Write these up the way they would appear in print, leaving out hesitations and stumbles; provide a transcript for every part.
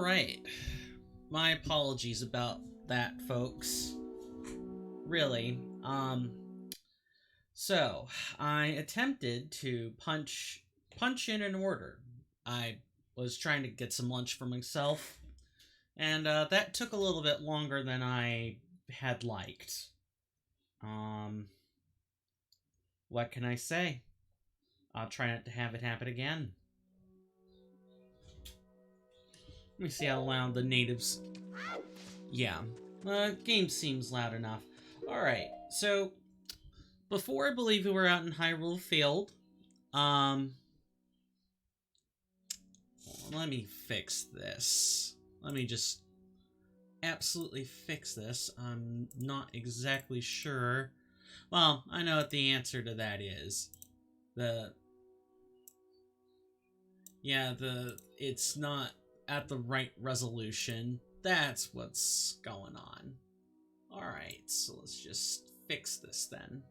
Alright. My apologies about that, folks. Really. So, I attempted to punch in an order. I was trying to get some lunch for myself, and that took a little bit longer than I had liked. What can I say? I'll try not to have it happen again. Let me see how loud the natives... Yeah, game seems loud enough. Alright, so, before I believe we were out in Hyrule Field, let me fix this. Let me just absolutely fix this. I'm not exactly sure. Well, I know what the answer to that is. It's not at the right resolution. That's what's going on. Alright, so let's just fix this then.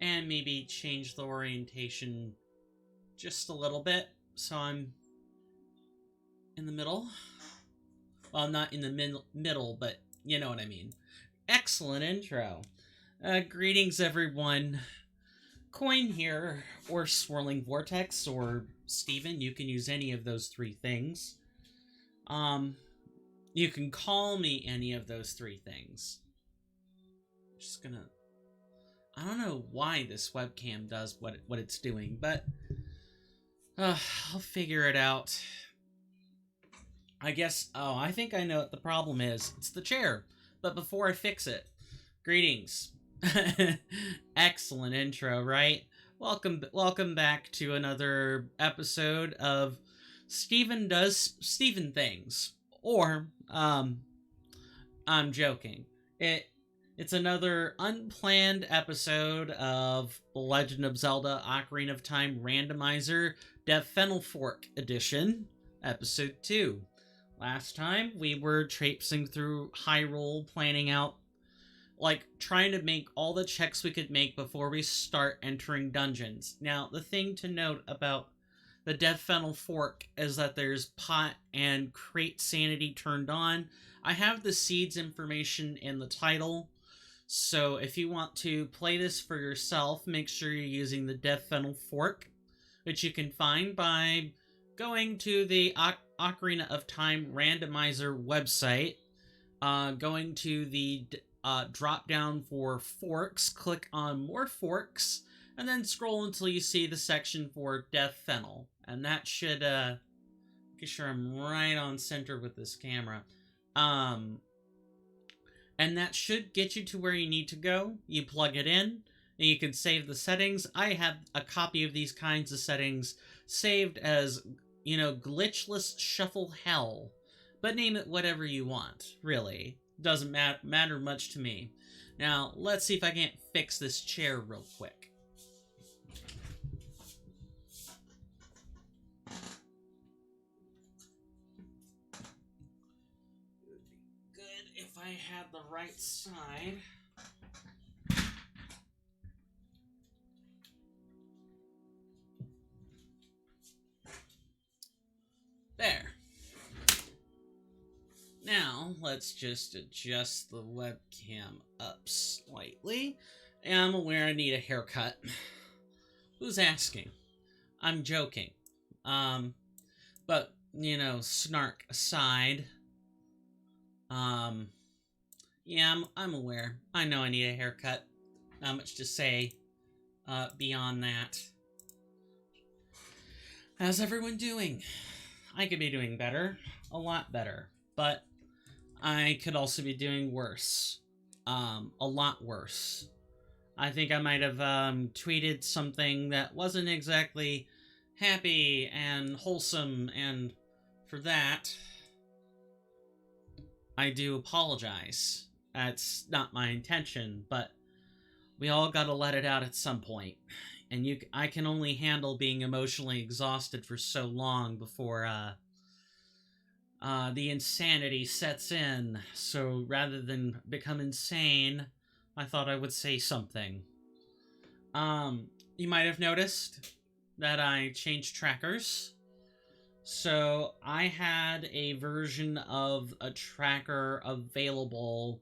And maybe change the orientation just a little bit, so I'm in the middle. Well, not in the middle, but you know what I mean. Excellent intro. Greetings, everyone. Coin here, or Swirling Vortex, or Steven. You can use any of those three things. You can call me any of those three things. Just gonna... I don't know why this webcam does what it's doing, but... I'll figure it out. I guess... Oh, I think I know what the problem is. It's the chair. But before I fix it... Greetings. Excellent intro, right? Welcome back to another episode of Steven Does Steven Things. Or, I'm joking. It's another unplanned episode of The Legend of Zelda Ocarina of Time Randomizer DevFenhl Fork Edition, Episode 2. Last time, we were traipsing through Hyrule, planning out, trying to make all the checks we could make before we start entering dungeons. Now, the thing to note about the DevFenhl Fork is that there's pot and crate sanity turned on. I have the seeds information in the title, so if you want to play this for yourself, make sure you're using the DevFenhl Fork, which you can find by going to the Ocarina of Time Randomizer website, going to the drop down for forks, click on more forks, and then scroll until you see the section for DevFenhl. And that should, make sure I'm right on center with this camera. And that should get you to where you need to go. You plug it in, and you can save the settings. I have a copy of these kinds of settings saved as, glitchless shuffle hell. But name it whatever you want, really. Doesn't matter much to me. Now, let's see if I can't fix this chair real quick. If I had the right side. There. Now, let's just adjust the webcam up slightly. And I'm aware I need a haircut. Who's asking? I'm joking. But, snark aside. Yeah, I'm aware. I know I need a haircut. Not much to say, beyond that. How's everyone doing? I could be doing better. A lot better. But I could also be doing worse. A lot worse. I think I might have, tweeted something that wasn't exactly happy and wholesome, and for that, I do apologize. That's not my intention, but we all gotta let it out at some point. And I can only handle being emotionally exhausted for so long before, the insanity sets in. So rather than become insane, I thought I would say something. You might have noticed that I changed trackers. So I had a version of a tracker available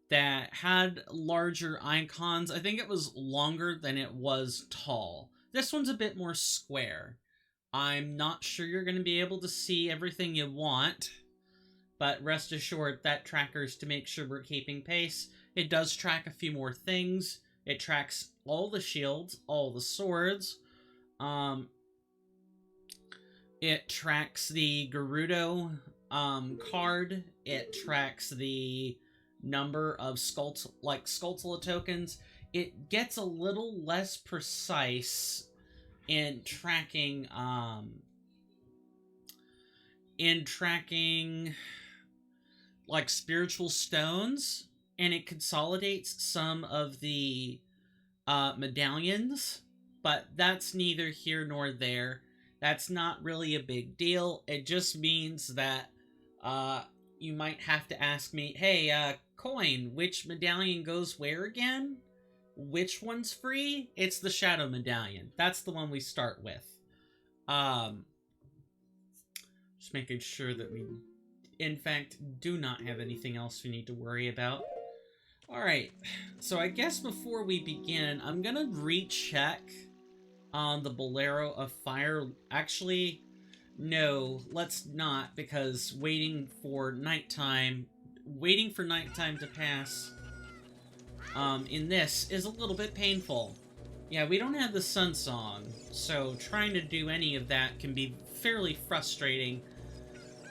that had larger icons. I think it was longer than it was tall. This one's a bit more square. I'm not sure you're going to be able to see everything you want, but rest assured that tracker's to make sure we're keeping pace. It does track a few more things. It tracks all the shields, all the swords. It tracks the Gerudo card. It tracks the number of Skulltula tokens. It gets a little less precise in tracking like spiritual stones, and it consolidates some of the medallions, but that's neither here nor there. That's not really a big deal. It just means that you might have to ask me, hey, Coin, which medallion goes where again? Which one's free? It's the Shadow Medallion. That's the one we start with. Just making sure that we, in fact, do not have anything else we need to worry about. Alright, so I guess before we begin, I'm gonna recheck on the Bolero of Fire. Actually, no, let's not, because waiting for nighttime to pass in this is a little bit painful. Yeah, we don't have the Sun Song, so trying to do any of that can be fairly frustrating.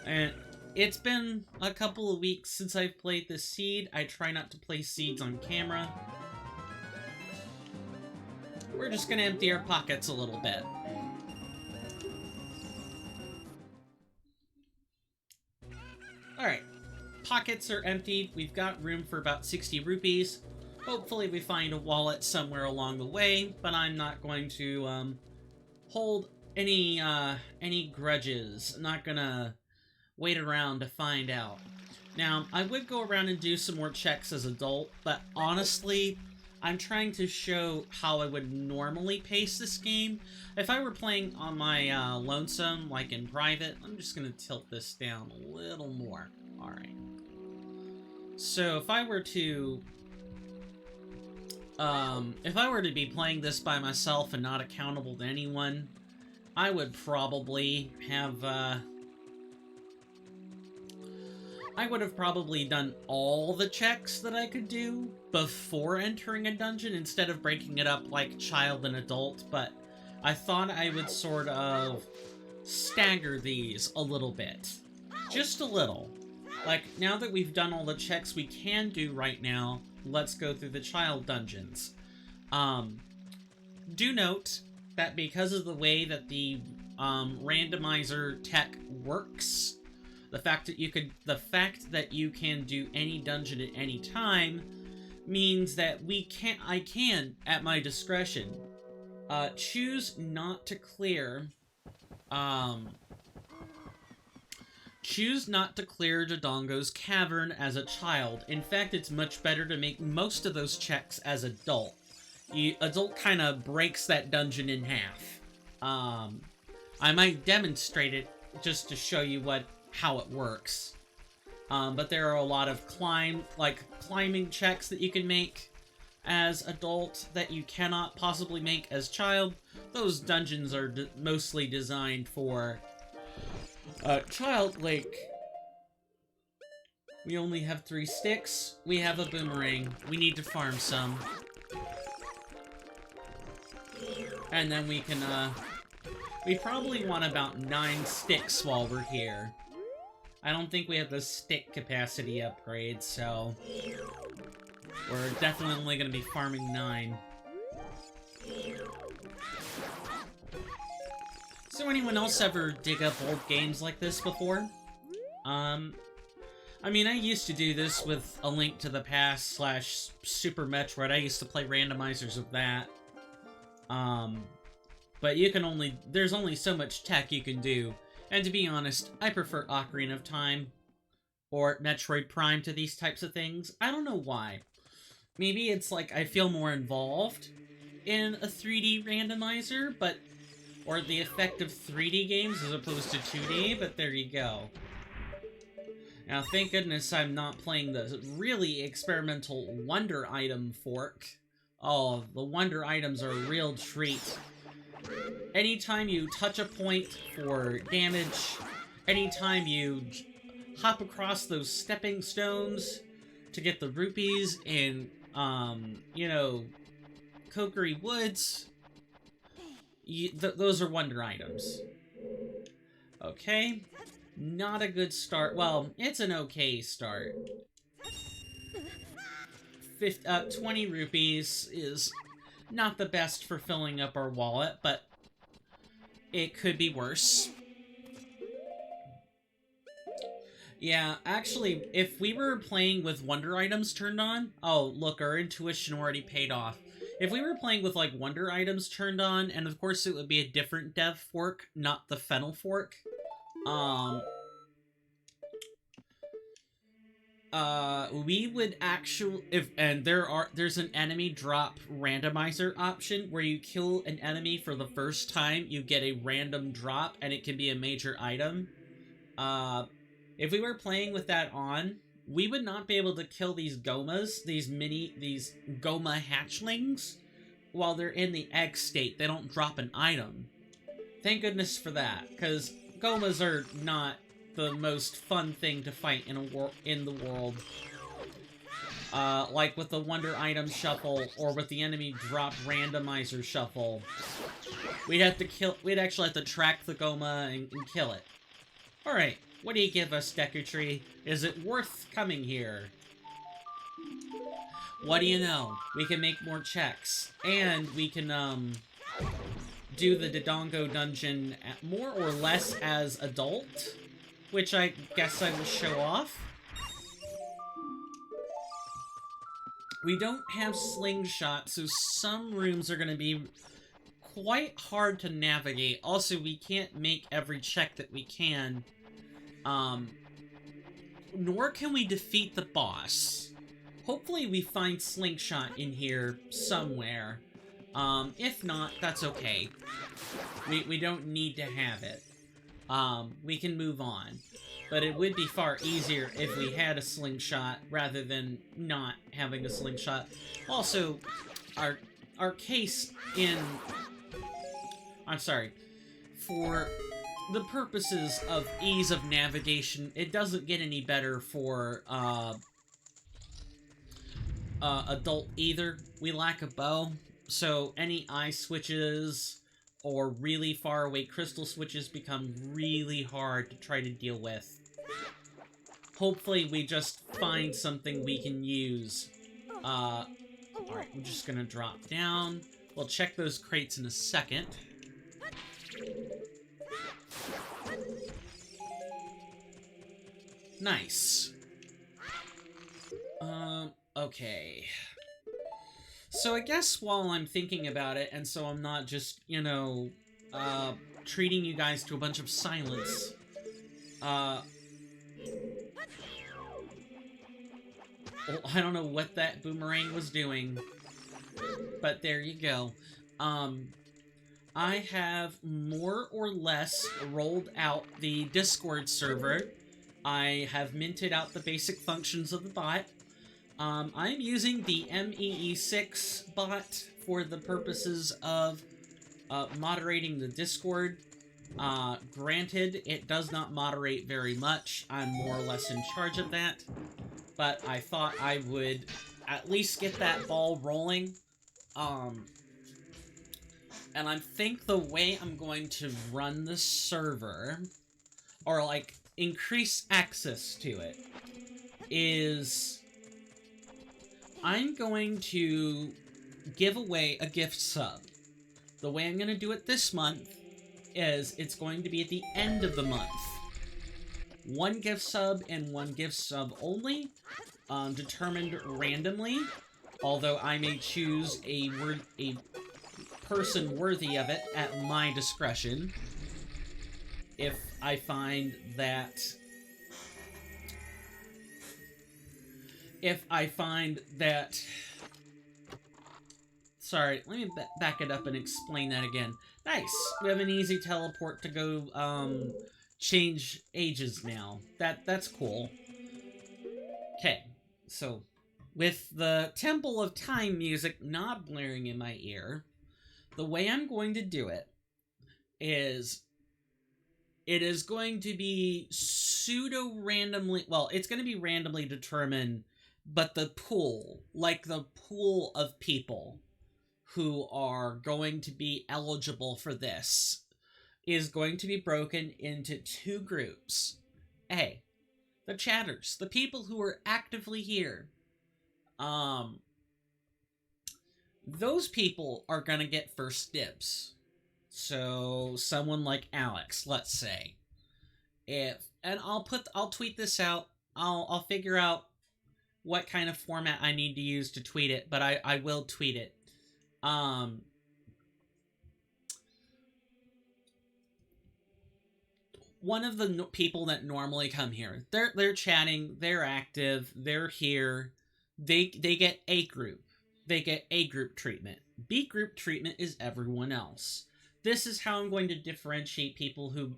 And it's been a couple of weeks since I've played this seed. I try not to play seeds on camera. We're just gonna empty our pockets a little bit. Alright, pockets are emptied. We've got room for about 60 rupees. Hopefully we find a wallet somewhere along the way, but I'm not going to hold any grudges. I'm not gonna wait around to find out. Now, I would go around and do some more checks as adult, but honestly, I'm trying to show how I would normally pace this game. If I were playing on my lonesome, like in private, I'm just gonna tilt this down a little more. Alright. So if I were to be playing this by myself and not accountable to anyone, I would probably have, I would have probably done all the checks that I could do before entering a dungeon instead of breaking it up like child and adult, but I thought I would sort of stagger these a little bit. Just a little. Like, now that we've done all the checks we can do right now, let's go through the child dungeons. Do note that because of the way that the randomizer tech works, the fact that you can do any dungeon at any time means that I can, at my discretion, choose not to clear Dodongo's Cavern as a child. In fact, it's much better to make most of those checks as adult. Adult kind of breaks that dungeon in half. I might demonstrate it just to show you how it works. But there are a lot of climbing checks that you can make as adult that you cannot possibly make as child. Those dungeons are mostly designed for child. Like, we only have 3 sticks. We have a boomerang. We need to farm some. And then we can, we probably want about 9 sticks while we're here. I don't think we have the stick capacity upgrade, so we're definitely only going to be farming 9. So anyone else ever dig up old games like this before? I mean, I used to do this with A Link to the Past / Super Metroid. I used to play randomizers of that. But there's only so much tech you can do. And to be honest, I prefer Ocarina of Time or Metroid Prime to these types of things. I don't know why. Maybe it's like I feel more involved in a 3D randomizer, but or the effect of 3D games as opposed to 2D, but there you go. Now, thank goodness I'm not playing the really experimental Wonder Item fork. Oh, the Wonder Items are a real treat. Anytime you touch a point for damage, anytime you hop across those stepping stones to get the rupees in, you know, Kokery Woods, those are Wonder Items. Okay. Not a good start. Well, it's an okay start. 20 rupees is not the best for filling up our wallet, but it could be worse. Yeah, actually, if we were playing with Wonder Items turned on... Oh, look, our intuition already paid off. If we were playing with, like, Wonder Items turned on, and of course it would be a different dev fork, not the Fennel fork, we would actually, there's an enemy drop randomizer option where you kill an enemy for the first time, you get a random drop, and it can be a major item. If we were playing with that on, we would not be able to kill these Gomas, these Goma hatchlings, while they're in the egg state. They don't drop an item. Thank goodness for that, because Gomas are not the most fun thing to fight in the world. Like with the Wonder Item Shuffle, or with the enemy drop randomizer shuffle. We'd actually have to track the Goma and kill it. Alright, what do you give us, Deku-Tree? Is it worth coming here? What do you know? We can make more checks. And we can, do the Dodongo dungeon more or less as adult, which I guess I will show off. We don't have Slingshot, so some rooms are going to be quite hard to navigate. Also, we can't make every check that we can, nor can we defeat the boss. Hopefully we find Slingshot in here somewhere. If not, that's okay. We don't need to have it. We can move on. But it would be far easier if we had a slingshot rather than not having a slingshot. Also, our case in... I'm sorry. For the purposes of ease of navigation, it doesn't get any better for, adult either. We lack a bow, so any eye switches or really far away crystal switches become really hard to try to deal with. Hopefully we just find something we can use. Alright, I'm just gonna drop down. We'll check those crates in a second. Nice. Okay. So I guess while I'm thinking about it, and so I'm not just, you know, treating you guys to a bunch of silence, well, I don't know what that boomerang was doing, but there you go. I have more or less rolled out the Discord server. I have minted out the basic functions of the bot. I'm using the MEE6 bot for the purposes of moderating the Discord. Granted, it does not moderate very much. I'm more or less in charge of that. But I thought I would at least get that ball rolling. And I think the way I'm going to run the server, or like increase access to it, is I'm going to give away a gift sub. The way I'm going to do it this month is it's going to be at the end of the month. One gift sub and one gift sub only, determined randomly, although I may choose a person worthy of it at my discretion if I find that Sorry, let me back it up and explain that again. Nice! We have an easy teleport to go, change ages now. That's cool. Okay, so with the Temple of Time music not blaring in my ear, the way I'm going to do it is it is going to be pseudo-randomly, well, it's going to be randomly determined, but the pool, like the pool of people who are going to be eligible for this, is going to be broken into two groups. A, the chatters, the people who are actively here. Those people are gonna get first dibs. So someone like Alex, let's say, and I'll tweet this out. I'll figure out what kind of format I need to use to tweet it, but I will tweet it. One of the people that normally come here, they're chatting, they're active, they're here. They get A group. They get A group treatment. B group treatment is everyone else. This is how I'm going to differentiate people who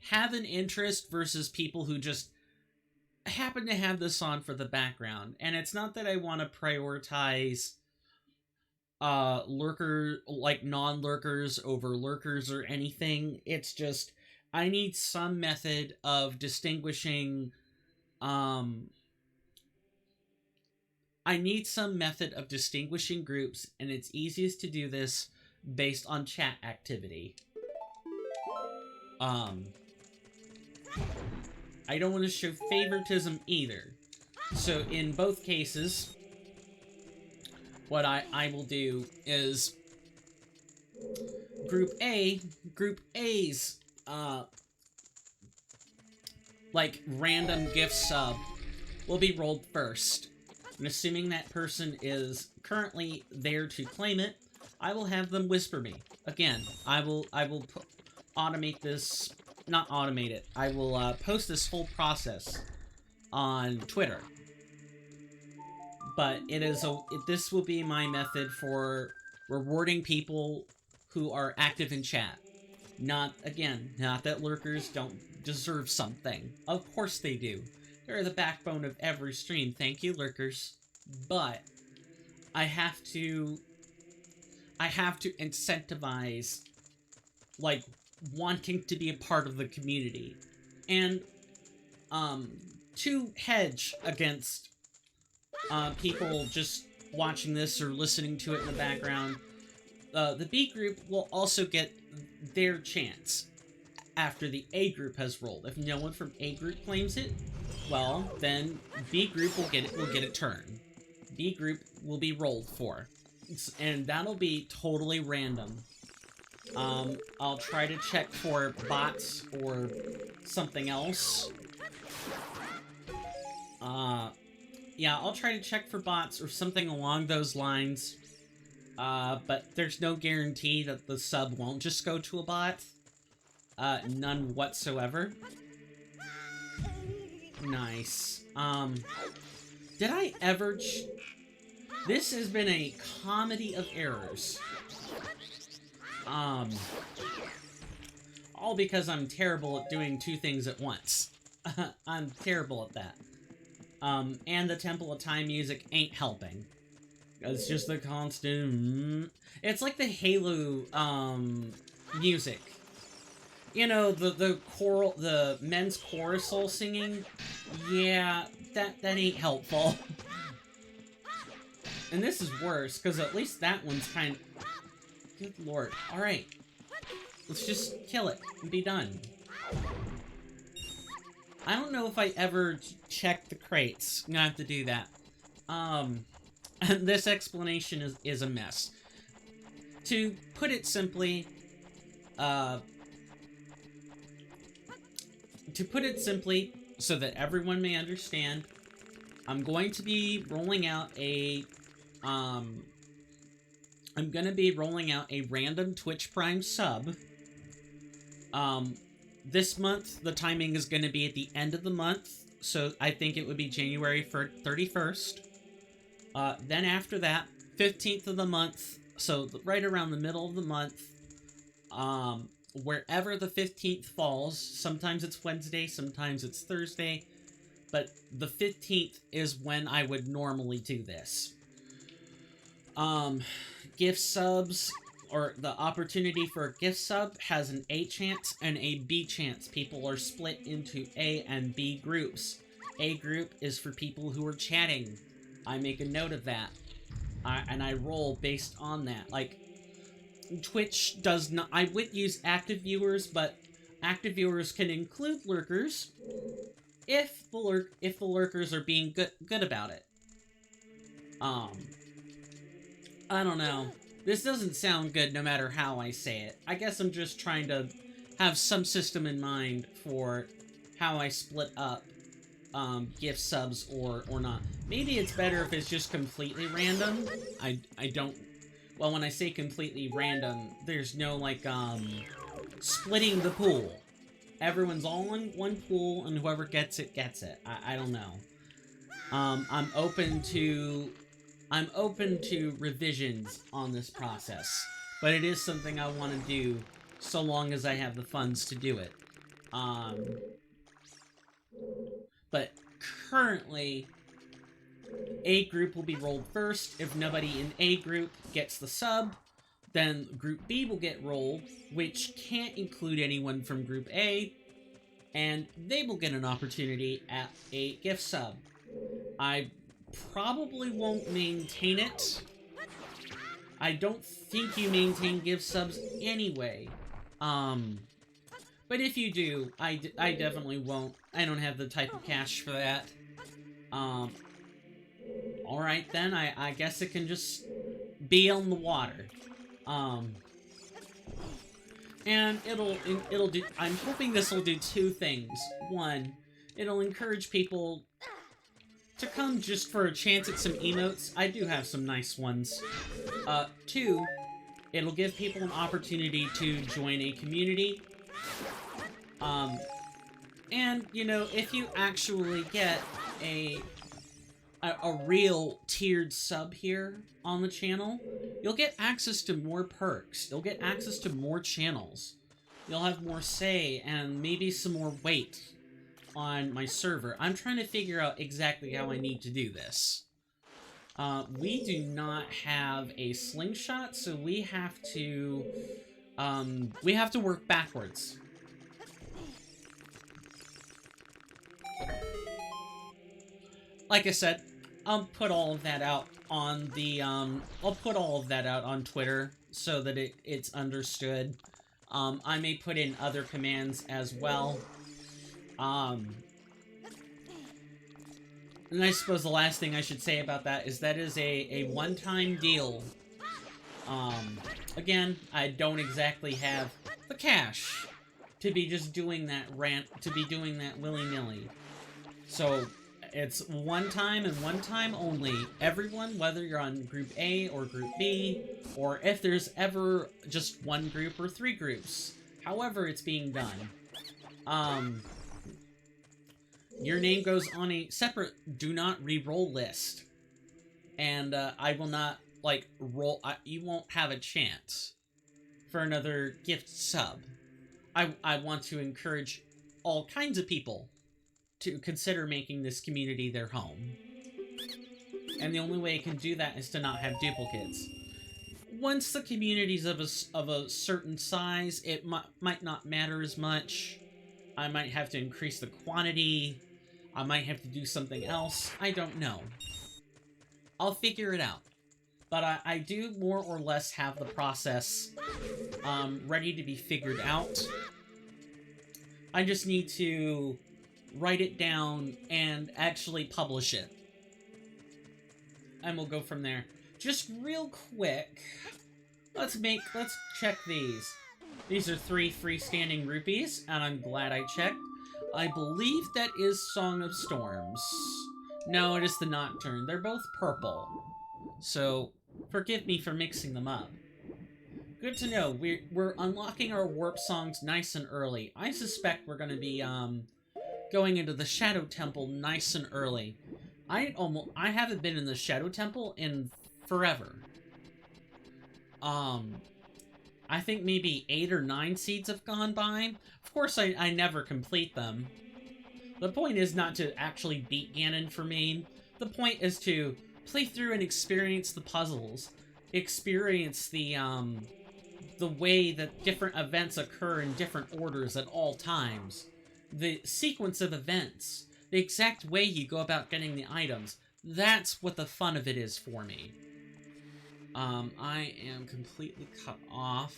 have an interest versus people who just happen to have this on for the background. And it's not that I want to prioritize non-lurkers over lurkers or anything. It's just I need some method of distinguishing groups, and it's easiest to do this based on chat activity. I don't want to show favoritism either. So in both cases, what I will do is Group A's like random gift sub will be rolled first. And assuming that person is currently there to claim it, I will have them whisper me. Again, I will automate this, not automate it. I will post this whole process on Twitter. But this will be my method for rewarding people who are active in chat. Not that lurkers don't deserve something. Of course they do. They're the backbone of every stream. Thank you, lurkers. But I have to incentivize, like, wanting to be a part of the community. And, to hedge against, people just watching this or listening to it in the background, the B group will also get their chance after the A group has rolled. If no one from A group claims it, well, then B group will get a turn. B group will be rolled for. And that'll be totally random. I'll try to check for bots or something else. Yeah, I'll try to check for bots or something along those lines. But there's no guarantee that the sub won't just go to a bot. None whatsoever. Nice. Did I ever... This has been a comedy of errors. All because I'm terrible at doing two things at once. I'm terrible at that. And the Temple of Time music ain't helping. It's just the constant... It's like the Halo, music. You know, the men's chorus soul singing? Yeah, that ain't helpful. And this is worse, because at least that one's kind of... Good lord. Alright. Let's just kill it and be done. I don't know if I ever checked the crates. I'm gonna have to do that. This explanation is a mess. To put it simply, so that everyone may understand, I'm going to be rolling out a, random Twitch Prime sub. This month, the timing is going to be at the end of the month, so I think it would be January 31st. Then after that, 15th of the month, so right around the middle of the month, wherever the 15th falls, sometimes it's Wednesday, sometimes it's Thursday, but the 15th is when I would normally do this. Gift subs, or the opportunity for a gift sub, has an A chance and a B chance. People are split into A and B groups. A group is for people who are chatting. I make a note of that. And I roll based on that. Like, Twitch does not... I would use active viewers, but active viewers can include lurkers if the lurkers are being good about it. I don't know. This doesn't sound good no matter how I say it. I guess I'm just trying to have some system in mind for how I split up gift subs or not. Maybe it's better if it's just completely random. I don't... Well, when I say completely random, there's no, like, splitting the pool. Everyone's all in one pool, and whoever gets it, gets it. I don't know. I'm open to revisions on this process, but it is something I want to do so long as I have the funds to do it. But currently, A group will be rolled first. If nobody in A group gets the sub, then Group B will get rolled, which can't include anyone from Group A, and they will get an opportunity at a gift sub. I probably won't maintain it. I don't think you maintain gift subs anyway. But if you do, I definitely won't. I don't have the type of cash for that. Alright then, I guess it can just be on the water. And it'll do, I'm hoping this will do two things. One, it'll encourage people to come just for a chance at some emotes. I do have some nice ones. Two, it'll give people an opportunity to join a community. And, you know, if you actually get a real tiered sub here on the channel, you'll get access to more perks. You'll get access to more channels. You'll have more say and maybe some more weight on my server. I'm trying to figure out exactly how I need to do this. We do not have a slingshot, so we have to work backwards. Like I said, I'll put all of that out on the, I'll put all of that out on Twitter so that it's understood. I may put in other commands as well. And I suppose the last thing I should say about that is a one-time deal. Again, I don't exactly have the cash to be just doing that willy-nilly. So, it's one time and one time only. Everyone, whether you're on Group A or Group B, or if there's ever just one group or three groups, however it's being done, your name goes on a separate do not re-roll list. And, I will not, like, roll... you won't have a chance for another gift sub. I want to encourage all kinds of people to consider making this community their home. And the only way I can do that is to not have duplicates. Once the community's of a certain size, it might not matter as much. I might have to increase the quantity. I might have to do something else. I don't know. I'll figure it out. But I do more or less have the process ready to be figured out. I just need to write it down and actually publish it. And we'll go from there. Just real quick, let's check these. These are 3 freestanding rupees, and I'm glad I checked. I believe that is Song of Storms. No, it is the Nocturne. They're both purple. So, forgive me for mixing them up. Good to know. We're unlocking our warp songs nice and early. I suspect we're going to be going into the Shadow Temple nice and early. I haven't been in the Shadow Temple in forever. I think maybe 8 or 9 seeds have gone by. Of course, I never complete them. The point is not to actually beat Ganon for me. The point is to play through and experience the puzzles. Experience the way that different events occur in different orders at all times. The sequence of events. The exact way you go about getting the items. That's what the fun of it is for me. I am completely cut off.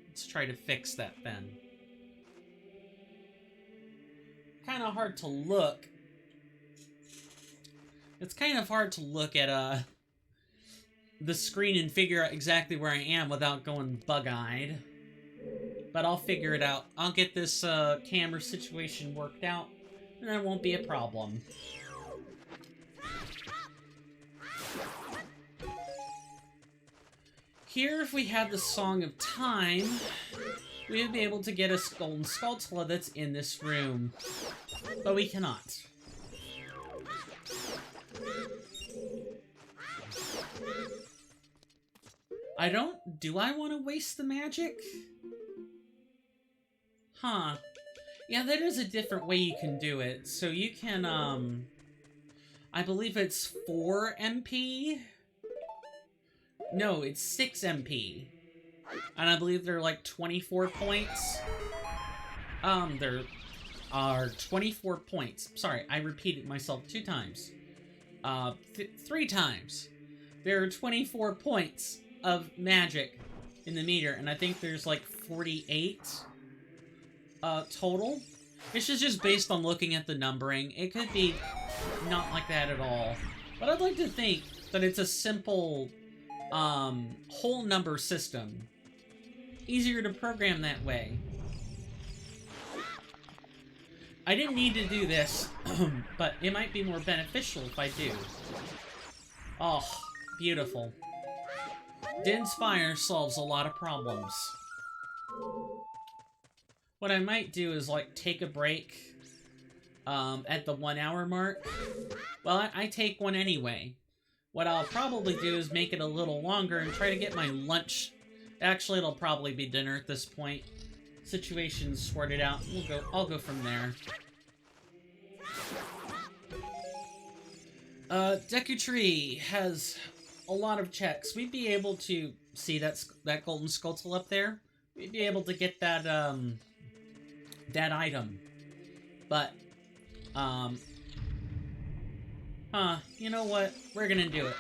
Let's try to fix that then. Kind of hard to look. It's kind of hard to look at the screen and figure out exactly where I am without going bug-eyed. But I'll figure it out. I'll get this camera situation worked out, and that won't be a problem. Here, if we had the Song of Time, we would be able to get a Golden Skulltula that's in this room. But we cannot. Do I want to waste the magic? Huh. Yeah, there is a different way you can do it. So you can, I believe it's 4 MP? No, it's 6 MP. And I believe they're like 24 points. There are 24 points. Sorry, I repeated myself 2 times. 3 times. There are 24 points of magic in the meter, and I think there's like 48 total. This is just based on looking at the numbering. It could be not like that at all. But I'd like to think that it's a simple whole number system. Easier to program that way. I didn't need to do this, but it might be more beneficial if I do. Oh, beautiful. Din's Fire solves a lot of problems. What I might do is, like, take a break at the 1 hour mark. Well, I take one anyway. What I'll probably do is make it a little longer and try to get my lunch. Actually, it'll probably be dinner at this point. Situation's sorted out. I'll go from there. Deku Tree has a lot of checks. We'd be able to see that Golden Skulltula up there. We'd be able to get that that item. But you know what? We're gonna do it.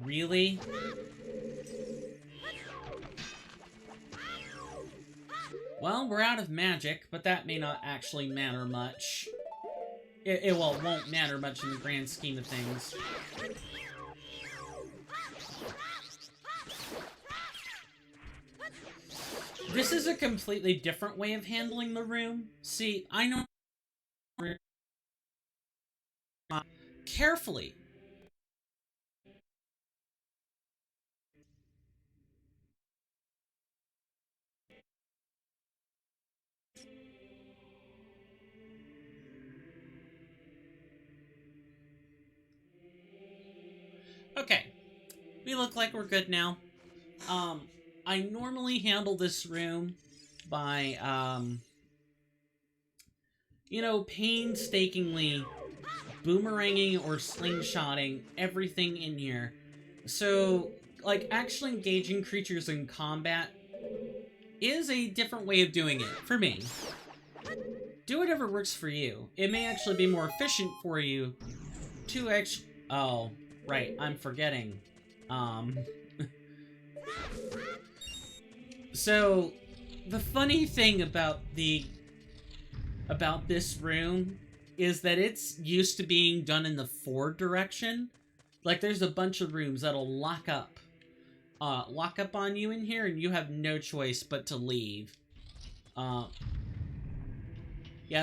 Really? Well, we're out of magic, but that may not actually matter much. It won't matter much in the grand scheme of things. This is a completely different way of handling the room. See, I know carefully. Okay, we look like we're good now. I normally handle this room by, you know, painstakingly boomeranging or slingshotting everything in here. So, like, actually engaging creatures in combat is a different way of doing it, for me. Do whatever works for you. It may actually be more efficient for you to actually... Oh, right, I'm forgetting. So, the funny thing about this room is that it's used to being done in the forward direction. Like, there's a bunch of rooms that'll lock up on you in here, and you have no choice but to leave. Yeah,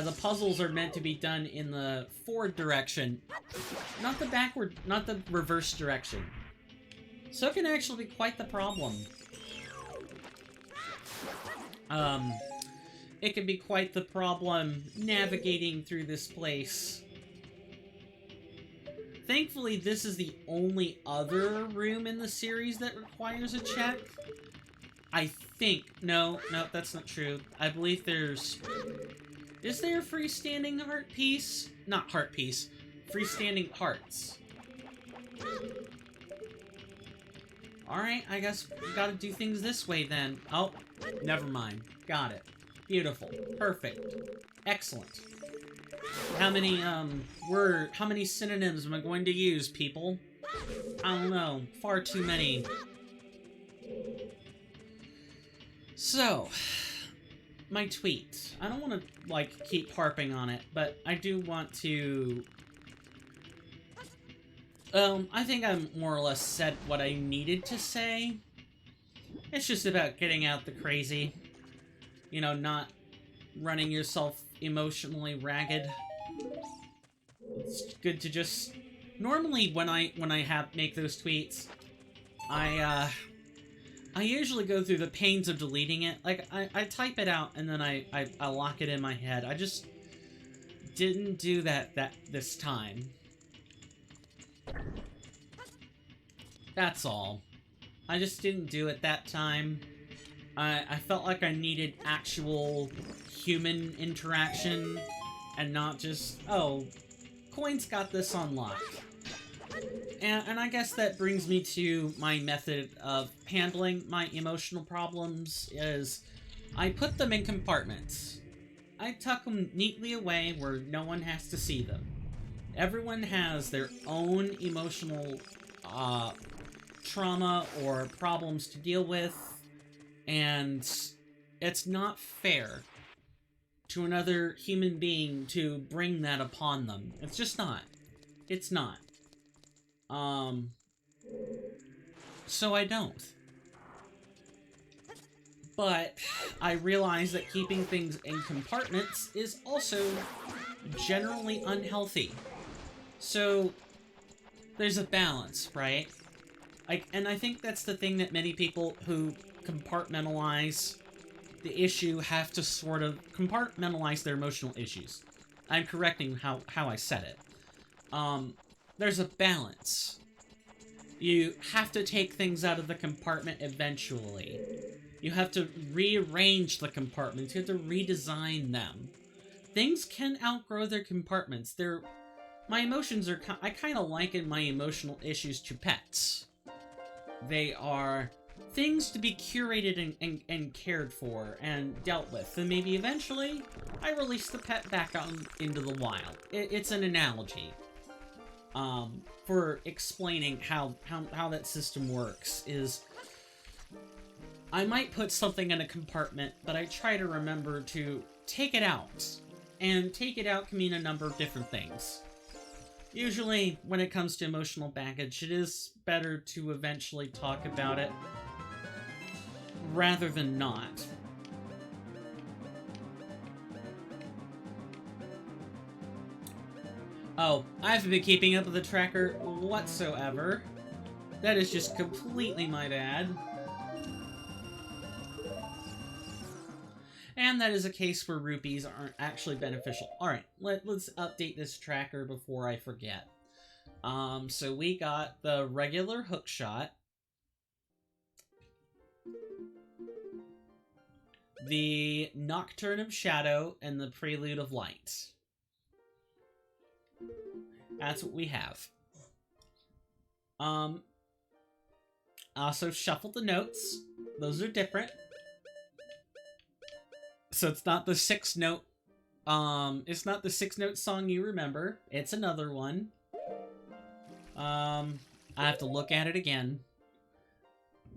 the puzzles are meant to be done in the forward direction, not the backward, not the reverse direction. So it can actually be quite the problem. it can be quite the problem navigating through this place. Thankfully, this is the only other room in the series that requires a check. I think. No, that's not true. I believe there's... Is there a freestanding heart piece? Not heart piece. Freestanding hearts. Alright, I guess we gotta do things this way then. Oh, never mind. Got it. Beautiful. Perfect. Excellent. How many, how many synonyms am I going to use, people? I don't know. Far too many. So, my tweet. I don't want to, like, keep harping on it, but I do want to... I think I more or less said what I needed to say. It's just about getting out the crazy. You know, not running yourself emotionally ragged. It's good to just... Normally, when I make those tweets, I usually go through the pains of deleting it. Like, I type it out, and then I lock it in my head. I just didn't do that this time. That's all. I just didn't do it that time. I felt like I needed actual human interaction, and not just, oh, Coin's got this on lock. And I guess that brings me to my method of handling my emotional problems, is I put them in compartments. I tuck them neatly away where no one has to see them. Everyone has their own emotional trauma or problems to deal with, and it's not fair to another human being to bring that upon them. It's just not. It's not. So I don't. But I realize that keeping things in compartments is also generally unhealthy. So there's a balance, right? And I think that's the thing that many people who compartmentalize the issue have to sort of compartmentalize their emotional issues. I'm correcting how I said it. There's a balance. You have to take things out of the compartment eventually. You have to rearrange the compartments. You have to redesign them. Things can outgrow their compartments. My emotions are... I kind of liken my emotional issues to pets. They are things to be curated and cared for and dealt with. And maybe eventually, I release the pet back out into the wild. It's an analogy. For explaining how that system works is... I might put something in a compartment, but I try to remember to take it out. And take it out can mean a number of different things. Usually, when it comes to emotional baggage, it is better to eventually talk about it rather than not. Oh, I haven't been keeping up with the tracker whatsoever. That is just completely my bad. And that is a case where rupees aren't actually beneficial. Alright, let's update this tracker before I forget. So we got the regular hookshot. The Nocturne of Shadow and the Prelude of Light. That's what we have. Also shuffled the notes. Those are different. So it's not the 6-note, it's not the 6-note song you remember. It's another one. I have to look at it again.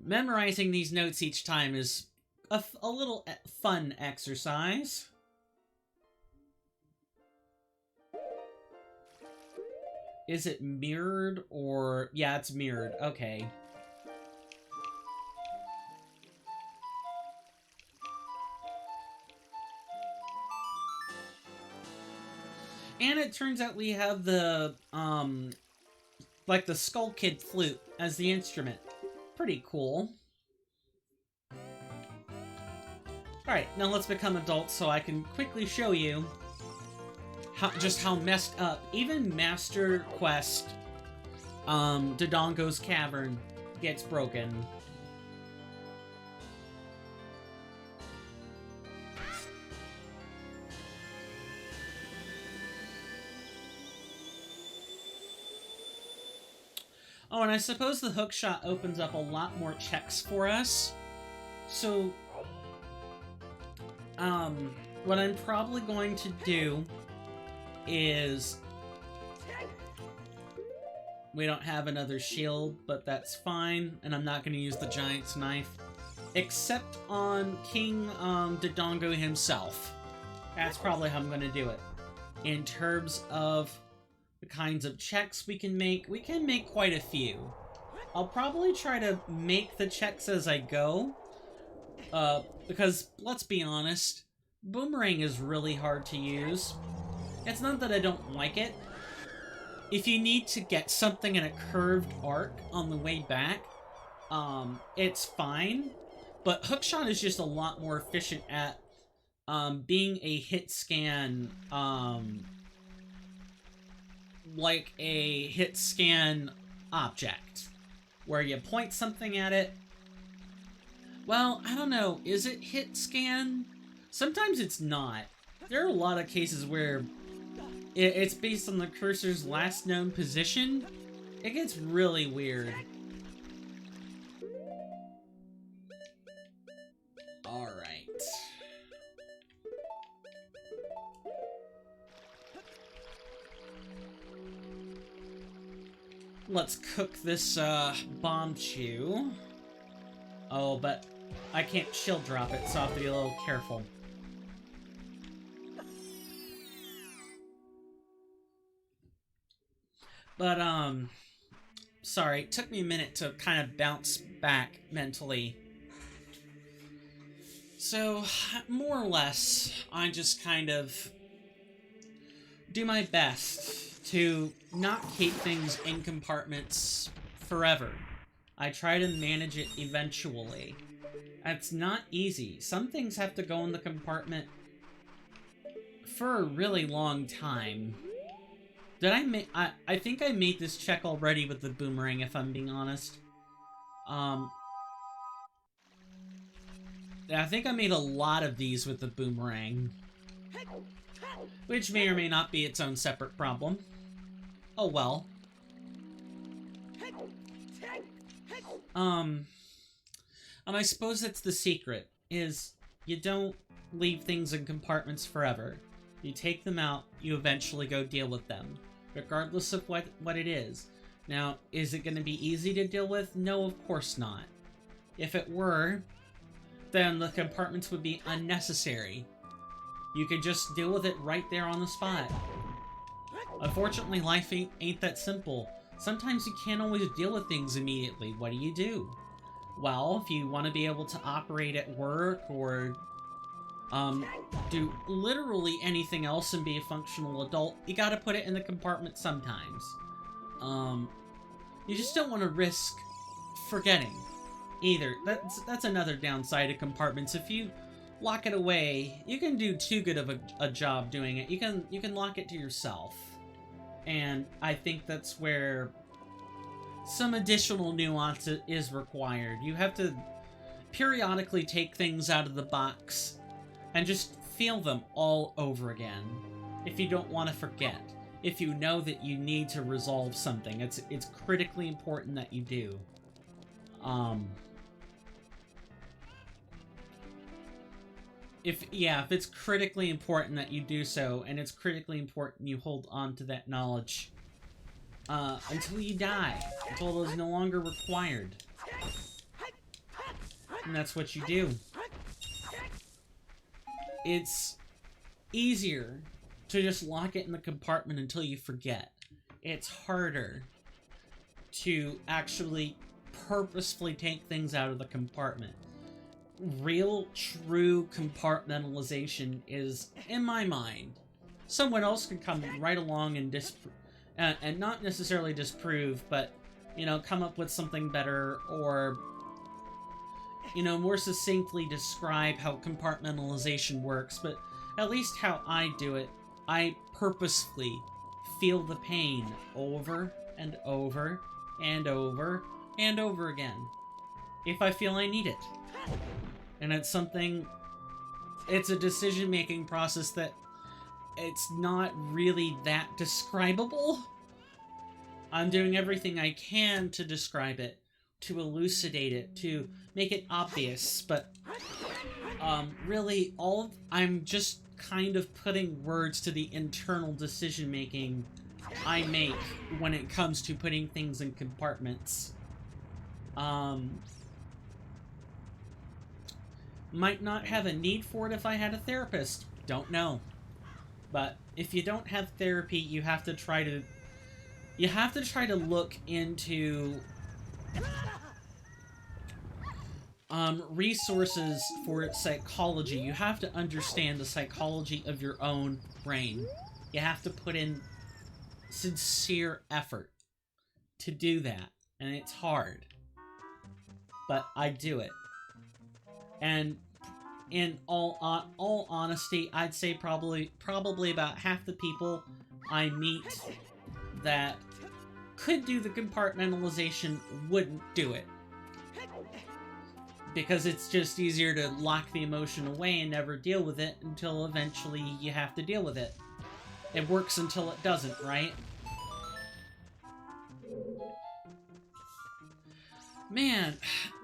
Memorizing these notes each time is a little fun exercise. Is it mirrored or... Yeah, it's mirrored. Okay. And it turns out we have the, like the Skull Kid flute as the instrument. Pretty cool. Alright, now let's become adults so I can quickly show you just how messed up even Master Quest Dodongo's Cavern gets broken. Oh, and I suppose the hookshot opens up a lot more checks for us. So, what I'm probably going to do is... We don't have another shield, but that's fine, and I'm not going to use the Giant's Knife. Except on King Dodongo himself. That's probably how I'm going to do it. In terms of the kinds of checks we can make quite a few. I'll probably try to make the checks as I go, because, let's be honest, Boomerang is really hard to use. It's not that I don't like it. If you need to get something in a curved arc on the way back, it's fine, but Hookshot is just a lot more efficient at being a hit scan, like a hit scan object, where you point something at it. Well, I don't know, is it hit scan? Sometimes it's not. There are a lot of cases where it's based on the cursor's last known position. It gets really weird. Alright. Let's cook this bomb chew. Oh, but I can't shield drop it, so I have to be a little careful. But, sorry, it took me a minute to kind of bounce back mentally. So, more or less, I just kind of do my best to not keep things in compartments forever. I try to manage it eventually. It's not easy. Some things have to go in the compartment for a really long time. Did I make... I think I made this check already with the boomerang, if I'm being honest. I think I made a lot of these with the boomerang. Which may or may not be its own separate problem. Oh well. And I suppose that's the secret, is you don't leave things in compartments forever. You take them out, you eventually go deal with them, regardless of what it is. Now, is it going to be easy to deal with? No, of course not. If it were, then the compartments would be unnecessary. You could just deal with it right there on the spot. Unfortunately, life ain't that simple. Sometimes you can't always deal with things immediately. What do? Well, if you want to be able to operate at work or do literally anything else and be a functional adult, you gotta put it in the compartment sometimes. You just don't want to risk forgetting either. That's another downside of compartments. If you lock it away, you can do too good of a job doing it. You can lock it to yourself. And I think that's where some additional nuance is required. You have to periodically take things out of the box and just feel them all over again. If you don't want to forget. If you know that you need to resolve something, it's critically important that you do. If it's critically important that you do so, and it's critically important you hold on to that knowledge until you die, until it is no longer required. And that's what you do. It's easier to just lock it in the compartment until you forget. It's harder to actually purposefully take things out of the compartment. Real, true compartmentalization is, in my mind, someone else can come right along and and not necessarily disprove, but, you know, come up with something better, or you know, more succinctly describe how compartmentalization works, but at least how I do it, I purposefully feel the pain over and over and over and over again, if I feel I need it. And it's something, it's a decision-making process that it's not really that describable. I'm doing everything I can to describe it, to elucidate it, to make it obvious, but really I'm just kind of putting words to the internal decision-making I make when it comes to putting things in compartments. Might not have a need for it if I had a therapist. Don't know. But if you don't have therapy, you have to try to look into resources for psychology. You have to understand the psychology of your own brain. You have to put in sincere effort to do that, and it's hard. But I do it. And in all honesty, I'd say probably about half the people I meet that could do the compartmentalization wouldn't do it. Because it's just easier to lock the emotion away and never deal with it until eventually you have to deal with it. It works until it doesn't, right? Man,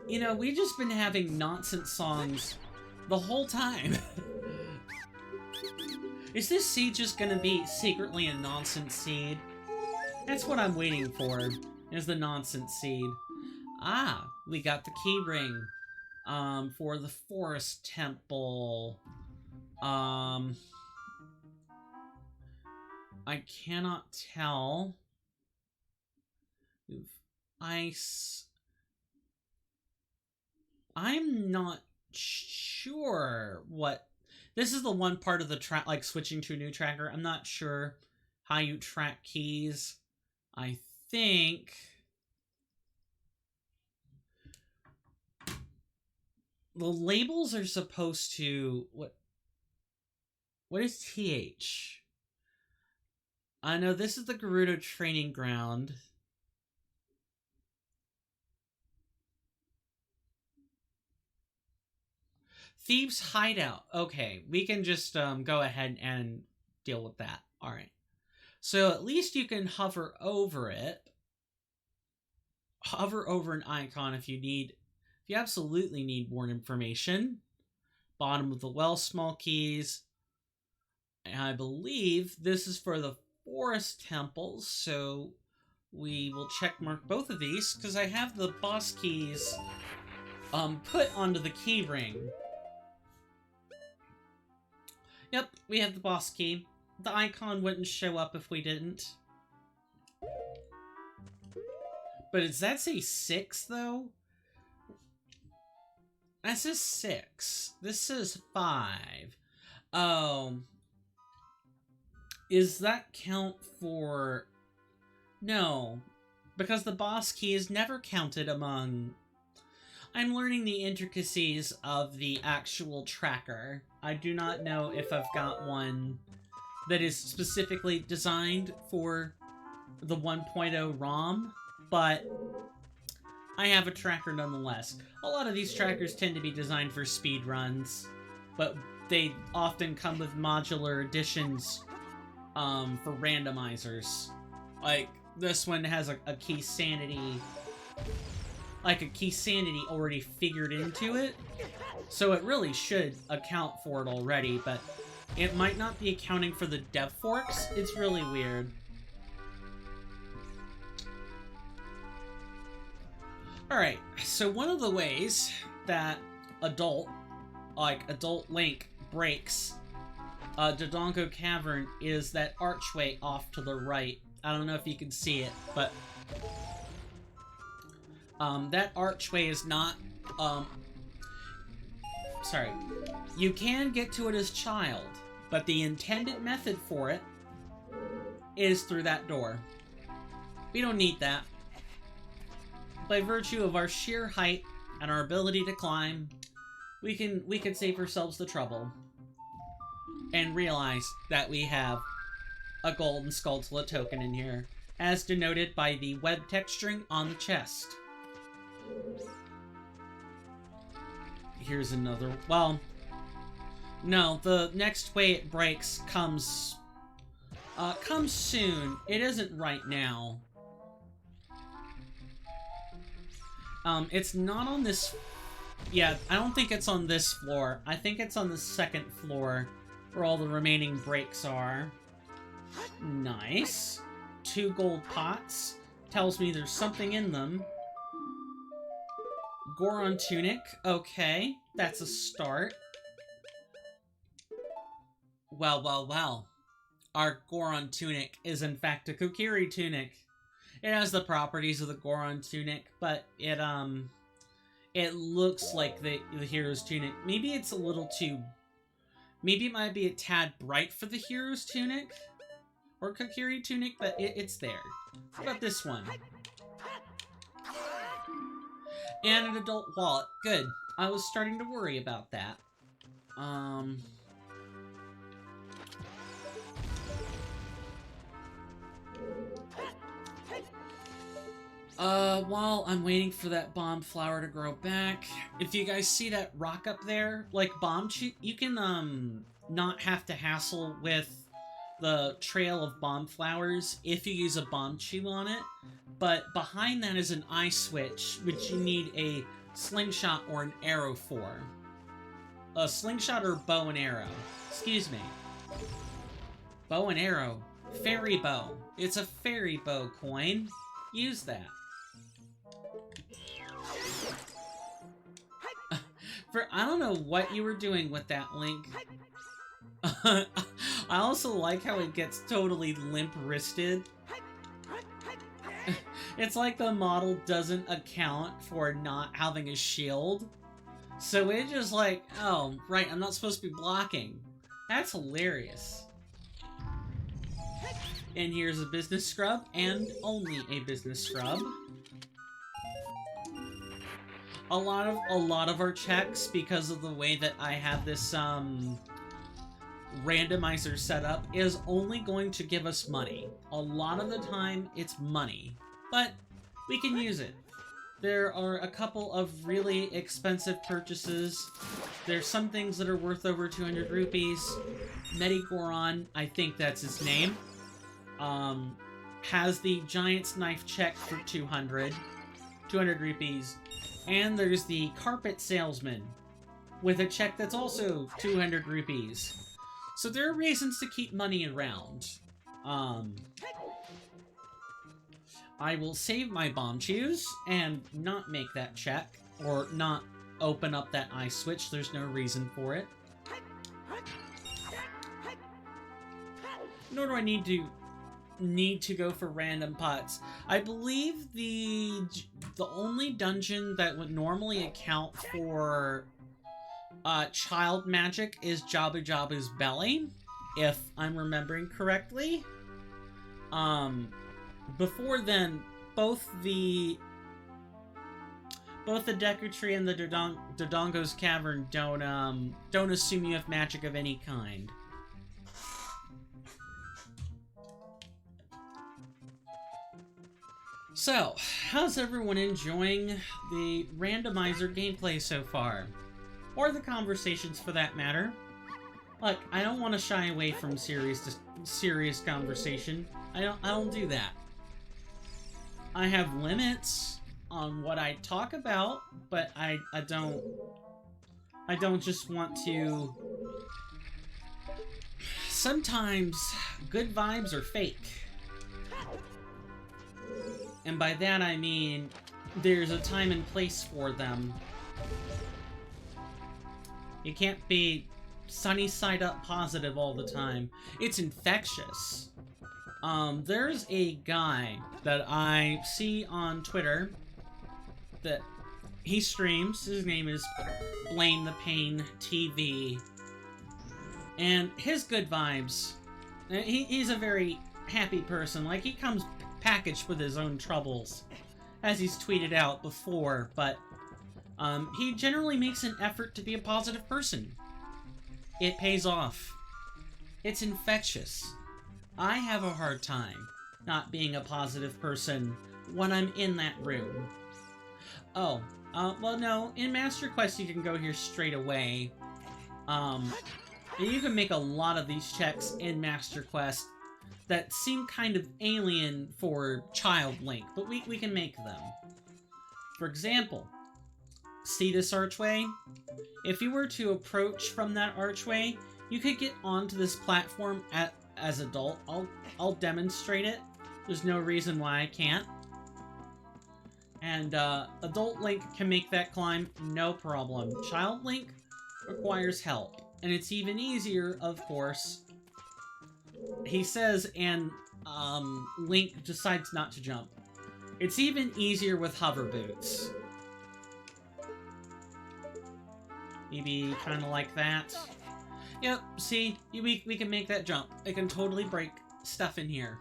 you know, we've just been having nonsense songs the whole time. Is this seed just gonna be secretly a nonsense seed? That's what I'm waiting for, is the nonsense seed. Ah, we got the key ring. For the forest temple. I cannot tell. Ice. I'm not sure what... This is the one part of the track, like switching to a new tracker. I'm not sure how you track keys. I think... the labels are supposed to... What is TH? I know this is the Gerudo training ground. Thieves' Hideout. Okay, we can just go ahead and deal with that. Alright. So at least you can hover over it. Hover over an icon if you need... If you absolutely need more information. Bottom of the well, small keys. And I believe this is for the forest temples, so we will check mark both of these, because I have the boss keys put onto the key ring. Yep, we have the boss key. The icon wouldn't show up if we didn't. But does that say 6, though? That says 6. This says 5. Oh. Is that count for... No. Because the boss key is never counted among... I'm learning the intricacies of the actual tracker. I do not know if I've got one that is specifically designed for the 1.0 ROM, but I have a tracker nonetheless. A lot of these trackers tend to be designed for speed runs, but they often come with modular additions for randomizers. Like, this one has a key sanity... like a key sanity already figured into it, so it really should account for it already, but it might not be accounting for the dev forks. It's really weird. Alright, so one of the ways that Adult Link breaks Dodongo Cavern is that archway off to the right. I don't know if you can see it, but that archway is not, sorry. You can get to it as child, but the intended method for it is through that door. We don't need that. By virtue of our sheer height and our ability to climb, we could save ourselves the trouble and realize that we have a golden Skulltula token in here, as denoted by the web texturing on the chest. Here's another... Well, no, the next way it breaks comes soon. It isn't right now. It's not on this... Yeah, I don't think it's on this floor. I think it's on the second floor, where all the remaining breaks are. Nice. 2 gold pots. Tells me there's something in them. Goron tunic. Okay, that's a start. Well, well, well. Our Goron tunic is in fact a Kokiri tunic. It has the properties of the Goron tunic, but it looks like the hero's tunic. Maybe it's a little too... Maybe it might be a tad bright for the hero's tunic? Or Kokiri tunic, but it's there. How about this one? And an adult wallet. Good. I was starting to worry about that. While I'm waiting for that bomb flower to grow back, if you guys see that rock up there, like you can, not have to hassle with the trail of bomb flowers if you use a bomb chew on it, but behind that is an eye switch, which you need a slingshot or an arrow for. A slingshot or bow and arrow. Excuse me. Bow and arrow. Fairy bow. It's a fairy bow coin. Use that. I don't know what you were doing with that, Link. I also like how it gets totally limp-wristed. It's like the model doesn't account for not having a shield. So it's just like, oh, right, I'm not supposed to be blocking. That's hilarious. And here's a business scrub, and only a business scrub. A lot of our checks, because of the way that I have this randomizer set up, is only going to give us money. A lot of the time, it's money, but we can use it. There are a couple of really expensive purchases. There's some things that are worth over 200 rupees. Medigoron, I think that's his name, has the Giant's Knife check for 200 rupees. And there's the Carpet Salesman with a check that's also 200 rupees. So there are reasons to keep money around. I will save my bomb chews and not make that check, or not open up that eye switch. There's no reason for it. Nor do I need to go for random pots. I believe the only dungeon that would normally account for child magic is Jabu Jabu's belly, if I'm remembering correctly. Before then, both the Deku Tree and the Dodongo's Cavern don't assume you have magic of any kind. So, how's everyone enjoying the randomizer gameplay so far? Or the conversations, for that matter. Look, I don't want to shy away from serious conversation. I don't do that. I have limits on what I talk about, but I don't just want to... Sometimes good vibes are fake. And by that I mean, there's a time and place for them. You can't be sunny side up positive all the time. It's infectious. There's a guy that I see on Twitter that he streams. His name is Blame the Pain TV. And his good vibes, he's a very happy person. Like, he comes packaged with his own troubles, as he's tweeted out before, but He generally makes an effort to be a positive person. It pays off. It's infectious. I have a hard time not being a positive person when I'm in that room. Oh, well no, in Master Quest you can go here straight away. And you can make a lot of these checks in Master Quest that seem kind of alien for Child Link, but we can make them. For example, see this archway? If you were to approach from that archway, you could get onto this platform as adult. I'll demonstrate it. There's no reason why I can't. And Adult Link can make that climb, no problem. Child Link requires help. And it's even easier, of course. He says, and Link decides not to jump. It's even easier with hover boots. Maybe kind of like that. Yep, see? We can make that jump. It can totally break stuff in here.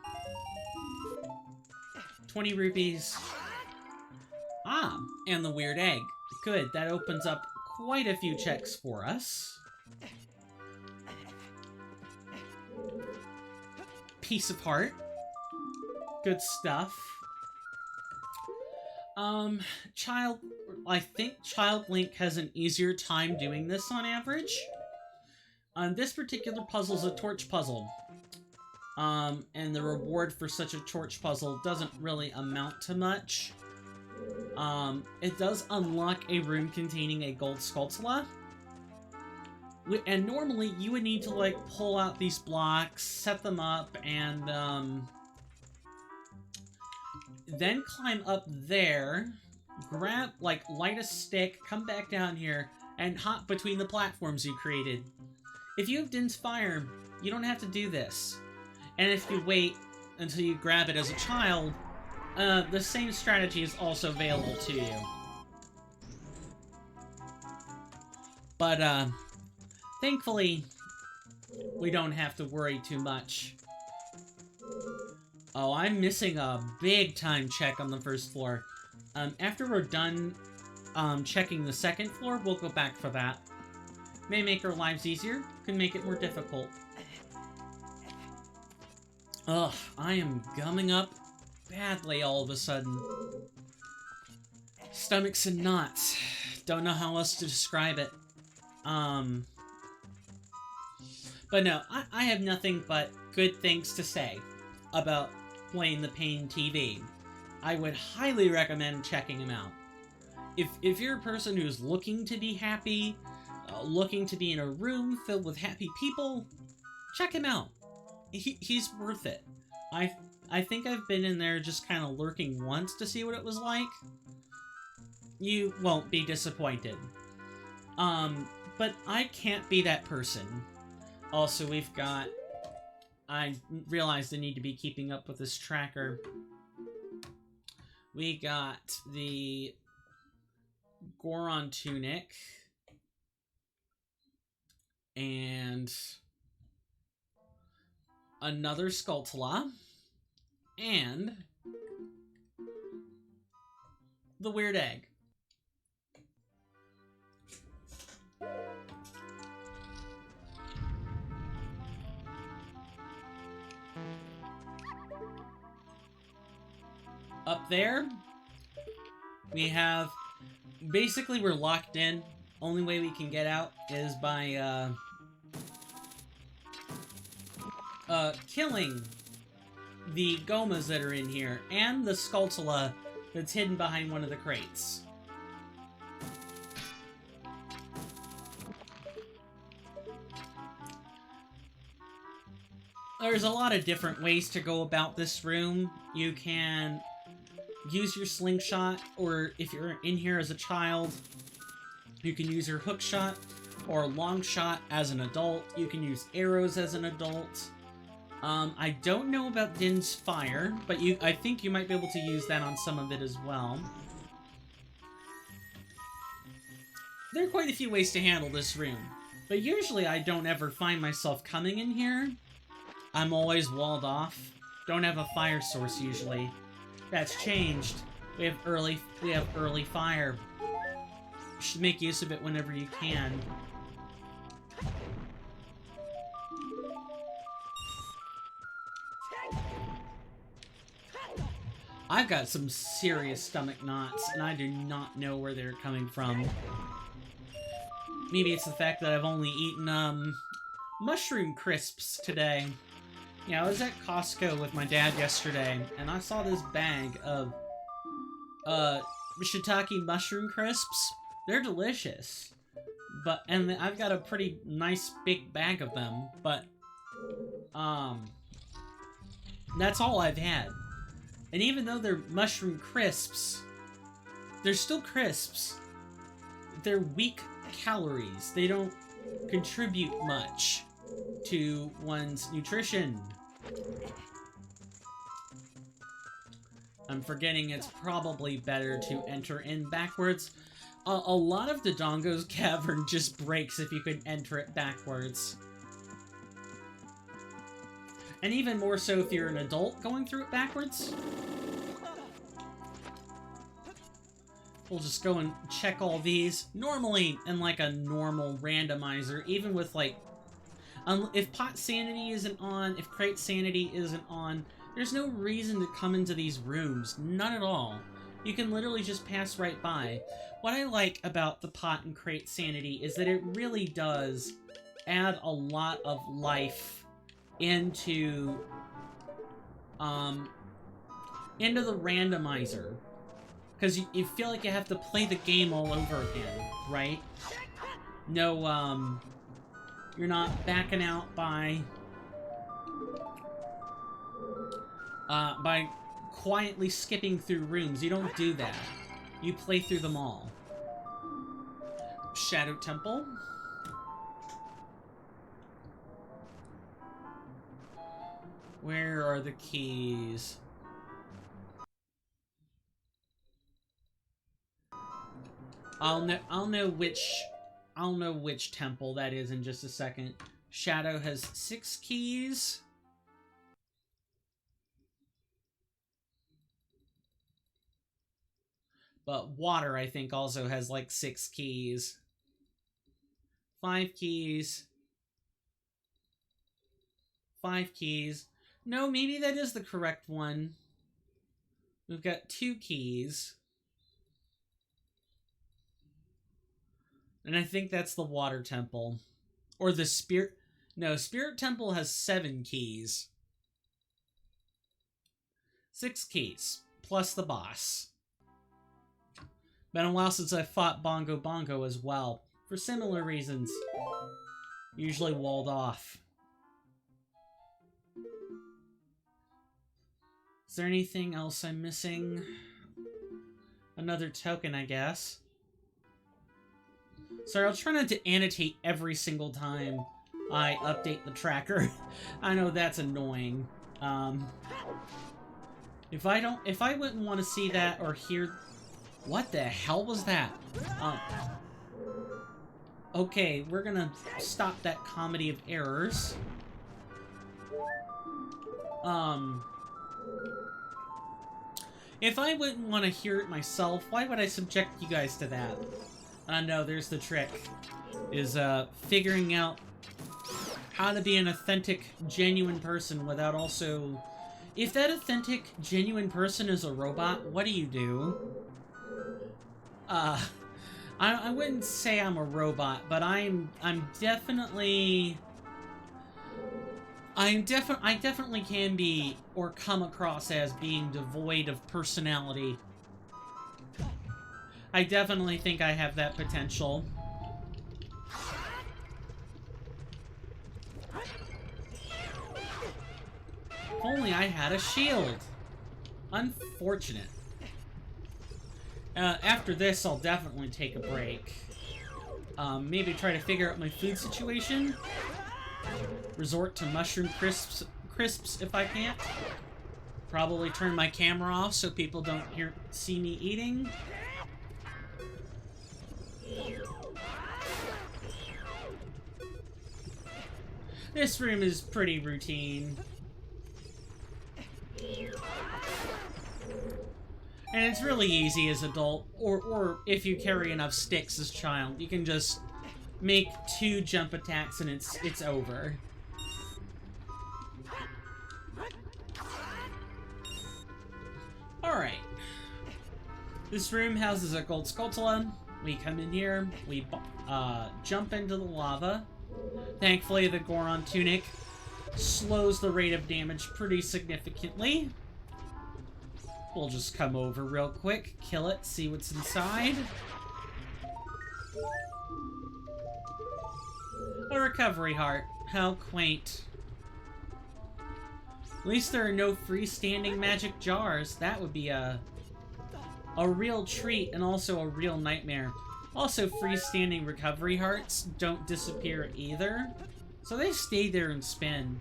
20 rupees. Ah, and the weird egg. Good, that opens up quite a few checks for us. Piece of heart. Good stuff. I think Child Link has an easier time doing this on average. This particular puzzle's a torch puzzle. And the reward for such a torch puzzle doesn't really amount to much. It does unlock a room containing a gold Skulltula. And normally you would need to, like, pull out these blocks, set them up, and, then climb up there, grab, like, light a stick, come back down here, and hop between the platforms you created. If you have Din's Fire, you don't have to do this. And if you wait until you grab it as a child, the same strategy is also available to you. But, thankfully, we don't have to worry too much. Oh, I'm missing a big-time check on the first floor. After we're done checking the second floor, we'll go back for that. May make our lives easier, can make it more difficult. Ugh, I am gumming up badly all of a sudden. Stomach's in knots. Don't know how else to describe it. But no, I have nothing but good things to say about Playing the Pain TV. I would highly recommend checking him out. If you're a person who's looking to be happy, looking to be in a room filled with happy people, check him out. He's worth it. I think I've been in there just kind of lurking once to see what it was like. You won't be disappointed. But I can't be that person. Also, we've got... I realized I need to be keeping up with this tracker. We got the Goron Tunic. And another Skulltula. And the weird egg. Up there, we have, basically we're locked in. Only way we can get out is by, killing the Gomas that are in here, and the Skulltula that's hidden behind one of the crates. There's a lot of different ways to go about this room. You can use your slingshot, or if you're in here as a child, you can use your hook shot or long shot as an adult. You can use arrows as an adult. I don't know about Din's Fire, but I think you might be able to use that on some of it as well. There are quite a few ways to handle this room, but usually I don't ever find myself coming in here. I'm always walled off. Don't have a fire source usually. That's changed. We have early fire. should make use of it whenever you can. I've got some serious stomach knots, and I do not know where they're coming from. Maybe it's the fact that I've only eaten, mushroom crisps today. Yeah, I was at Costco with my dad yesterday, and I saw this bag of, shiitake mushroom crisps. They're delicious. And I've got a pretty nice big bag of them, but, that's all I've had. And even though they're mushroom crisps, they're still crisps. They're weak calories. They don't contribute much to one's nutrition. I'm forgetting it's probably better to enter in backwards. A lot of Dodongo's Cavern just breaks if you can enter it backwards. And even more so if you're an adult going through it backwards. We'll just go and check all these. Normally, in like a normal randomizer, even with like... if Pot Sanity isn't on, if Crate Sanity isn't on, there's no reason to come into these rooms. None at all. You can literally just pass right by. What I like about the Pot and Crate Sanity is that it really does add a lot of life into the randomizer, because you feel like you have to play the game all over again, right? No, you're not backing out by quietly skipping through rooms. You don't do that. You play through them all. Shadow Temple. Where are the keys? I'll know which temple that is in just a second. Shadow has 6 keys. But Water, I think, also has like 6 keys. 5 keys. 5 keys. No, maybe that is the correct one. We've got 2 keys. And I think that's the Water Temple. Or the Spirit... No, Spirit Temple has 7 keys. 6 keys. Plus the boss. Been a while since I fought Bongo Bongo as well. For similar reasons. Usually walled off. Is there anything else I'm missing? Another token, I guess. Sorry, I'll try not to annotate every single time I update the tracker. I know that's annoying. If I wouldn't want to see that or hear... What the hell was that? Okay, we're gonna stop that comedy of errors. If I wouldn't want to hear it myself, why would I subject you guys to that? No, there's the trick. Is, figuring out how to be an authentic, genuine person without also... If that authentic, genuine person is a robot, what do you do? I wouldn't say I'm a robot, but I definitely can be, or come across as being devoid of personality. I definitely think I have that potential. If only I had a shield. Unfortunate. After this, I'll definitely take a break. Maybe try to figure out my food situation. Resort to mushroom crisps if I can't. Probably turn my camera off so people don't see me eating. This room is pretty routine. And it's really easy as adult, or if you carry enough sticks as child, you can just make 2 jump attacks and it's over. Alright. This room houses a gold scutula. We come in here, we jump into the lava. Thankfully, the Goron tunic slows the rate of damage pretty significantly. We'll just come over real quick, kill it, see what's inside. A recovery heart. How quaint. At least there are no freestanding magic jars. That would be a real treat and also a real nightmare. Also, freestanding recovery hearts don't disappear either. So they stay there and spin.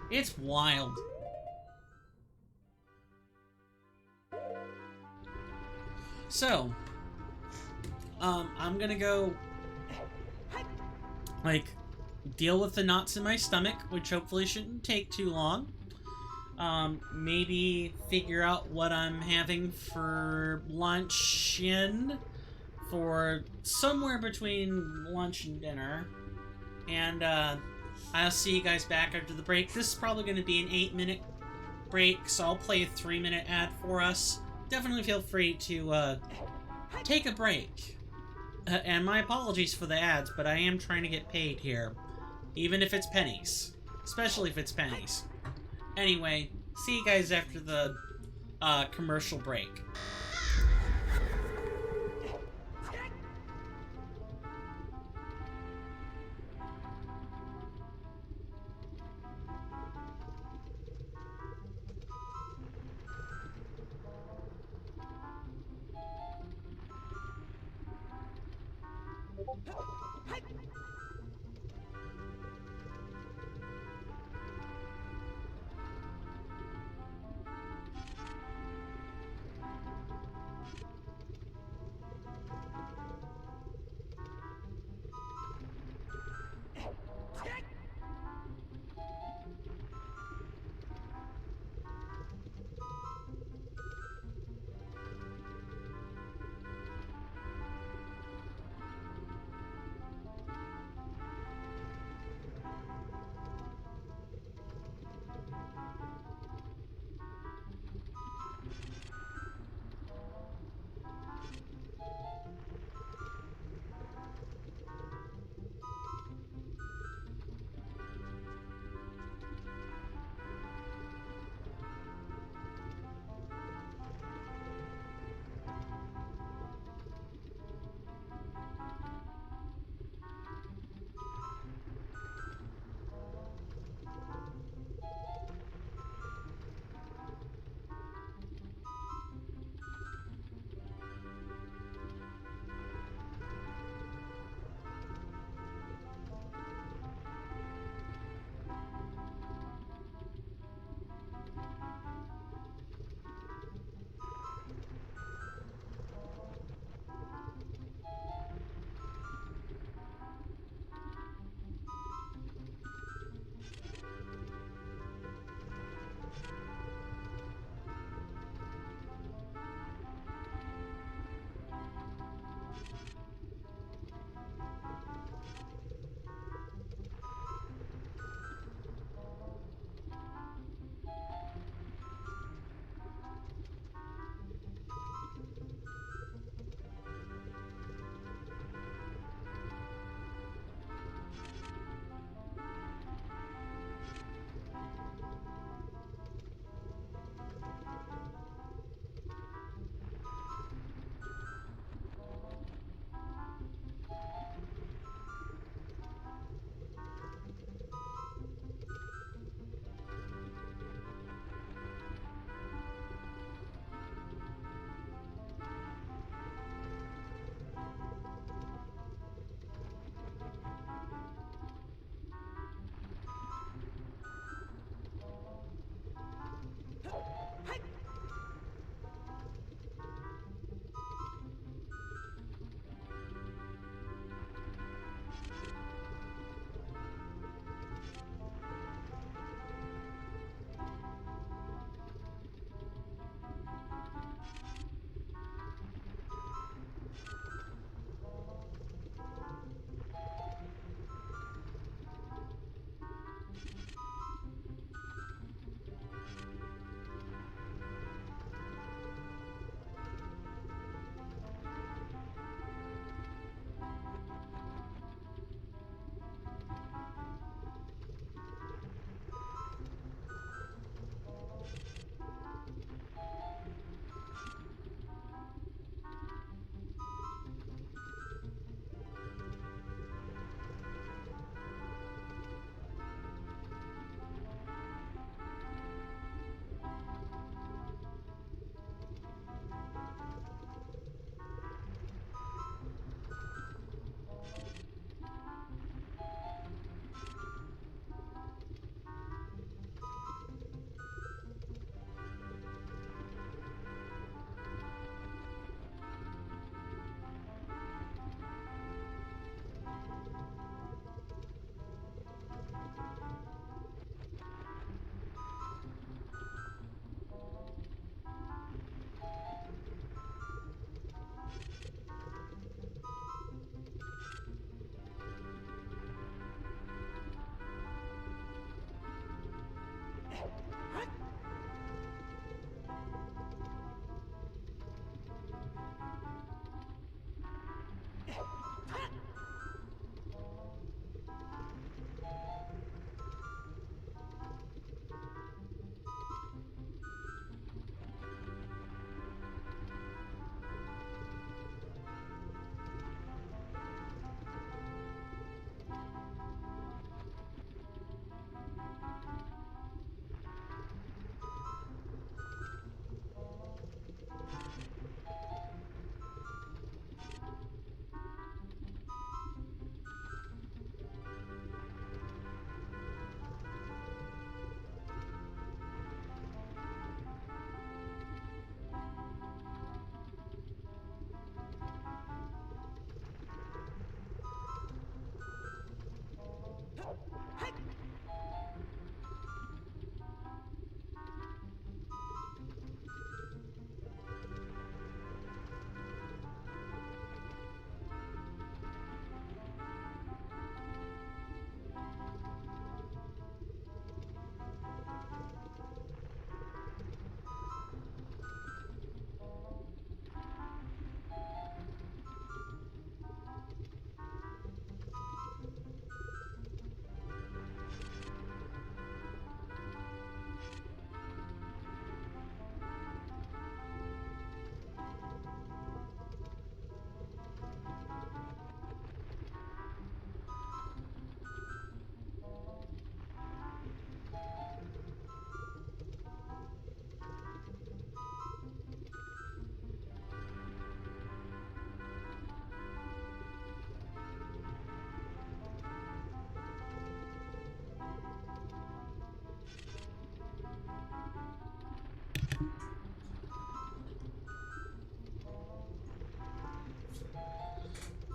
It's wild. So, I'm gonna go, like, deal with the knots in my stomach, which hopefully shouldn't take too long. Maybe figure out what I'm having for lunch for somewhere between lunch and dinner. And, I'll see you guys back after the break. This is probably going to be an 8-minute break, so I'll play a 3-minute ad for us. Definitely feel free to, take a break. And my apologies for the ads, but I am trying to get paid here. Even if it's pennies. Especially if it's pennies. Anyway, see you guys after the, commercial break.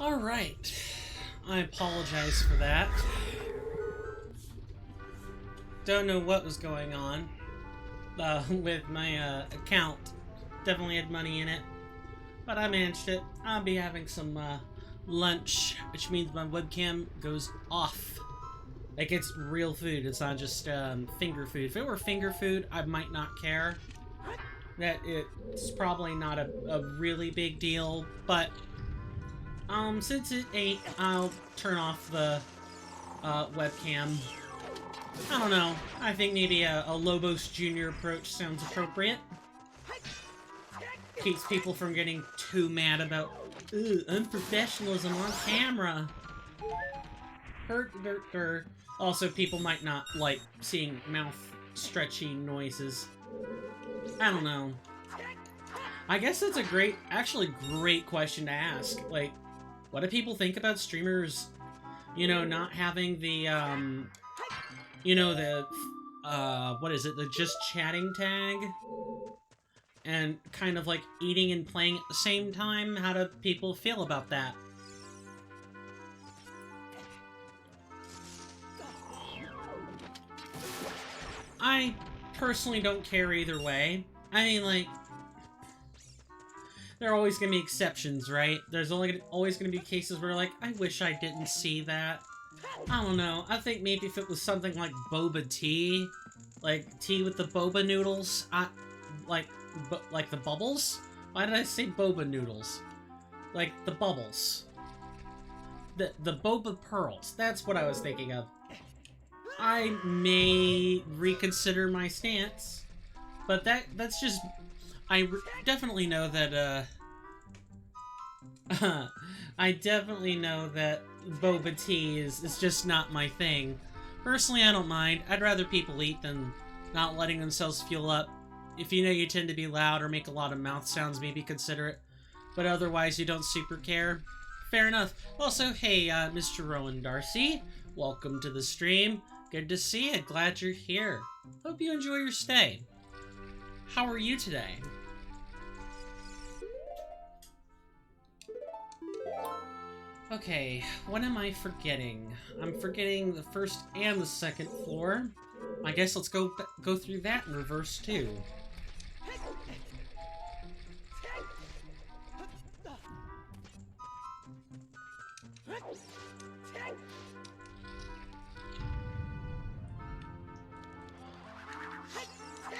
Alright. I apologize for that. Don't know what was going on with my account. Definitely had money in it, but I managed it. I'll be having some lunch, which means my webcam goes off. Like, it's real food. It's not just finger food. If it were finger food, I might not care. That it's probably not a really big deal, but since it ain't, I'll turn off the webcam. I don't know. I think maybe a Lobos Jr. approach sounds appropriate. Keeps people from getting too mad about unprofessionalism on camera. Also, people might not like seeing mouth stretchy noises. I don't know. I guess that's a great question to ask. Like, what do people think about streamers, you know, not having the, you know, the, what is it, the just chatting tag? And kind of like eating and playing at the same time? How do people feel about that? I personally don't care either way. I mean, like, there are always gonna be exceptions, right? There's always gonna be cases where, like, I wish I didn't see that. I don't know. I think maybe if it was something like boba tea, like tea with the boba noodles, like the bubbles? Why did I say boba noodles? Like the bubbles. The boba pearls. That's what I was thinking of. I may reconsider my stance, but that's just... I definitely know that, I definitely know that boba tea is just not my thing. Personally, I don't mind. I'd rather people eat than not letting themselves fuel up. If you know you tend to be loud or make a lot of mouth sounds, maybe consider it. But otherwise, you don't super care. Fair enough. Also, hey, Mr. Rowan Darcy, welcome to the stream. Good to see you. Glad you're here. Hope you enjoy your stay. How are you today? Okay, what am I forgetting? I'm forgetting the first and the second floor. I guess let's go through that in reverse too.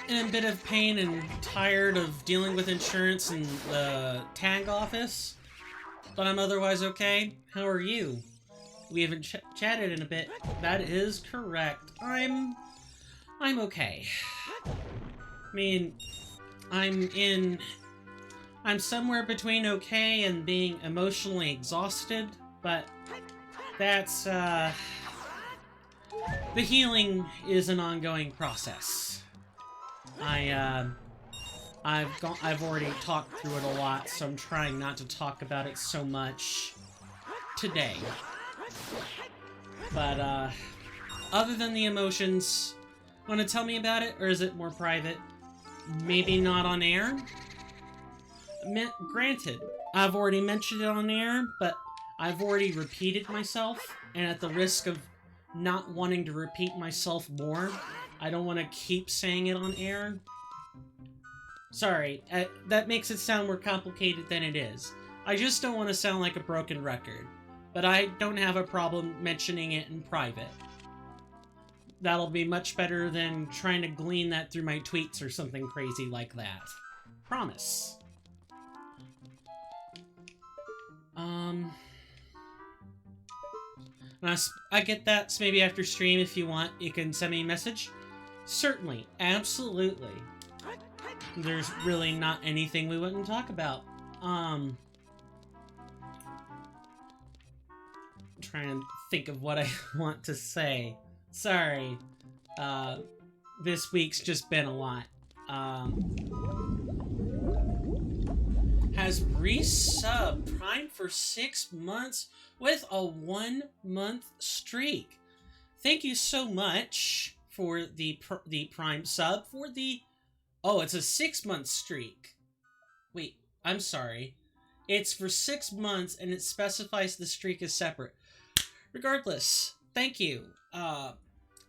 In a bit of pain and tired of dealing with insurance and the tag office, but I'm otherwise okay. How are you? We haven't chatted in a bit. That is correct. I'm okay. I mean, I'm somewhere between okay and being emotionally exhausted, but that's, the healing is an ongoing process. I've already talked through it a lot, so I'm trying not to talk about it so much today. But, other than the emotions, want to tell me about it, or is it more private? Maybe not on air? Granted, I've already mentioned it on air, but I've already repeated myself, and at the risk of not wanting to repeat myself more, I don't want to keep saying it on air. Sorry, that makes it sound more complicated than it is. I just don't want to sound like a broken record, but I don't have a problem mentioning it in private. That'll be much better than trying to glean that through my tweets or something crazy like that. Promise. I get that, so maybe after stream, if you want, you can send me a message. Certainly, absolutely. There's really not anything we wouldn't talk about. I'm trying to think of what I want to say. Sorry. This week's just been a lot. Has resub Prime for 6 months with a 1-month streak. Thank you so much for the Prime sub for the... Oh, it's a 6-month streak. Wait, I'm sorry. It's for 6 months, and it specifies the streak is separate. Regardless, thank you.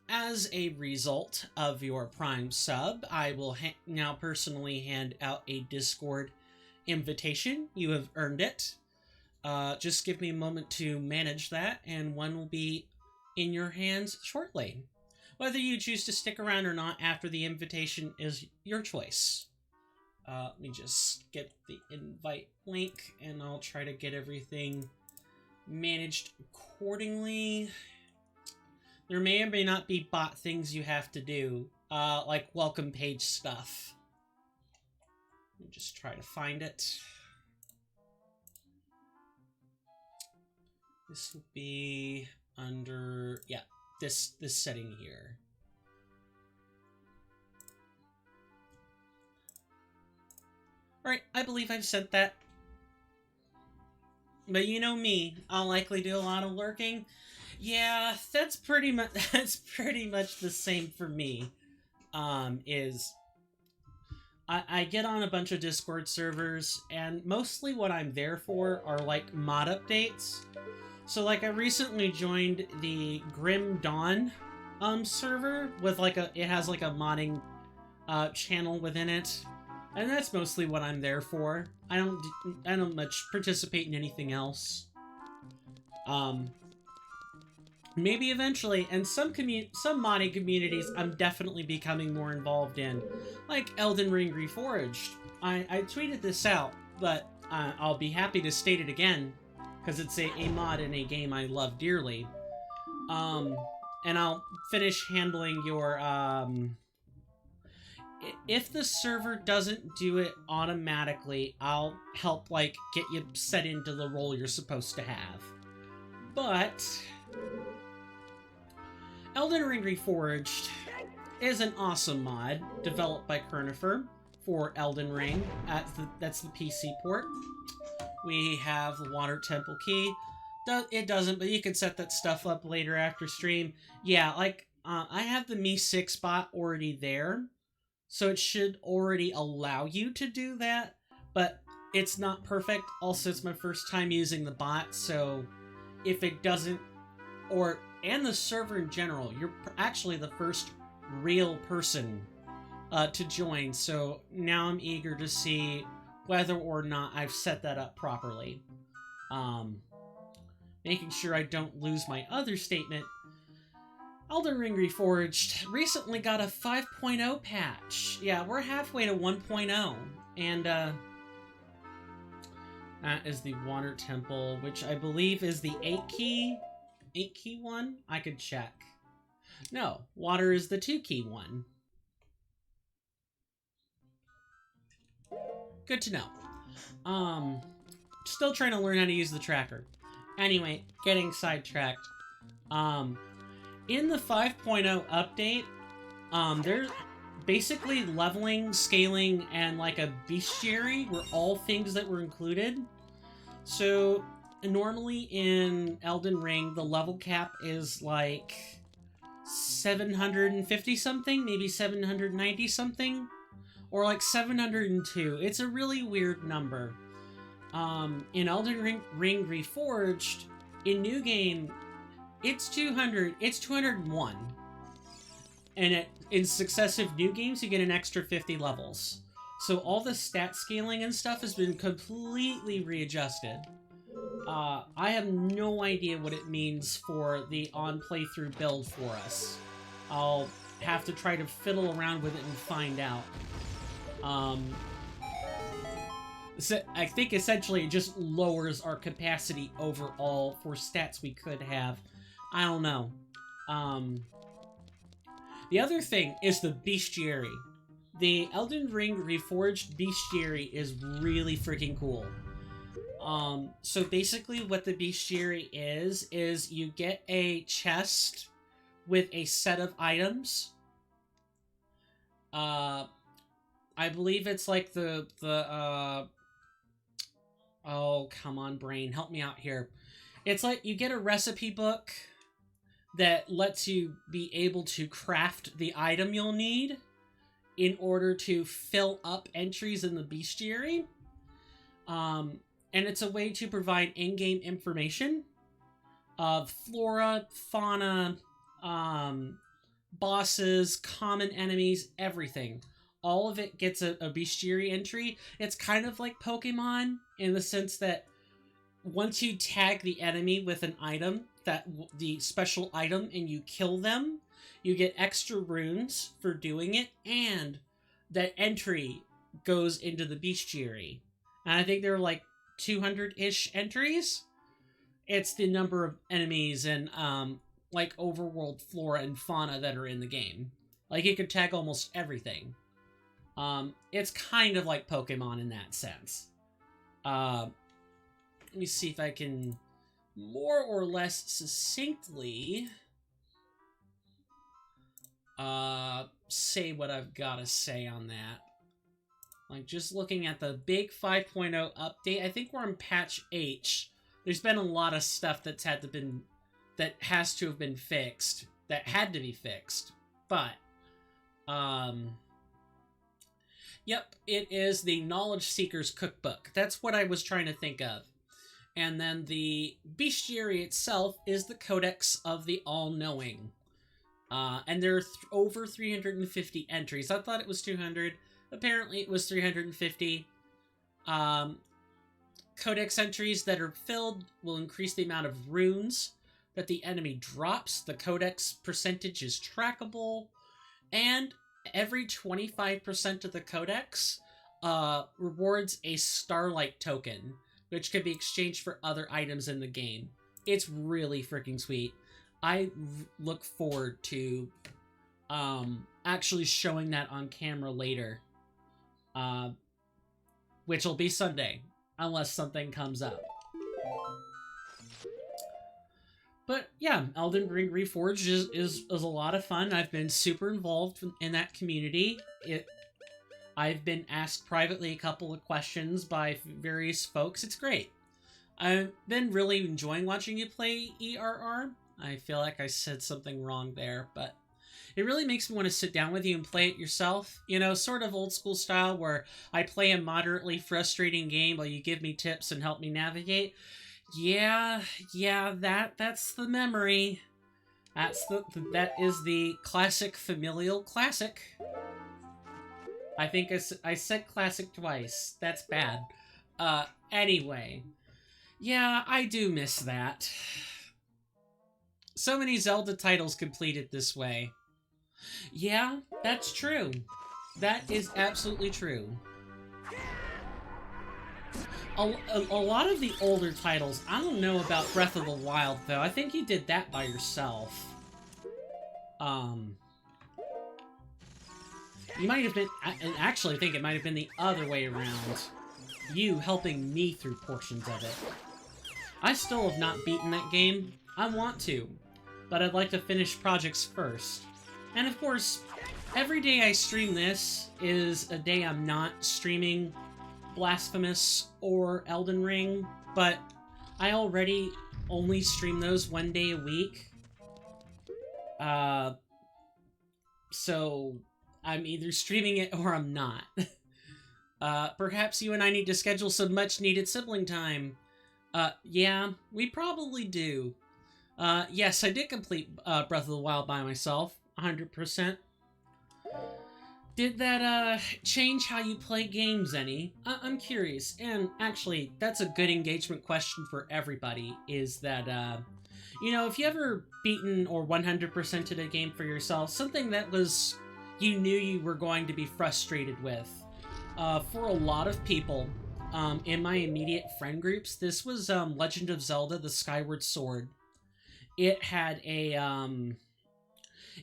As a result of your Prime sub, I will now personally hand out a Discord invitation. You have earned it. Just give me a moment to manage that, and one will be in your hands shortly. Whether you choose to stick around or not after the invitation is your choice. Let me just get the invite link, and I'll try to get everything managed accordingly. There may or may not be bot things you have to do, like welcome page stuff. Let me just try to find it. This will be under, yeah, this setting here. Alright, I believe I've sent that. But you know me, I'll likely do a lot of lurking. Yeah, that's pretty much the same for me. I get on a bunch of Discord servers, and mostly what I'm there for are like mod updates. So like I recently joined the Grim Dawn server with like it has like a modding channel within it. And that's mostly what I'm there for. I don't much participate in anything else. Maybe eventually, and some modding communities I'm definitely becoming more involved in, like Elden Ring Reforged. I tweeted this out, but I'll be happy to state it again, because it's a mod in a game I love dearly. And I'll finish handling your, if the server doesn't do it automatically, I'll help, like, get you set into the role you're supposed to have. But Elden Ring Reforged is an awesome mod developed by Kernifer for Elden Ring. That's the PC port. We have the Water Temple key. It doesn't, but you can set that stuff up later after stream. Yeah, like, I have the Mi 6 bot already there, so it should already allow you to do that, but it's not perfect. Also, it's my first time using the bot, so if it doesn't, and the server in general, you're actually the first real person to join, so now I'm eager to see whether or not I've set that up properly. Making sure I don't lose my other statement. Elden Ring Reforged recently got a 5.0 patch. Yeah, we're halfway to 1.0, and that is the Water Temple, which I believe is the 8 key one? I could check. No, water is the 2 key one. Good to know. Still trying to learn how to use the tracker. Anyway, getting sidetracked. In the 5.0 update, there's basically leveling, scaling, and like a bestiary were all things that were included. So normally in Elden Ring, the level cap is like 750 something, maybe 790 something, or like 702. It's a really weird number. In Elden Ring Reforged, in New Game, it's 201. And in successive new games, you get an extra 50 levels. So all the stat scaling and stuff has been completely readjusted. I have no idea what it means for the on-playthrough build for us. I'll have to try to fiddle around with it and find out. So I think essentially it just lowers our capacity overall for stats we could have. I don't know. The other thing is the bestiary. The Elden Ring Reforged bestiary is really freaking cool. So basically what the bestiary is you get a chest with a set of items. I believe it's like oh, come on, brain, help me out here. It's like you get a recipe book that lets you be able to craft the item you'll need in order to fill up entries in the bestiary. and it's a way to provide in-game information of flora, fauna, bosses, common enemies, everything. All of it gets a bestiary entry. It's kind of like Pokemon in the sense that once you tag the enemy with an item, the special item, and you kill them, you get extra runes for doing it, and that entry goes into the bestiary. And I think there are like 200-ish entries. It's the number of enemies and like overworld flora and fauna that are in the game. Like, you could tag almost everything. It's kind of like Pokemon in that sense. Let me see if I can more or less succinctly say what I've got to say on that. Like, just looking at the big 5.0 update, I think we're on patch H. There's been a lot of stuff that has to have been fixed, that had to be fixed, but yep, it is the Knowledge Seeker's Cookbook. That's what I was trying to think of. And then the bestiary itself is the Codex of the All-Knowing. And there are over 350 entries. I thought it was 200. Apparently it was 350. Codex entries that are filled will increase the amount of runes that the enemy drops. The Codex percentage is trackable. And every 25% of the Codex rewards a Starlight token, which can be exchanged for other items in the game. It's really freaking sweet. I look forward to actually showing that on camera later. Which will be Sunday, unless something comes up. But yeah, Elden Ring Reforged is a lot of fun. I've been super involved in that community. I've been asked privately a couple of questions by various folks. It's great. I've been really enjoying watching you play ERR. I feel like I said something wrong there, but it really makes me want to sit down with you and play it yourself. You know, sort of old school style where I play a moderately frustrating game while you give me tips and help me navigate. Yeah, that's the memory. That is the classic familial classic. I think I said classic twice. That's bad. Anyway. Yeah, I do miss that. So many Zelda titles completed this way. Yeah, that's true. That is absolutely true. A lot of the older titles, I don't know about Breath of the Wild, though. I think you did that by yourself. You might have been... And actually, I think it might have been the other way around. You helping me through portions of it. I still have not beaten that game. I want to. But I'd like to finish projects first. And of course, every day I stream this is a day I'm not streaming Blasphemous or Elden Ring, but I already only stream those one day a week. So I'm either streaming it or I'm not. Perhaps you and I need to schedule some much-needed sibling time. Yeah, we probably do. Yes, I did complete Breath of the Wild by myself, 100%. Did that, change how you play games any? I'm curious, and actually, that's a good engagement question for everybody, is that, you know, if you ever beaten or 100%ed a game for yourself, something that was, you knew you were going to be frustrated with. For a lot of people, in my immediate friend groups, this was, Legend of Zelda: The Skyward Sword. It had a,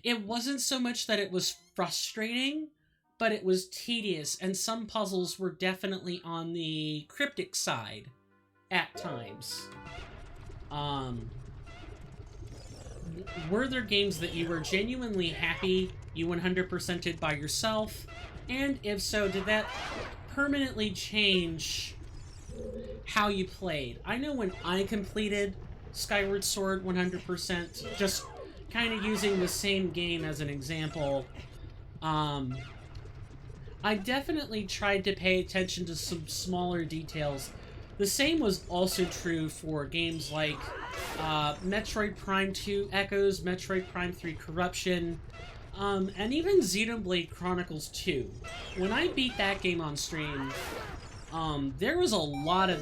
it wasn't so much that it was frustrating, but it was tedious, and some puzzles were definitely on the cryptic side at times. Were there games that you were genuinely happy you 100%ed by yourself? And if so, did that permanently change how you played? I know when I completed Skyward Sword 100%, just kind of using the same game as an example, I definitely tried to pay attention to some smaller details, The same was also true for games like Metroid Prime 2 Echoes, Metroid Prime 3 Corruption, and even Xenoblade Chronicles 2. When I beat that game on stream, there was a lot of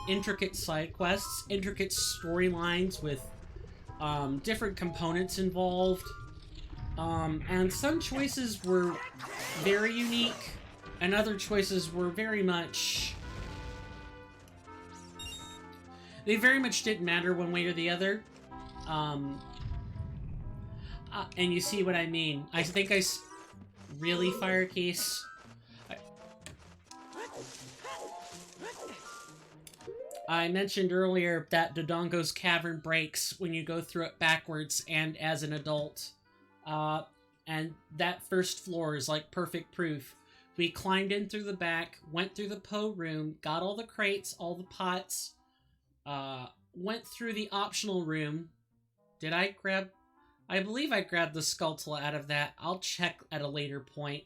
intricate side quests, intricate storylines with different components involved, and some choices were very unique, and other choices were very much... They very much didn't matter one way or the other. And you see what I mean. I think really, Firekeys? I mentioned earlier that Dodongo's cavern breaks when you go through it backwards and as an adult. And that first floor is like perfect proof. We climbed in through the back, went through the Poe room, got all the crates, all the pots, went through the optional room. Did I grab... I believe I grabbed the Skulltula out of that. I'll check at a later point.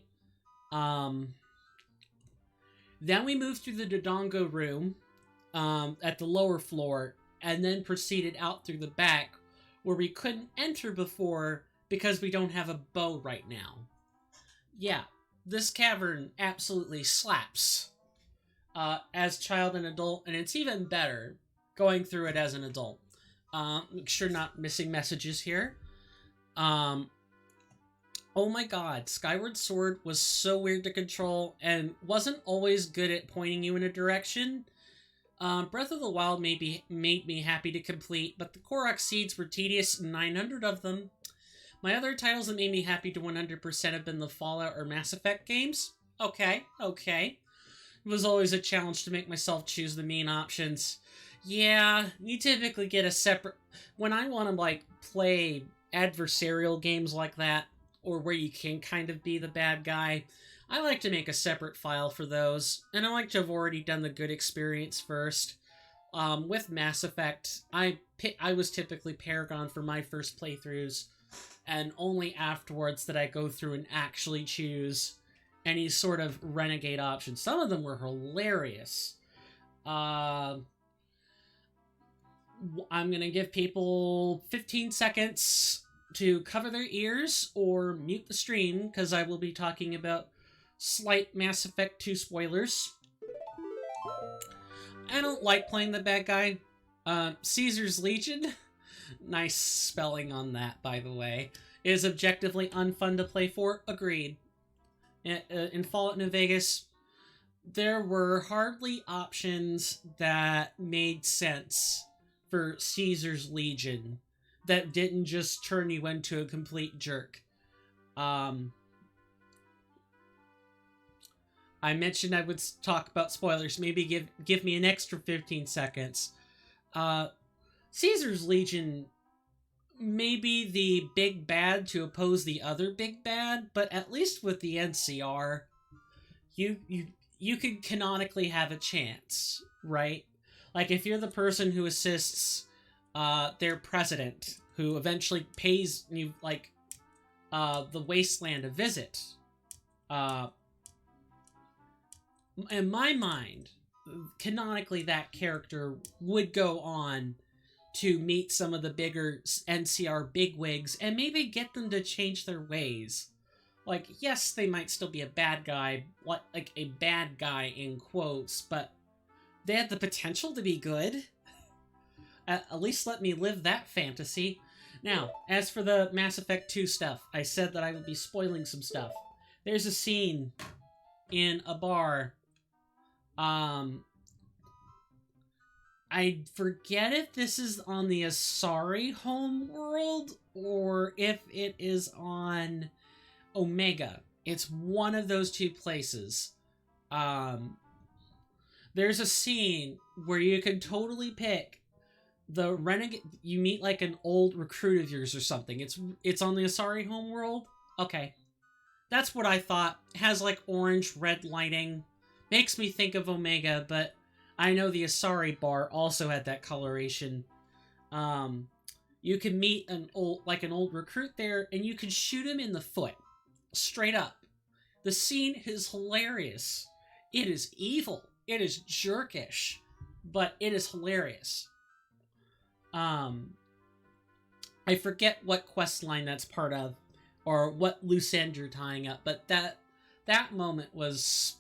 Then we moved through the Dodongo room, at the lower floor, and then proceeded out through the back, where we couldn't enter before because we don't have a bow right now. Yeah, this cavern absolutely slaps, as child and adult, and it's even better going through it as an adult. Make sure not missing messages here. Oh my god, Skyward Sword was so weird to control and wasn't always good at pointing you in a direction. Breath of the Wild made me happy to complete, but the Korok Seeds were tedious, 900 of them. My other titles that made me happy to 100% have been the Fallout or Mass Effect games. Okay. It was always a challenge to make myself choose the main options. Yeah, you typically get a separate... When I want to, like, play adversarial games like that, or where you can kind of be the bad guy, I like to make a separate file for those, and I like to have already done the good experience first. With Mass Effect, I was typically Paragon for my first playthroughs, and only afterwards did I go through and actually choose any sort of renegade option. Some of them were hilarious. I'm gonna give people 15 seconds to cover their ears or mute the stream, because I will be talking about slight Mass Effect 2 spoilers. I don't like playing the bad guy. Caesar's Legion, nice spelling on that, by the way, is objectively unfun to play for. Agreed. In Fallout New Vegas, there were hardly options that made sense for Caesar's Legion that didn't just turn you into a complete jerk. I mentioned I would talk about spoilers. Maybe give me an extra 15 seconds. Caesar's Legion may be the big bad to oppose the other big bad, but at least with the NCR, you could canonically have a chance, right? Like, if you're the person who assists their president, who eventually pays you, like, the Wasteland a visit, in my mind, canonically that character would go on to meet some of the bigger NCR bigwigs and maybe get them to change their ways. Like, yes, they might still be a bad guy, like a bad guy in quotes, but they had the potential to be good. At least let me live that fantasy. Now, as for the Mass Effect 2 stuff, I said that I would be spoiling some stuff. There's a scene in a bar. I forget if this is on the Asari homeworld or if it is on Omega. It's one of those two places. There's a scene where you can totally pick the renegade. You meet like an old recruit of yours or something. It's on the Asari homeworld. Okay, that's what I thought. It has like orange red lighting. Makes me think of Omega, but I know the Asari bar also had that coloration. You can meet an old recruit there, and you can shoot him in the foot, straight up. The scene is hilarious. It is evil. It is jerkish. but it is hilarious. I forget what quest line that's part of, or what loose end you're tying up, but that moment was...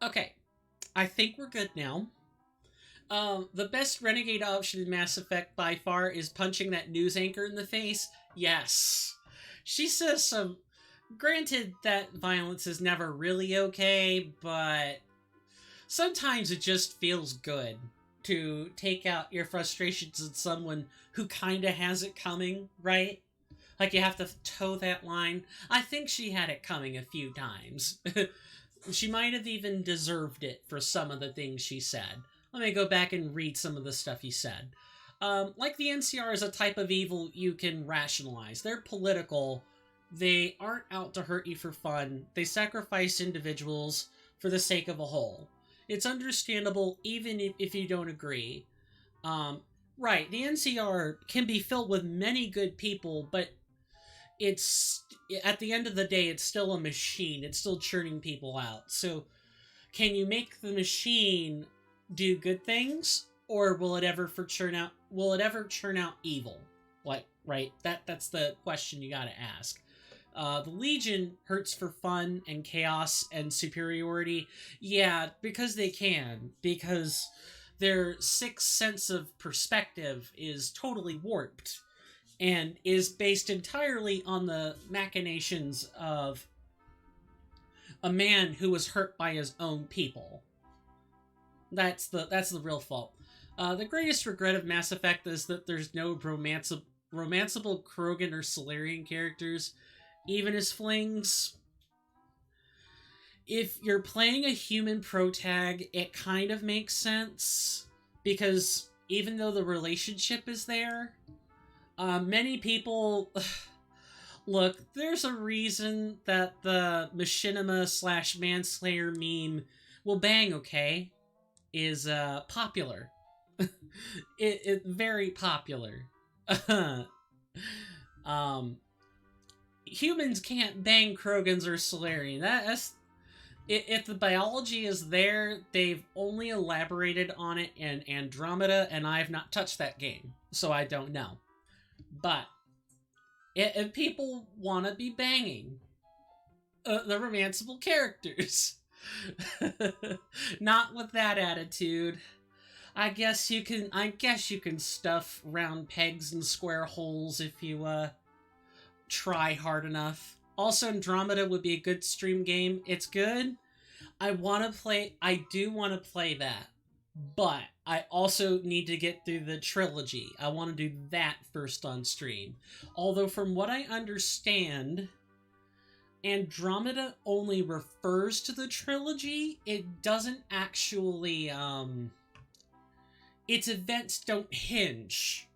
Okay, I think we're good now. The best renegade option in Mass Effect by far is punching that news anchor in the face. Yes. She says some... Granted that violence is never really okay, but sometimes it just feels good to take out your frustrations on someone who kinda has it coming, right? Like, you have to toe that line. I think she had it coming a few times. She might have even deserved it for some of the things she said. Let me go back and read some of the stuff he said. Like the NCR is a type of evil you can rationalize. They're political. They aren't out to hurt you for fun. They sacrifice individuals for the sake of a whole. It's understandable even if you don't agree. Right, the NCR can be filled with many good people, but it's... At the end of the day, it's still a machine. It's still churning people out. So, can you make the machine do good things, or will it ever churn out evil? Like, right? That's the question you gotta ask. The Legion hurts for fun and chaos and superiority. Yeah, because they can. Because their sixth sense of perspective is totally warped and is based entirely on the machinations of a man who was hurt by his own people. That's the real fault. The greatest regret of Mass Effect is that there's no romanceable Krogan or Solarian characters, even as flings. If you're playing a human protag, it kind of makes sense, because even though the relationship is there, many people... Look, there's a reason that the machinima / manslayer meme, will bang, okay, is popular. it very popular. Humans can't bang Krogans or Solarian. That's... If the biology is there, they've only elaborated on it in Andromeda, and I have not touched that game, so I don't know. But if people want to be banging the romanceable characters, not with that attitude, I guess you can stuff round pegs in square holes if you try hard enough. Also, Andromeda would be a good stream game. It's good. I do want to play that. But I also need to get through the trilogy. I want to do that first on stream. Although, from what I understand, Andromeda only refers to the trilogy. It doesn't actually, its events don't hinge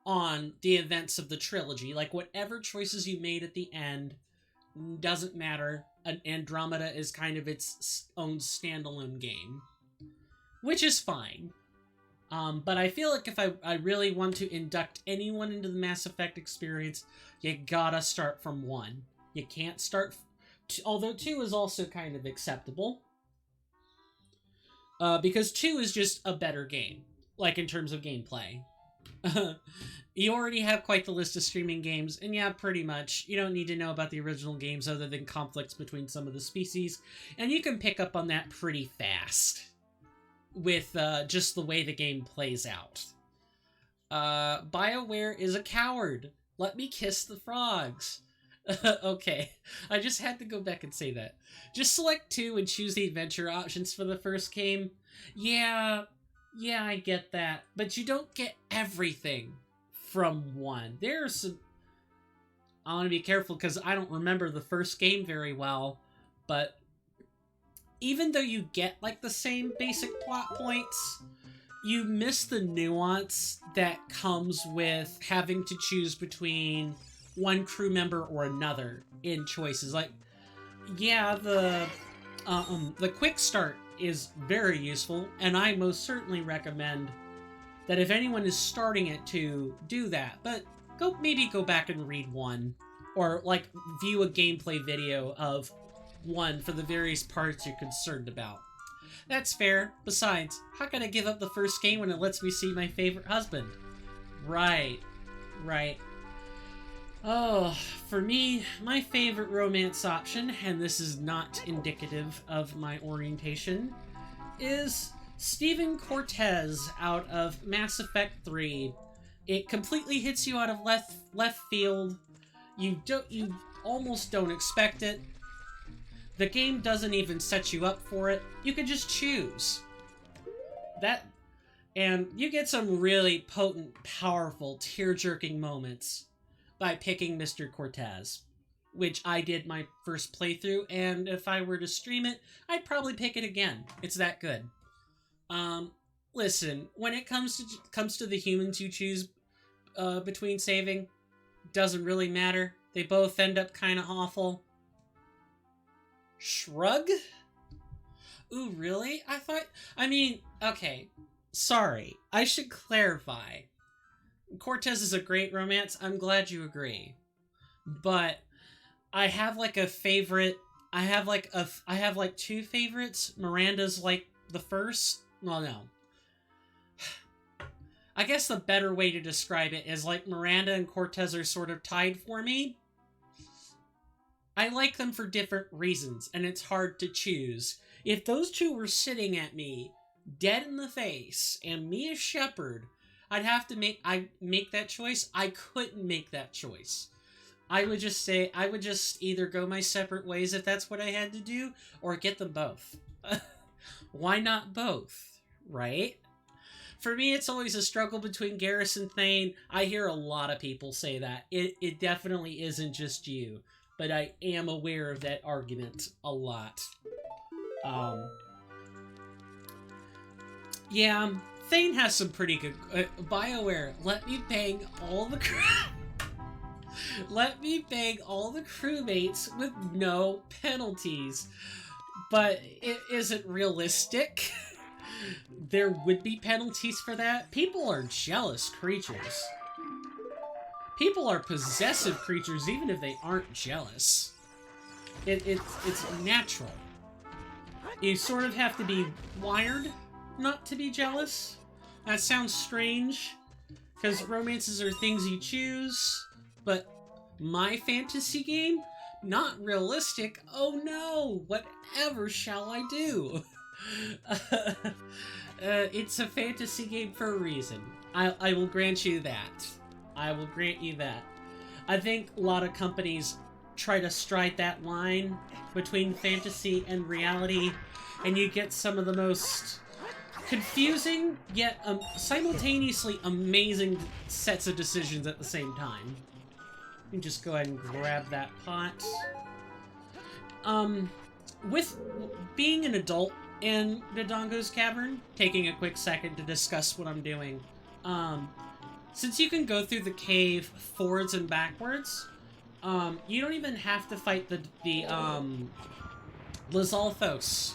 on the events of the trilogy. Like, whatever choices you made at the end doesn't matter. Andromeda is kind of its own standalone game, which is fine. But I feel like if I really want to induct anyone into the Mass Effect experience, you gotta start from 1. You can't start... although 2 is also kind of acceptable. Because 2 is just a better game, like in terms of gameplay. You already have quite the list of streaming games, and yeah, pretty much, you don't need to know about the original games other than conflicts between some of the species, and you can pick up on that pretty fast with just the way the game plays out. BioWare is a coward. Let me kiss the frogs. Okay, I just had to go back and say that. Just select 2 and choose the adventure options for the first game. Yeah, I get that. But you don't get everything from 1. There's some... I want to be careful because I don't remember the first game very well, but even though you get, like, the same basic plot points, you miss the nuance that comes with having to choose between one crew member or another in choices. Like, yeah, the quick start is very useful, and I most certainly recommend that if anyone is starting it to do that, but maybe go back and read one, or like view a gameplay video of one for the various parts you're concerned about. That's fair. Besides, how can I give up the first game when it lets me see my favorite husband? Right. Oh, for me, my favorite romance option, and this is not indicative of my orientation, is Stephen Cortez out of Mass Effect 3. It completely hits you out of left field. You almost don't expect it. The game doesn't even set you up for it. You can just choose. And you get some really potent, powerful, tear-jerking moments by picking Mr. Cortez, which I did my first playthrough, and if I were to stream it, I'd probably pick it again. It's that good. Listen, when it comes to the humans you choose between saving, doesn't really matter. They both end up kind of awful. Shrug? Ooh, really? Okay. Sorry. I should clarify. Cortez is a great romance. I'm glad you agree. But I have like a favorite. I have like two favorites. Miranda's like the first. Well, no. I guess the better way to describe it is like Miranda and Cortez are sort of tied for me. I like them for different reasons, and it's hard to choose. If those two were sitting at me, dead in the face, and me as Shepard, I'd have to make that choice. I couldn't make that choice. I would just either go my separate ways if that's what I had to do, or get them both. Why not both, right? For me, it's always a struggle between Garrus and Thane. I hear a lot of people say that. It definitely isn't just you, but I am aware of that argument a lot. Yeah, Thane has some pretty good... BioWare, let me bang all the crewmates with no penalties. But is it realistic? There would be penalties for that? People are jealous creatures. People are possessive creatures even if they aren't jealous. It's natural. You sort of have to be wired not to be jealous. That sounds strange, because romances are things you choose, but my fantasy game? Not realistic. Oh no, whatever shall I do? It's a fantasy game for a reason. I will grant you that. I will grant you that. I think a lot of companies try to stride that line between fantasy and reality, and you get some of the most confusing, yet simultaneously amazing sets of decisions at the same time. You can just go ahead and grab that pot. With being an adult in Dodongo's Cavern, taking a quick second to discuss what I'm doing. Since you can go through the cave forwards and backwards, you don't even have to fight the LoZoOTR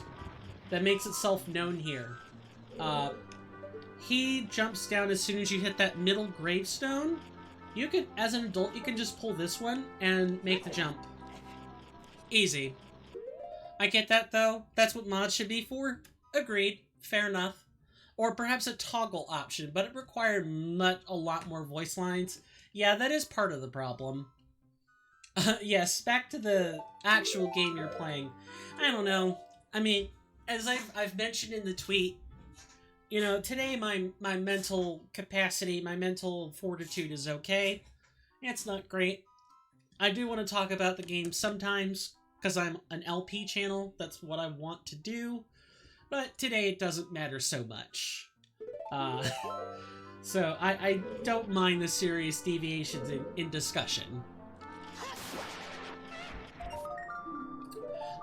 that makes itself known here. He jumps down as soon as you hit that middle gravestone. You can, as an adult, you can just pull this one and make the jump. Easy. I get that, though. That's what mods should be for. Agreed. Fair enough. Or perhaps a toggle option, but it required a lot more voice lines. Yeah, that is part of the problem. Yes, back to the actual game you're playing. I don't know. I mean, as I've mentioned in the tweet, you know, today my mental capacity, my mental fortitude is okay. It's not great. I do want to talk about the game sometimes, because I'm an LP channel. That's what I want to do. But today it doesn't matter so much. So I don't mind the serious deviations in discussion.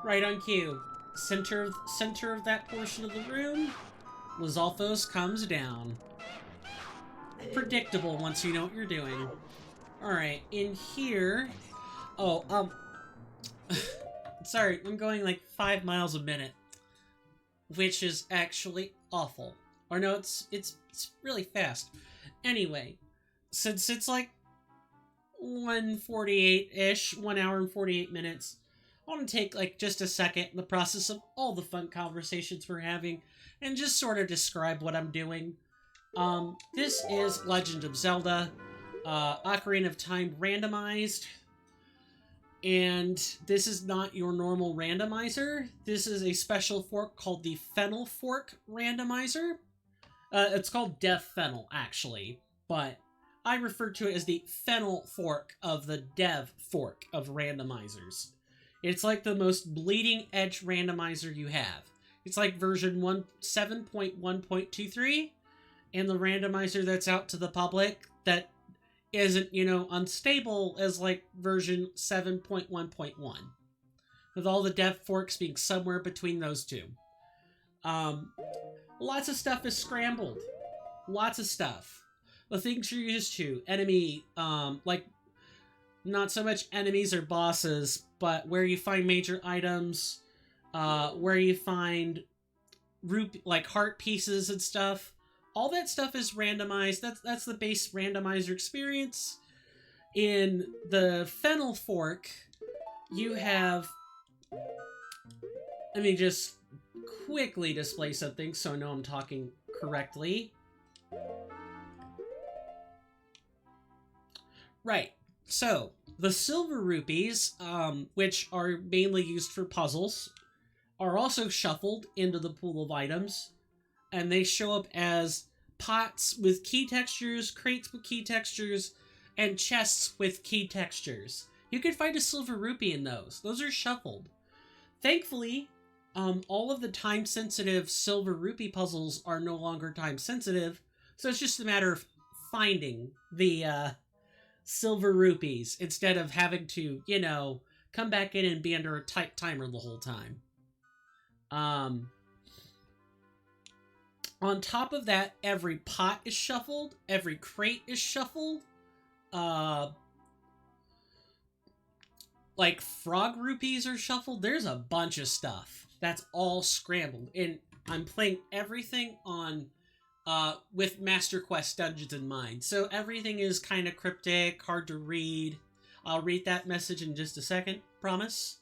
Right on cue. Center of that portion of the room, LoZoOTR comes down. Predictable once you know what you're doing. Alright, in here... Oh, sorry, I'm going like 5 miles a minute. Which is actually awful. Or no, it's really fast. Anyway, since it's like 1:48-ish, 1 hour and 48 minutes, I want to take like just a second in the process of all the fun conversations we're having and just sort of describe what I'm doing. This is Legend of Zelda, Ocarina of Time randomized. And this is not your normal randomizer. This is a special fork called the Fenhl fork randomizer. It's called DevFenhl, actually, but I refer to it as the Fenhl fork of the Dev fork of randomizers. It's like the most bleeding edge randomizer you have. It's like version 7.1.23, and the randomizer that's out to the public that isn't, you know, unstable as like version 7.1.1. With all the dev forks being somewhere between those two. Lots of stuff is scrambled. Lots of stuff. The things you're used to. Enemy, like, not so much enemies or bosses, but where you find major items, where you find like heart pieces and stuff. All that stuff is randomized. That's the base randomizer experience. In the Fenhl fork, you have... Let me just quickly display something so I know I'm talking correctly. Right. So, the silver rupees, which are mainly used for puzzles, are also shuffled into the pool of items. And they show up as pots with key textures, crates with key textures, and chests with key textures. You can find a silver rupee in those. Those are shuffled. Thankfully, all of the time-sensitive silver rupee puzzles are no longer time-sensitive, so it's just a matter of finding the silver rupees instead of having to, you know, come back in and be under a tight timer the whole time. On top of that, every pot is shuffled, every crate is shuffled. Like frog rupees are shuffled. There's a bunch of stuff that's all scrambled. And I'm playing everything on with Master Quest Dungeons in mind. So everything is kind of cryptic, hard to read. I'll read that message in just a second, promise.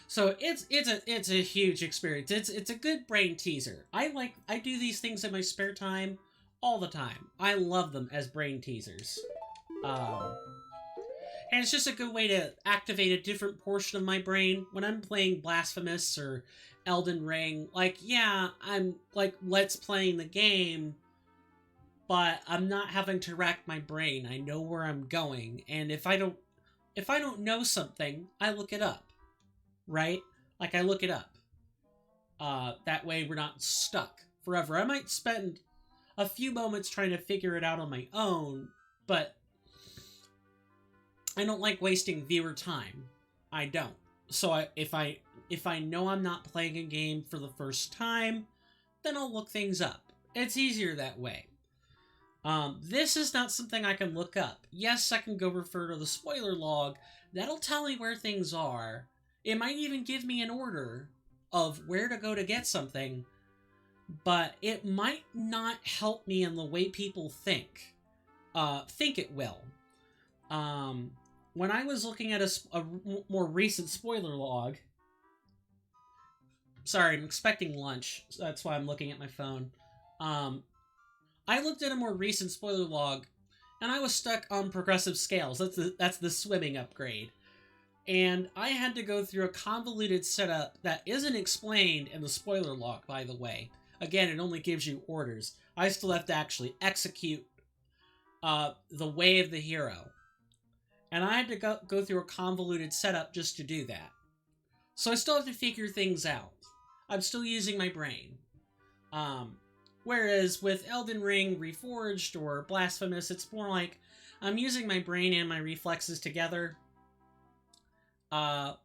So it's a huge experience. It's a good brain teaser. I do these things in my spare time all the time. I love them as brain teasers. And it's just a good way to activate a different portion of my brain. When I'm playing Blasphemous or Elden Ring, like, yeah, I'm, like, let's playing the game, but I'm not having to rack my brain. I know where I'm going, and if I don't know something, I look it up, right? Like, I look it up. That way we're not stuck forever. I might spend a few moments trying to figure it out on my own, but I don't like wasting viewer time. I don't. So if I know I'm not playing a game for the first time, then I'll look things up. It's easier that way. This is not something I can look up. Yes, I can go refer to the spoiler log. That'll tell me where things are. It might even give me an order of where to go to get something, but it might not help me in the way people think it will. When I was looking at a more recent spoiler log... Sorry, I'm expecting lunch, so that's why I'm looking at my phone. I looked at a more recent spoiler log, and I was stuck on progressive scales. That's the swimming upgrade. And I had to go through a convoluted setup that isn't explained in the spoiler log, by the way. Again, it only gives you orders. I still have to actually execute the way of the hero. And I had to go through a convoluted setup just to do that. So I still have to figure things out. I'm still using my brain. Whereas with Elden Ring Reforged or Blasphemous, it's more like I'm using my brain and my reflexes together. And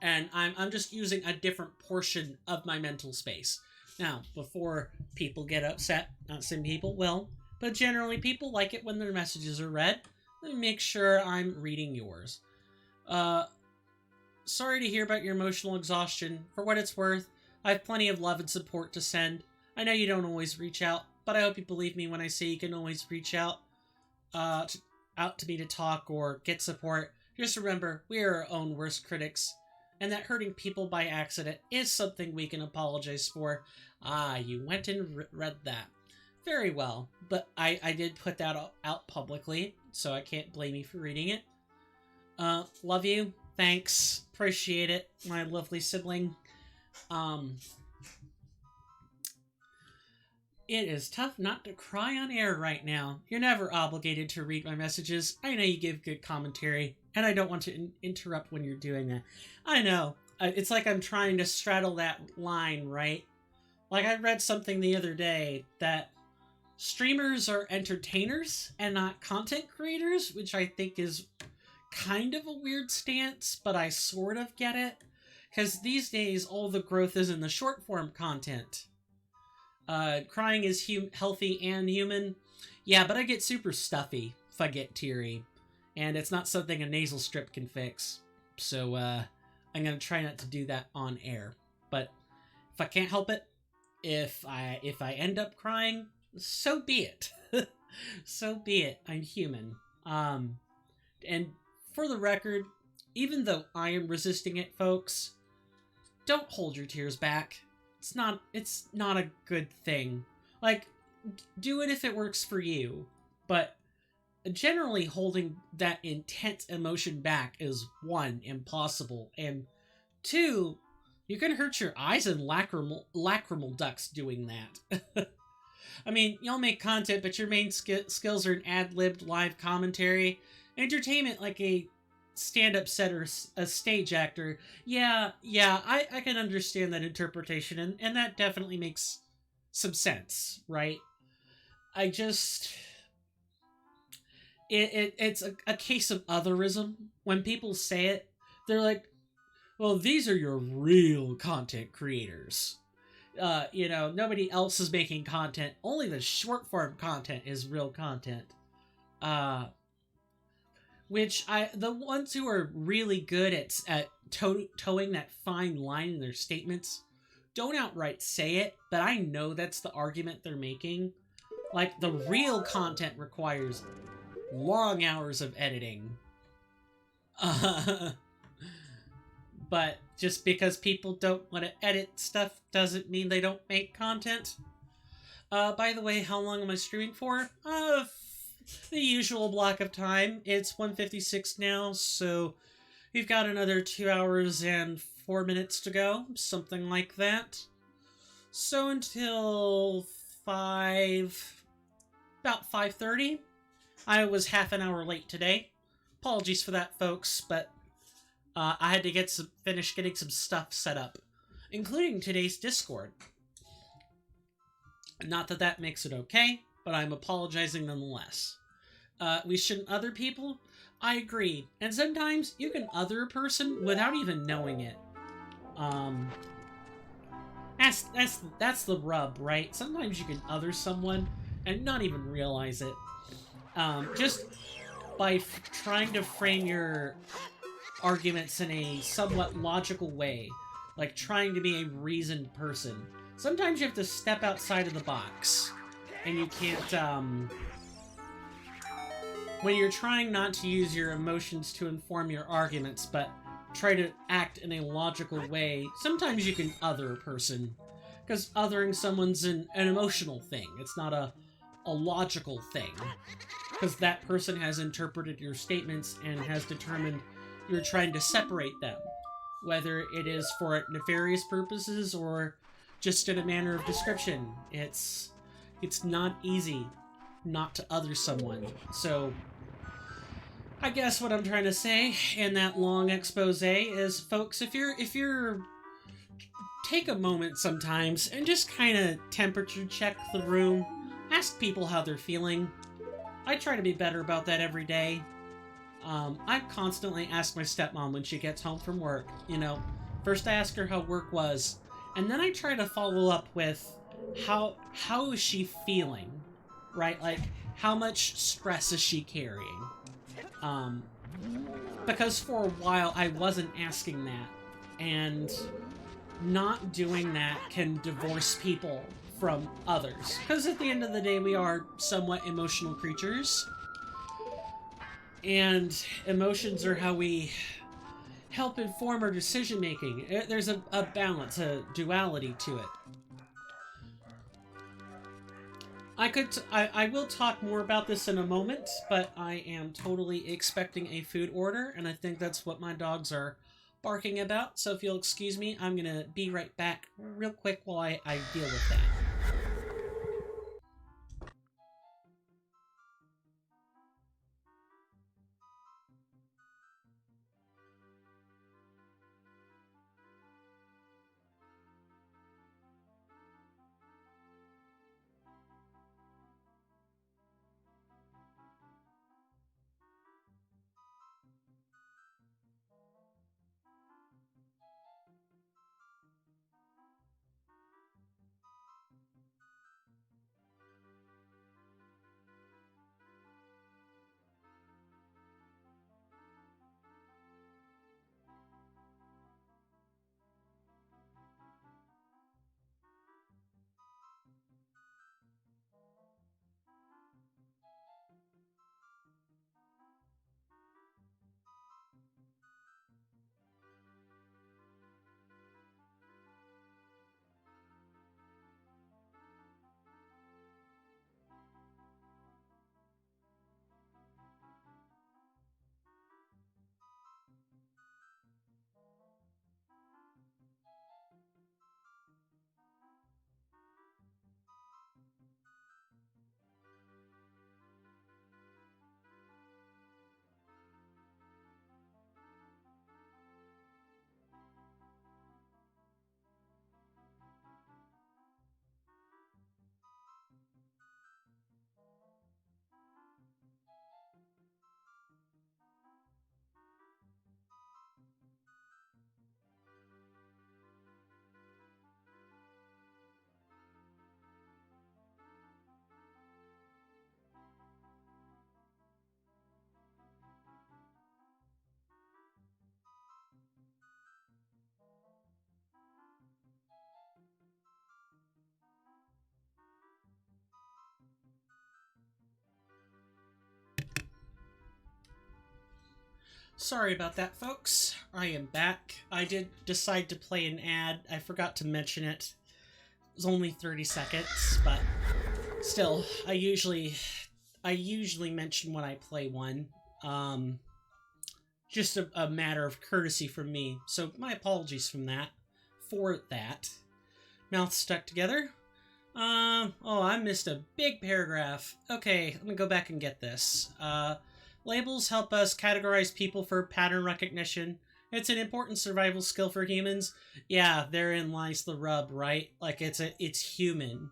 I'm just using a different portion of my mental space. Now, before people get upset, not some people will, but generally people like it when their messages are read. Let me make sure I'm reading yours. Sorry to hear about your emotional exhaustion. For what it's worth, I have plenty of love and support to send. I know you don't always reach out, but I hope you believe me when I say you can always reach out to me to talk or get support. Just remember, we are our own worst critics, and that hurting people by accident is something we can apologize for. Ah, you went and read that. Very well, but I did put that out publicly, so I can't blame you for reading it. Love you. Thanks. Appreciate it, my lovely sibling. It is tough not to cry on air right now. You're never obligated to read my messages. I know you give good commentary, and I don't want to interrupt when you're doing that. I know. It's like I'm trying to straddle that line, right? Like, I read something the other day that streamers are entertainers and not content creators, which I think is kind of a weird stance, but I sort of get it. Because these days, all the growth is in the short-form content. Crying is healthy and human. Yeah, but I get super stuffy if I get teary. And it's not something a nasal strip can fix. So, I'm gonna try not to do that on air. But if I can't help it, if I end up crying, so be it. So be it. I'm human. And for the record, even though I am resisting it, folks, don't hold your tears back. It's not a good thing. Like, do it if it works for you. But generally holding that intense emotion back is, 1, impossible, and 2, you can hurt your eyes and lacrimal ducts doing that. I mean, y'all make content, but your main skills are an ad-libbed live commentary, entertainment like a stand-up set or a stage actor. Yeah, I can understand that interpretation, and that definitely makes some sense, right? I just... It's a case of otherism. When people say it, they're like, well, these are your real content creators. Nobody else is making content. Only the short-form content is real content. The ones who are really good at towing that fine line in their statements don't outright say it, but I know that's the argument they're making. Like, the real content requires long hours of editing. But just because people don't want to edit stuff doesn't mean they don't make content. By the way, how long am I streaming for? The usual block of time. It's 1:56 now, so we've got another 2 hours and 4 minutes to go, something like that. So until about 5:30. I was half an hour late today. Apologies for that, folks, but I had to finish getting some stuff set up, including today's Discord. Not that that makes it okay, but I'm apologizing nonetheless. We shouldn't other people? I agree. And sometimes you can other a person without even knowing it. That's the rub, right? Sometimes you can other someone and not even realize it. Just by trying to frame your arguments in a somewhat logical way, like trying to be a reasoned person. Sometimes you have to step outside of the box, and you can't, when you're trying not to use your emotions to inform your arguments, but try to act in a logical way, sometimes you can other a person, because othering someone's an emotional thing. It's not a logical thing, because that person has interpreted your statements and has determined you're trying to separate them, whether it is for nefarious purposes or just in a manner of description. It's not easy not to other someone. So I guess what I'm trying to say in that long expose is, folks, if you're take a moment sometimes and just kind of temperature check the room, ask people how they're feeling. I try to be better about that every day. I constantly ask my stepmom when she gets home from work, first I ask her how work was, and then I try to follow up with how is she feeling, right? Like, how much stress is she carrying? Because for a while I wasn't asking that, and not doing that can divorce people from others. Because at the end of the day, we are somewhat emotional creatures, and emotions are how we help inform our decision making. There's a balance, a duality to it. I will talk more about this in a moment, but I am totally expecting a food order, and I think that's what my dogs are barking about. So if you'll excuse me, I'm gonna be right back real quick while I deal with that. Sorry about that, folks. I am back. I did decide to play an ad. I forgot to mention it. It was only 30 seconds, but still, I usually mention when I play one. Just a matter of courtesy from me. So my apologies for that. Mouth stuck together. Oh, I missed a big paragraph. Okay, let me go back and get this. Labels help us categorize people for pattern recognition. It's an important survival skill for humans. Yeah, therein lies the rub, right? Like, it's human.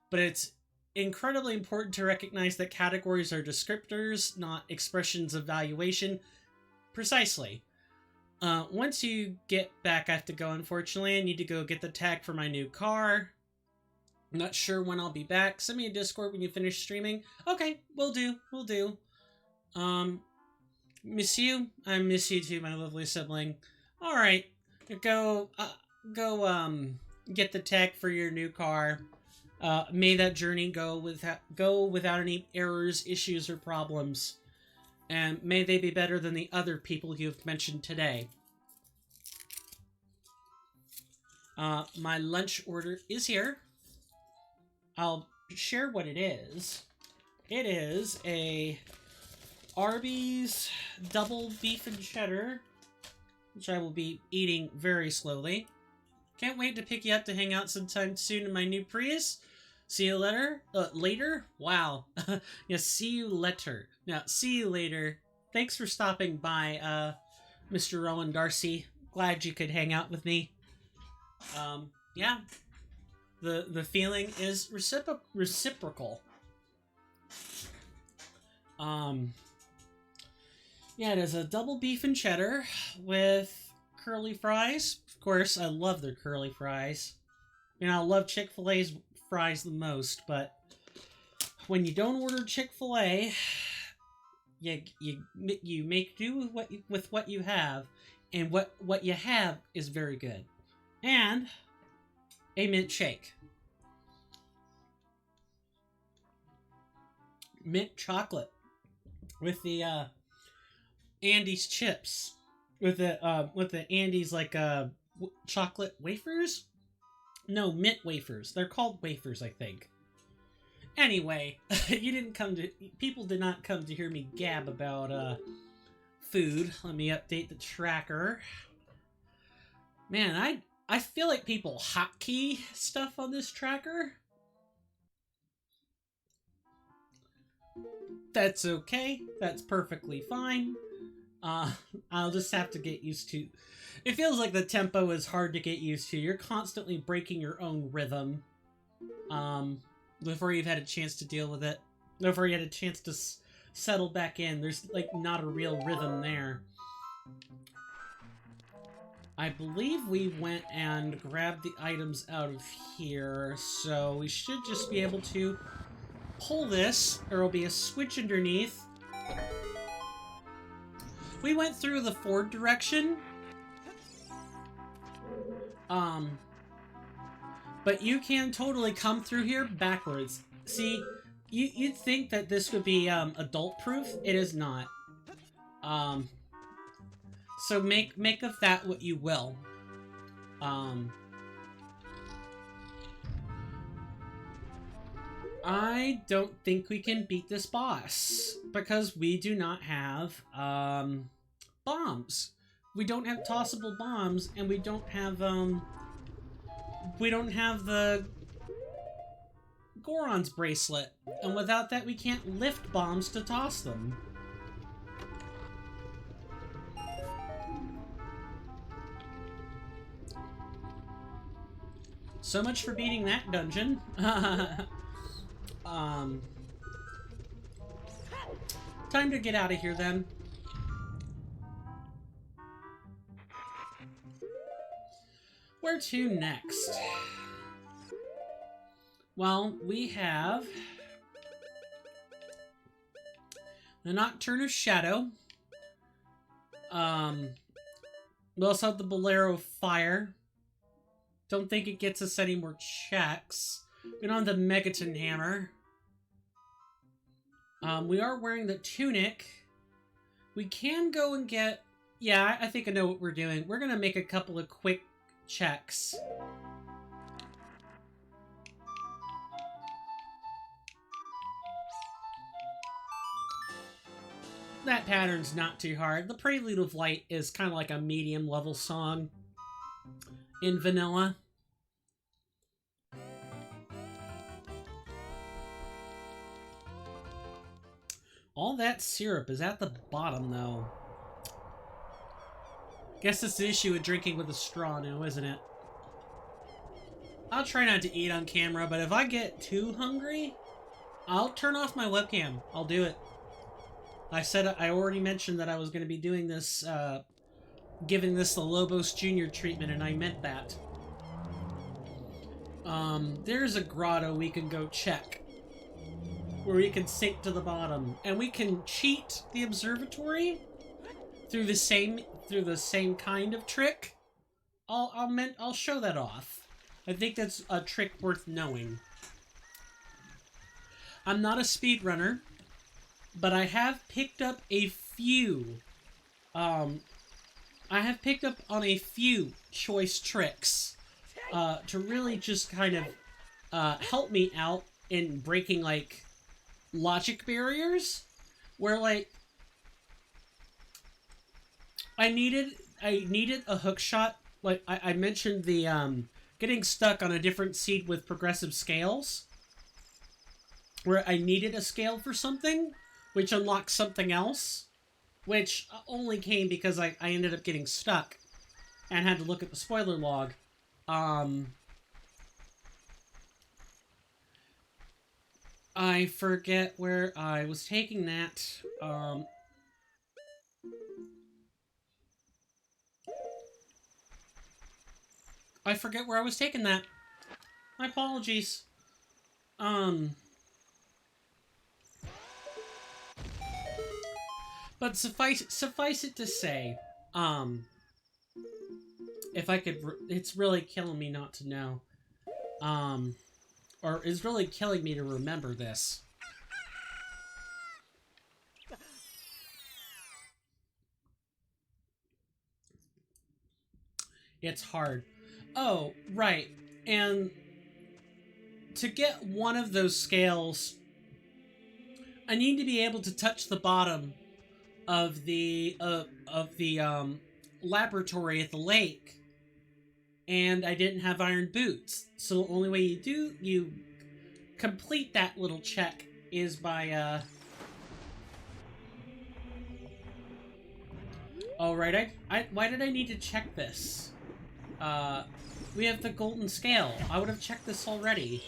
But it's incredibly important to recognize that categories are descriptors, not expressions of valuation. Precisely. Once you get back, I have to go, unfortunately. I need to go get the tag for my new car. I'm not sure when I'll be back. Send me a Discord when you finish streaming. Okay, will do. Miss you? I miss you too, my lovely sibling. Alright, go, get the tag for your new car. May that journey go without any errors, issues, or problems. And may they be better than the other people you've mentioned today. My lunch order is here. I'll share what it is. It is a Arby's double beef and cheddar, which I will be eating very slowly. Can't wait to pick you up to hang out sometime soon in my new Prius. See you later. Later? Wow. Yeah, see you later. Now, see you later. Thanks for stopping by, Mr. Rowan Darcy. Glad you could hang out with me. Yeah. The feeling is reciprocal. Yeah, it is a double beef and cheddar with curly fries. Of course, I love their curly fries. I mean, I love Chick-fil-A's fries the most, but when you don't order Chick-fil-A, you make do with what you have, and what you have is very good. And a mint shake. Mint chocolate with the Andes chips, with the Andes like chocolate wafers. No, mint wafers. They're called wafers, I think. Anyway, people did not come to hear me gab about food. Let me update the tracker. Man, I feel like people hotkey stuff on this tracker. That's okay. That's perfectly fine. I'll just have to get used to... It feels like the tempo is hard to get used to. You're constantly breaking your own rhythm. Before you've had a chance to deal with it. Before you had a chance to settle back in. There's, like, not a real rhythm there. I believe we went and grabbed the items out of here, so we should just be able to pull this. There will be a switch underneath. We went through the forward direction. But you can totally come through here backwards. See, you'd think that this would be adult-proof. It is not. So make of that what you will. I don't think we can beat this boss because we do not have bombs. We don't have tossable bombs, and we don't have the Goron's bracelet. And without that, we can't lift bombs to toss them. So much for beating that dungeon. Time to get out of here then. Where to next? Well, we have the Nocturne of Shadow. We also have the Bolero of Fire. Don't think it gets us any more checks. We don't have the Megaton Hammer. We are wearing the tunic. We can go and get... Yeah, I think I know what we're doing. We're gonna make a couple of quick checks. That pattern's not too hard. The Prelude of Light is kind of like a medium level song in vanilla. All that syrup is at the bottom, though. Guess it's the issue with drinking with a straw now, isn't it? I'll try not to eat on camera, but if I get too hungry, I'll turn off my webcam. I'll do it. I already mentioned that I was going to be doing this, giving this the Lobos Jr. treatment, and I meant that. There's a grotto we can go check, where we can sink to the bottom, and we can cheat the observatory through the same kind of trick. I'll show that off. I think that's a trick worth knowing. I'm not a speedrunner, but I have picked up a few. I have picked up on a few choice tricks to really just kind of help me out in breaking, like, logic barriers, where, like, I needed a hook shot. Like I mentioned, the getting stuck on a different seed with progressive scales, where I needed a scale for something, which unlocked something else, which only came because I ended up getting stuck and had to look at the spoiler log. I forget where I was taking that. I forget where I was taking that. My apologies. But suffice it to say, if I could, it's really killing me not to know, or it's really killing me to remember this. It's hard. Oh, right. And to get one of those scales, I need to be able to touch the bottom of the laboratory at the lake, and I didn't have iron boots. So the only way you complete that little check is by oh right, why did I need to check this? We have the golden scale. I would have checked this already.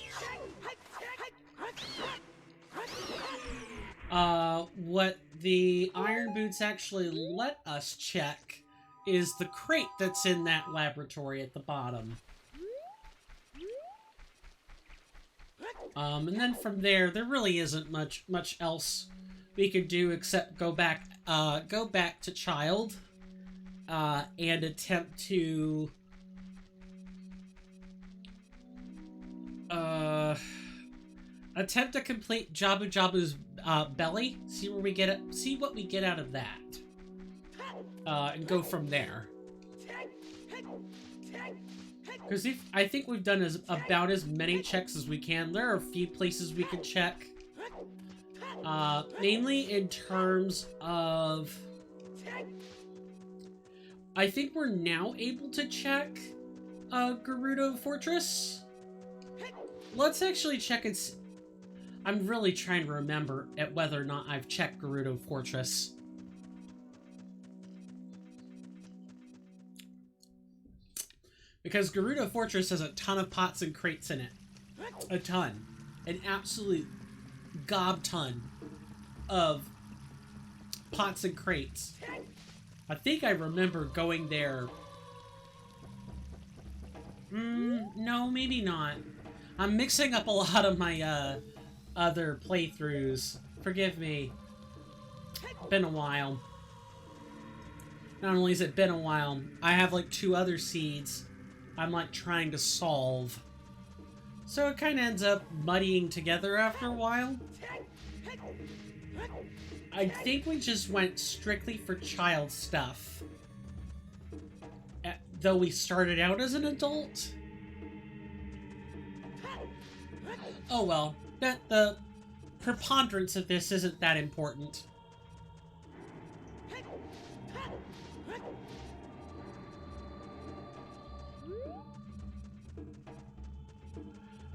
What the iron boots actually let us check is the crate that's in that laboratory at the bottom. And then from there really isn't much else we could do except go back to Child, and attempt to complete Jabu Jabu's belly. See what we get out of that, and go from there. Because I think we've done about as many checks as we can. There are a few places we can check, mainly in terms of. I think we're now able to check Gerudo Fortress. Let's actually check and see. I'm really trying to remember at whether or not I've checked Gerudo Fortress. Because Gerudo Fortress has a ton of pots and crates in it. A ton. An absolute gob ton of pots and crates. I think I remember going there. No, maybe not. I'm mixing up a lot of my other playthroughs. Forgive me. Been a while. Not only has it been a while, I have like 2 other seeds I'm like trying to solve. So it kind of ends up muddying together after a while. I think we just went strictly for child stuff. Though we started out as an adult. Oh well, the preponderance of this isn't that important.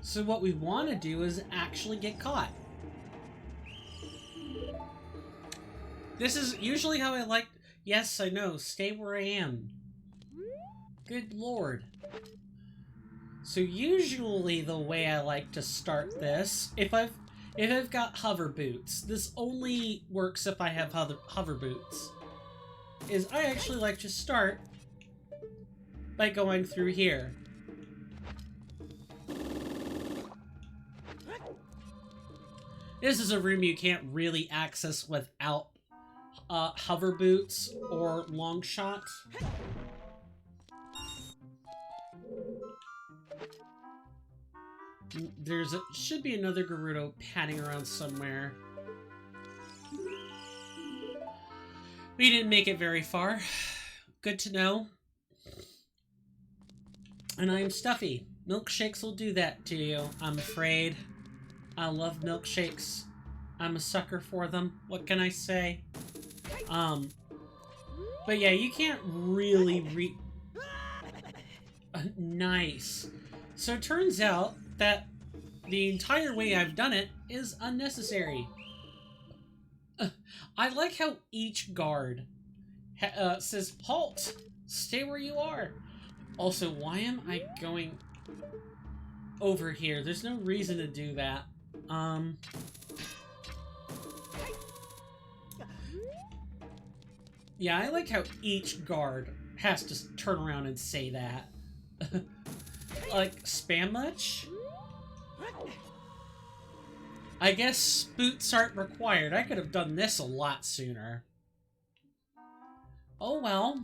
So what we want to do is actually get caught. This is usually how I like... Yes, I know. Stay where I am. Good lord. So usually the way I like to start this, if I've got hover boots, this only works if I have hover boots, is I actually like to start by going through here. This is a room you can't really access without hover boots or long shot. Should be another Gerudo padding around somewhere. We didn't make it very far. Good to know. And I am stuffy. Milkshakes will do that to you, I'm afraid. I love milkshakes. I'm a sucker for them. What can I say? But yeah, you can't really nice. So it turns out that the entire way I've done it is unnecessary. I like how each guard says, "Halt! Stay where you are." Also, why am I going over here? There's no reason to do that. Yeah, I like how each guard has to turn around and say that. Like, spam much? I guess boots aren't required. I could have done this a lot sooner. Oh well.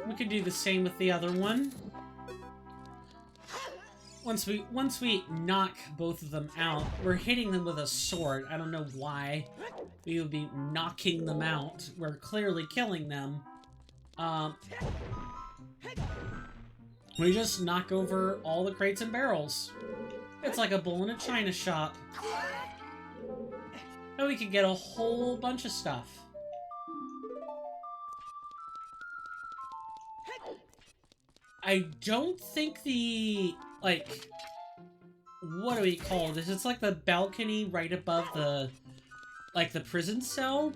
We could do the same with the other one. Once we knock both of them out, we're hitting them with a sword. I don't know why we would be knocking them out. We're clearly killing them. We just knock over all the crates and barrels. It's like a bull in a china shop. And we could get a whole bunch of stuff. I don't think the, like, what do we call this? It's like the balcony right above the, like, the prison cell.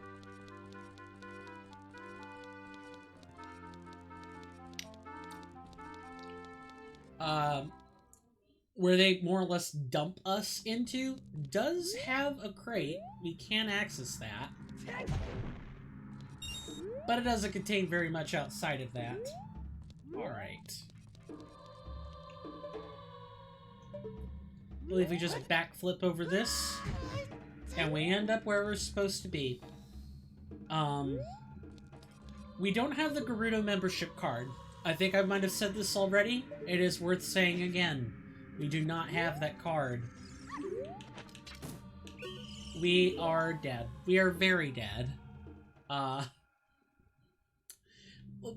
Where they more or less dump us into, does have a crate. We can access that. But it doesn't contain very much outside of that. Alright. I believe we just backflip over this, and we end up where we're supposed to be. We don't have the Gerudo membership card. I think I might have said this already. It is worth saying again. We do not have that card. We are dead. We are very dead.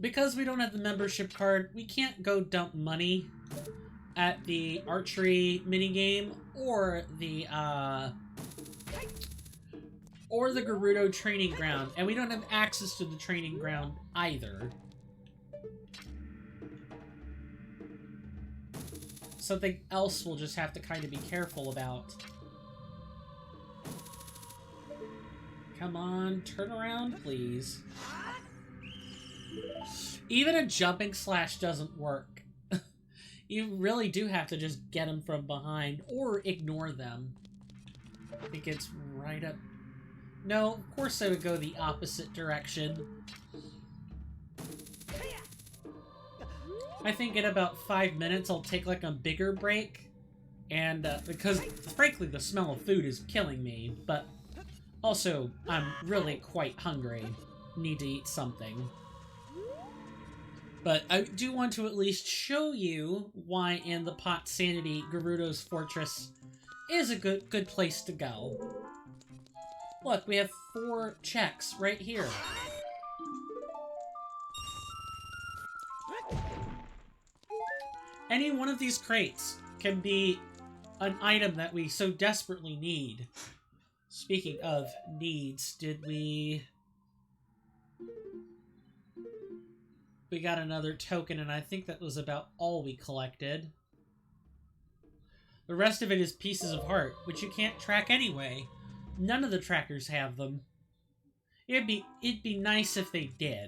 Because we don't have the membership card, we can't go dump money at the archery minigame or the Gerudo training ground, and we don't have access to the training ground either. Something else we'll just have to kind of be careful about. Come on, turn around, please. Even a jumping slash doesn't work. You really do have to just get them from behind, or ignore them. I think it's right up... No, of course I would go the opposite direction. I think in about 5 minutes I'll take like a bigger break. And, because, frankly, the smell of food is killing me, but also, I'm really quite hungry. Need to eat something. But I do want to at least show you why in the Pot Sanity Gerudo's Fortress is a good place to go. Look, we have 4 checks right here. Any one of these crates can be an item that we so desperately need. Speaking of needs, did we... We got another token, and I think that was about all we collected. The rest of it is pieces of heart, which you can't track anyway. None of the trackers have them. It'd be nice if they did.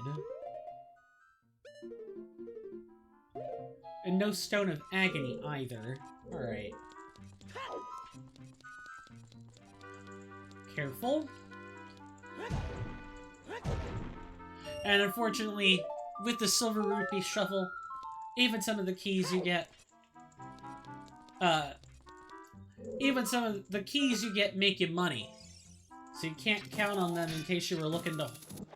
And no Stone of Agony either. Alright. Careful. And unfortunately, with the Silver Rupee Shuffle, even some of the keys you get... even some of the keys you get make you money. So you can't count on them in case you were looking to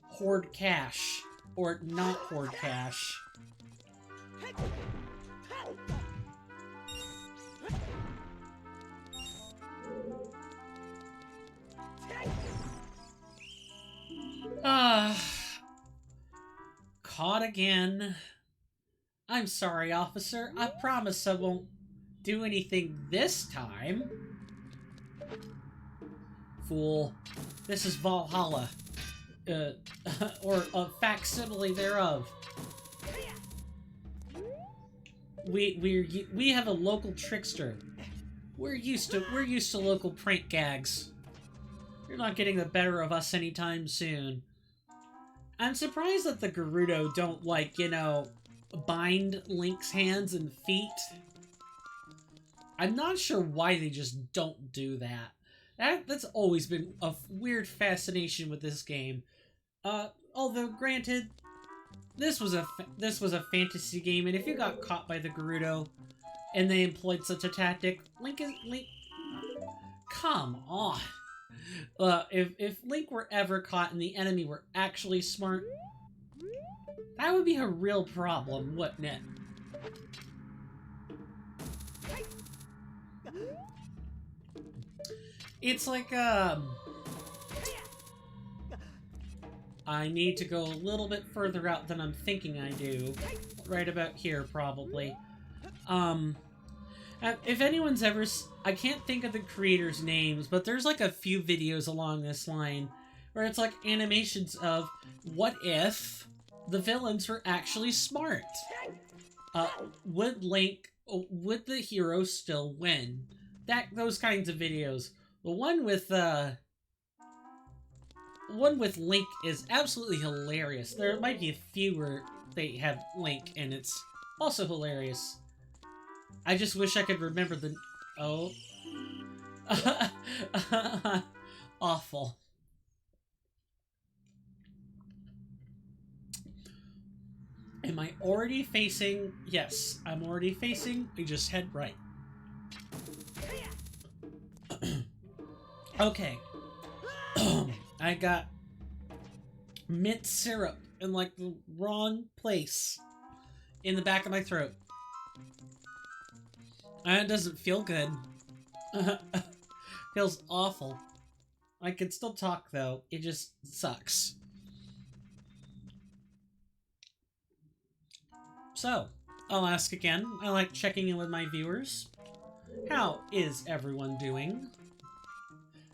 hoard cash. Or not hoard cash. Caught again. I'm sorry, officer. I promise I won't do anything this time. Fool. This is Valhalla. Or a facsimile thereof. We have a local trickster. We're used to local prank gags. You're not getting the better of us anytime soon. I'm surprised that the Gerudo don't, like, you know, bind Link's hands and feet. I'm not sure why they just don't do that. That's always been a weird fascination with this game. Although granted, this was a fantasy game, and if you got caught by the Gerudo and they employed such a tactic, Link. Come on. If Link were ever caught and the enemy were actually smart, that would be a real problem, wouldn't it? It's like, I need to go a little bit further out than I'm thinking I do. Right about here, probably. If anyone's ever... I can't think of the creators' names, but there's like a few videos along this line where it's like animations of what if the villains were actually smart? Would the hero still win? Those kinds of videos. The one with Link is absolutely hilarious. There might be a few where they have Link, and it's also hilarious. I just wish I could remember the... Oh. Awful. Am I already facing... Yes, I'm already facing. We just head right. Okay. I got mint syrup in like the wrong place in the back of my throat. And it doesn't feel good. Feels awful. I can still talk though. It just sucks. So, I'll ask again. I like checking in with my viewers. How is everyone doing?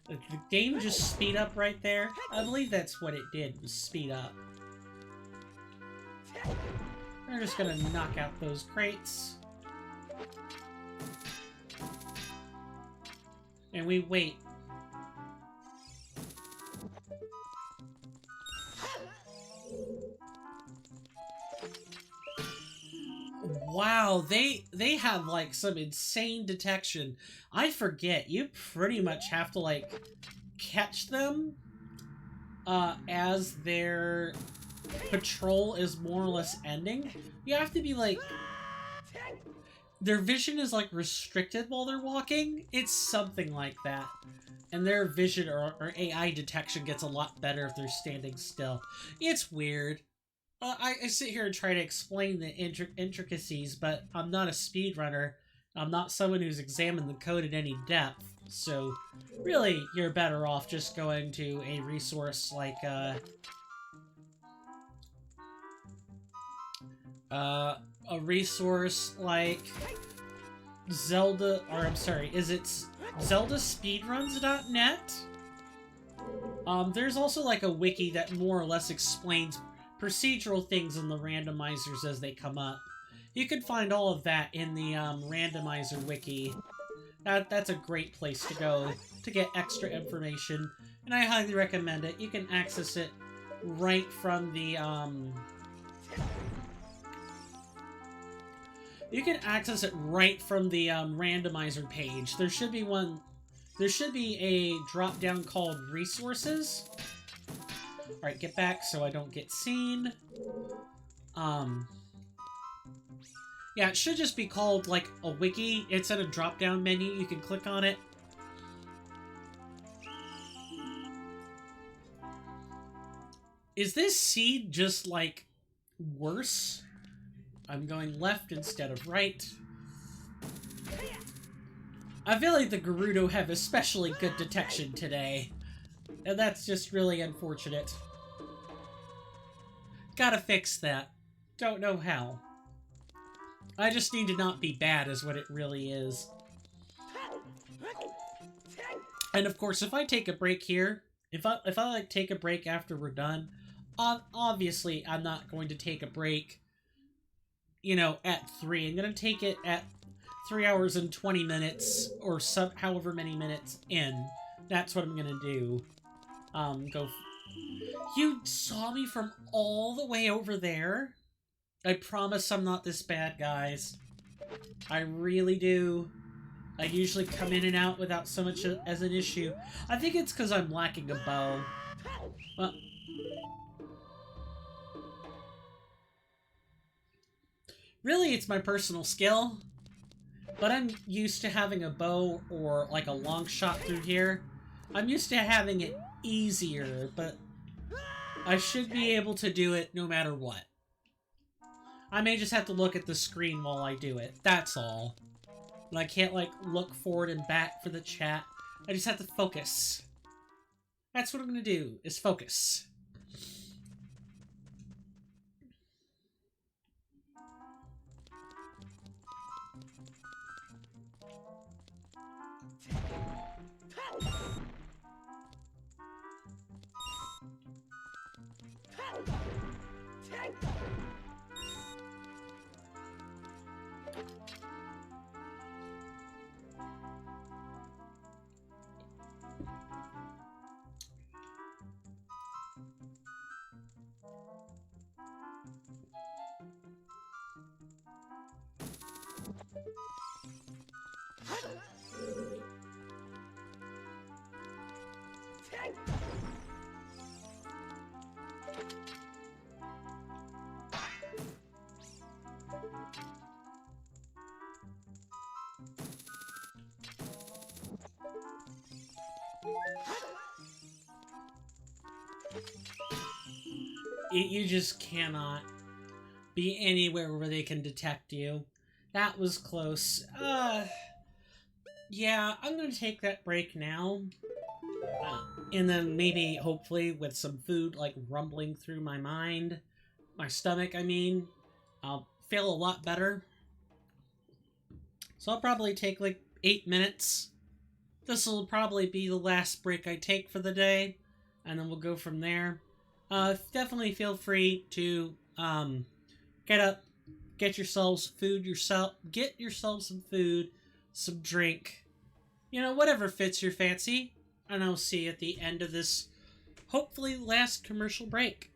Did the game just speed up right there? I believe that's what it did, was speed up. We're just gonna knock out those crates. And we wait. Wow, they have like some insane detection. I forget, you pretty much have to like catch them as their patrol is more or less ending. You have to be like, their vision is like restricted while they're walking. It's something like that. And their vision or AI detection gets a lot better if they're standing still. It's weird. I sit here and try to explain the intricacies, but I'm not a speedrunner. I'm not someone who's examined the code in any depth. So, really, you're better off just going to a resource like, Zelda, or I'm sorry, is it ZeldaSpeedruns.net? There's also like a wiki that more or less explains procedural things in the randomizers as they come up. You can find all of that in the randomizer wiki. That's a great place to go to get extra information, and I highly recommend it. You can access it right from the randomizer page. There should be one. There should be a drop down called Resources. Alright, get back so I don't get seen. Yeah, it should just be called, like, a wiki. It's in a drop-down menu. You can click on it. Is this seed just, like, worse? I'm going left instead of right. I feel like the Gerudo have especially good detection today. And that's just really unfortunate. Gotta fix that. Don't know how. I just need to not be bad is what it really is. And of course, if I take a break here, if I like take a break after we're done, obviously I'm not going to take a break, you know, at 3. I'm gonna take it at 3 hours and 20 minutes, or however many minutes in. That's what I'm gonna do. You saw me from all the way over there? I promise I'm not this bad, guys. I really do. I usually come in and out without so much as an issue. I think it's because I'm lacking a bow. Well, Really, it's my personal skill, but I'm used to having a bow or like a long shot through here. I'm used to having it easier, but I should be able to do it no matter what. I may just have to look at the screen while I do it, that's all. And I can't, like, look forward and back for the chat. I just have to focus. That's what I'm gonna do, is focus. You just cannot be anywhere where they can detect you. That was close. Yeah, I'm gonna take that break now. And then maybe, hopefully, with some food, like, rumbling through my mind, my stomach, I mean, I'll feel a lot better. So I'll probably take, like, 8 minutes. This will probably be the last break I take for the day, and then we'll go from there. Definitely feel free to, get up, get yourselves food get yourself some food, some drink, you know, whatever fits your fancy, and I'll see you at the end of this, hopefully, last commercial break.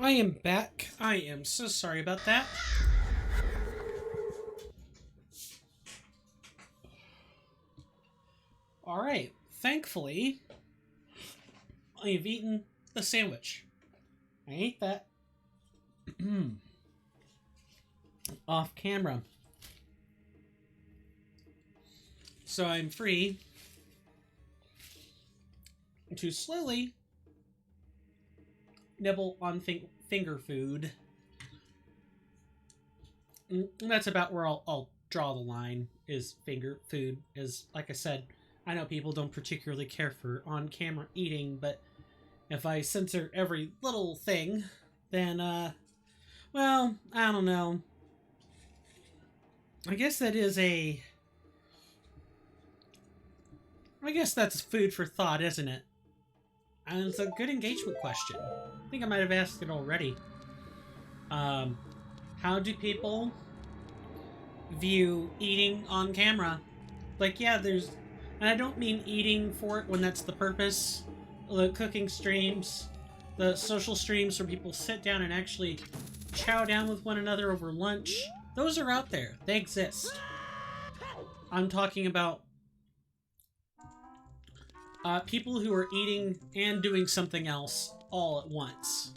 I am back. I am so sorry about that. Alright, thankfully, I have eaten the sandwich. I ate that off camera. So I'm free to slowly nibble on finger food. And that's about where I'll draw the line, is finger food. Is, like I said, I know people don't particularly care for on-camera eating, but if I censor every little thing, then, well, I don't know. I guess that is I guess that's food for thought, isn't it? And it's a good engagement question. I think I might have asked it already. How do people view eating on camera? Like, yeah, there's... And I don't mean eating for it when that's the purpose. The cooking streams, the social streams where people sit down and actually chow down with one another over lunch. Those are out there. They exist. I'm talking about people who are eating and doing something else all at once.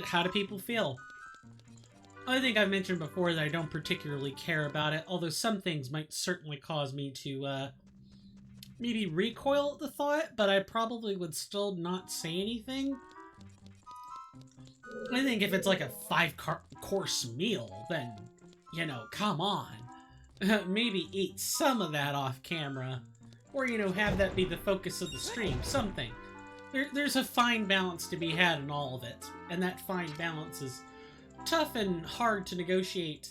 How do people feel? I think I've mentioned before that I don't particularly care about it, although some things might certainly cause me to, maybe recoil at the thought, but I probably would still not say anything. I think if it's like a 5-course meal, then, you know, come on. Maybe eat some of that off camera. Or, you know, have that be the focus of the stream. Something. There's a fine balance to be had in all of it. And that fine balance is tough and hard to negotiate.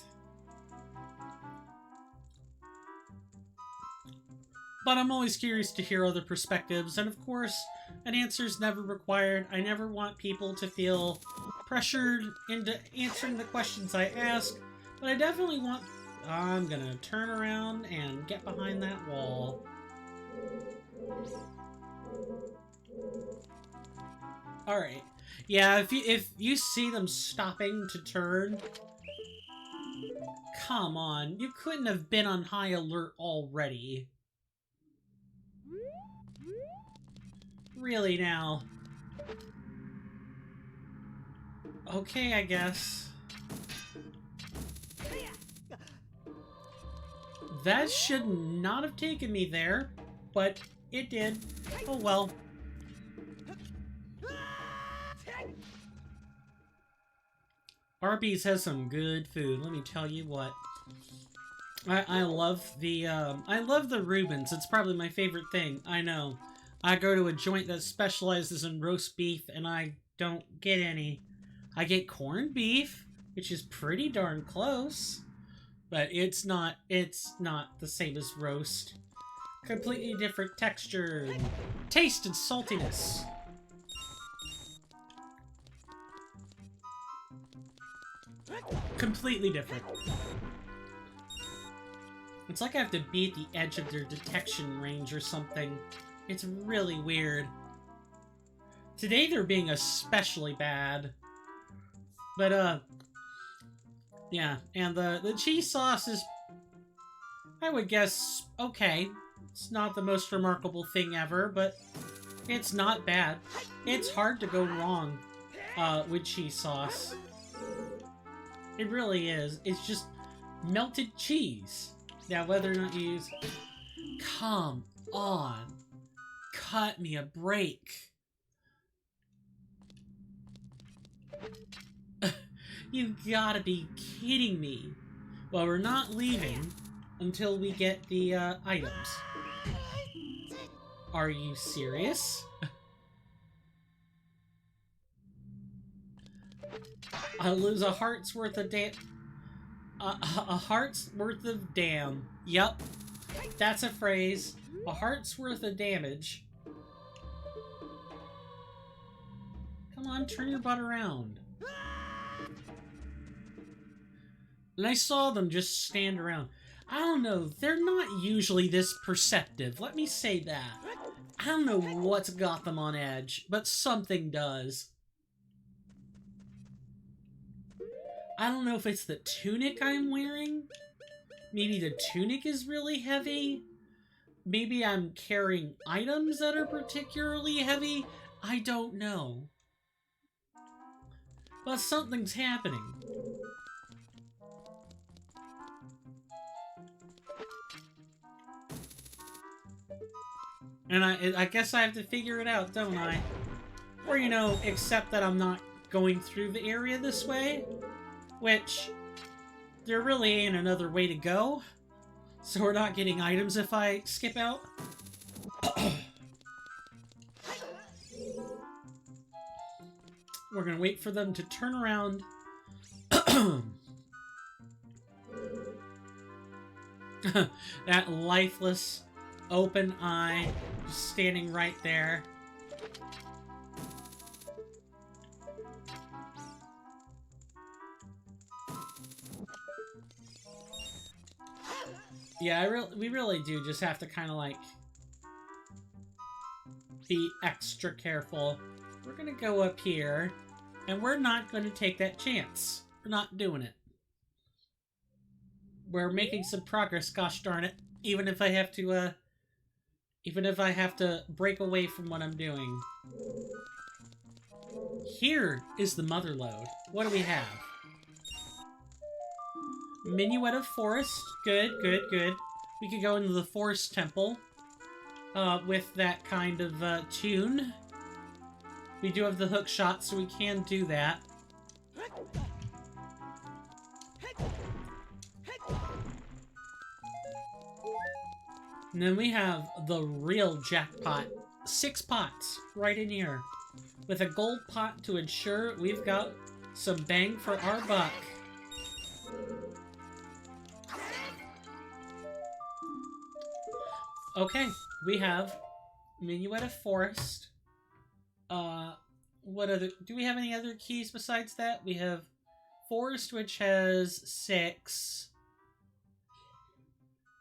But I'm always curious to hear other perspectives, and of course, an answer is never required. I never want people to feel pressured into answering the questions I ask, but I definitely want... I'm gonna turn around and get behind that wall. Alright. Yeah, if you see them stopping to turn... Come on, you couldn't have been on high alert already. Really now? Okay, I guess. That should not have taken me there, but it did. Oh well. Arby's has some good food, let me tell you what. I love the Reubens. It's probably my favorite thing. I know. I go to a joint that specializes in roast beef, and I don't get any. I get corned beef, which is pretty darn close, but it's not the same as roast. Completely different texture, and taste, and saltiness. Completely different. It's like I have to be at the edge of their detection range or something. It's really weird. Today they're being especially bad. But, yeah, and the cheese sauce is, I would guess, okay. It's not the most remarkable thing ever, but it's not bad. It's hard to go wrong, with cheese sauce. It really is. It's just melted cheese. Now, whether or not you use... Come on. Cut me a break. You gotta be kidding me. Well, we're not leaving until we get the items. Are you serious? I'll lose a heart's worth of a heart's worth of damn. Yep. That's a phrase. A heart's worth of damage. Come on, turn your butt around. And I saw them just stand around. I don't know, they're not usually this perceptive. Let me say that. I don't know what's got them on edge, but something does. I don't know if it's the tunic I'm wearing. Maybe the tunic is really heavy. Maybe I'm carrying items that are particularly heavy. I don't know. But something's happening. And I guess I have to figure it out, don't I? Or, you know, accept that I'm not going through the area this way. Which, there really ain't another way to go. So we're not getting items if I skip out. We're gonna wait for them to turn around. That lifeless, open eye, just standing right there. Yeah, we really do just have to kind of, like, be extra careful. We're gonna go up here, and we're not gonna take that chance. We're not doing it. We're making some progress, gosh darn it. Even if I have to break away from what I'm doing. Here is the mother lode. What do we have? Minuet of Forest. Good, good, good. We could go into the Forest Temple with that kind of tune. We do have the hook shot, so we can do that. And then we have the real jackpot. 6 pots right in here. With a gold pot to ensure we've got some bang for our buck. Okay, we have Minuet of Forest. What other... Do we have any other keys besides that? We have Forest, which has 6.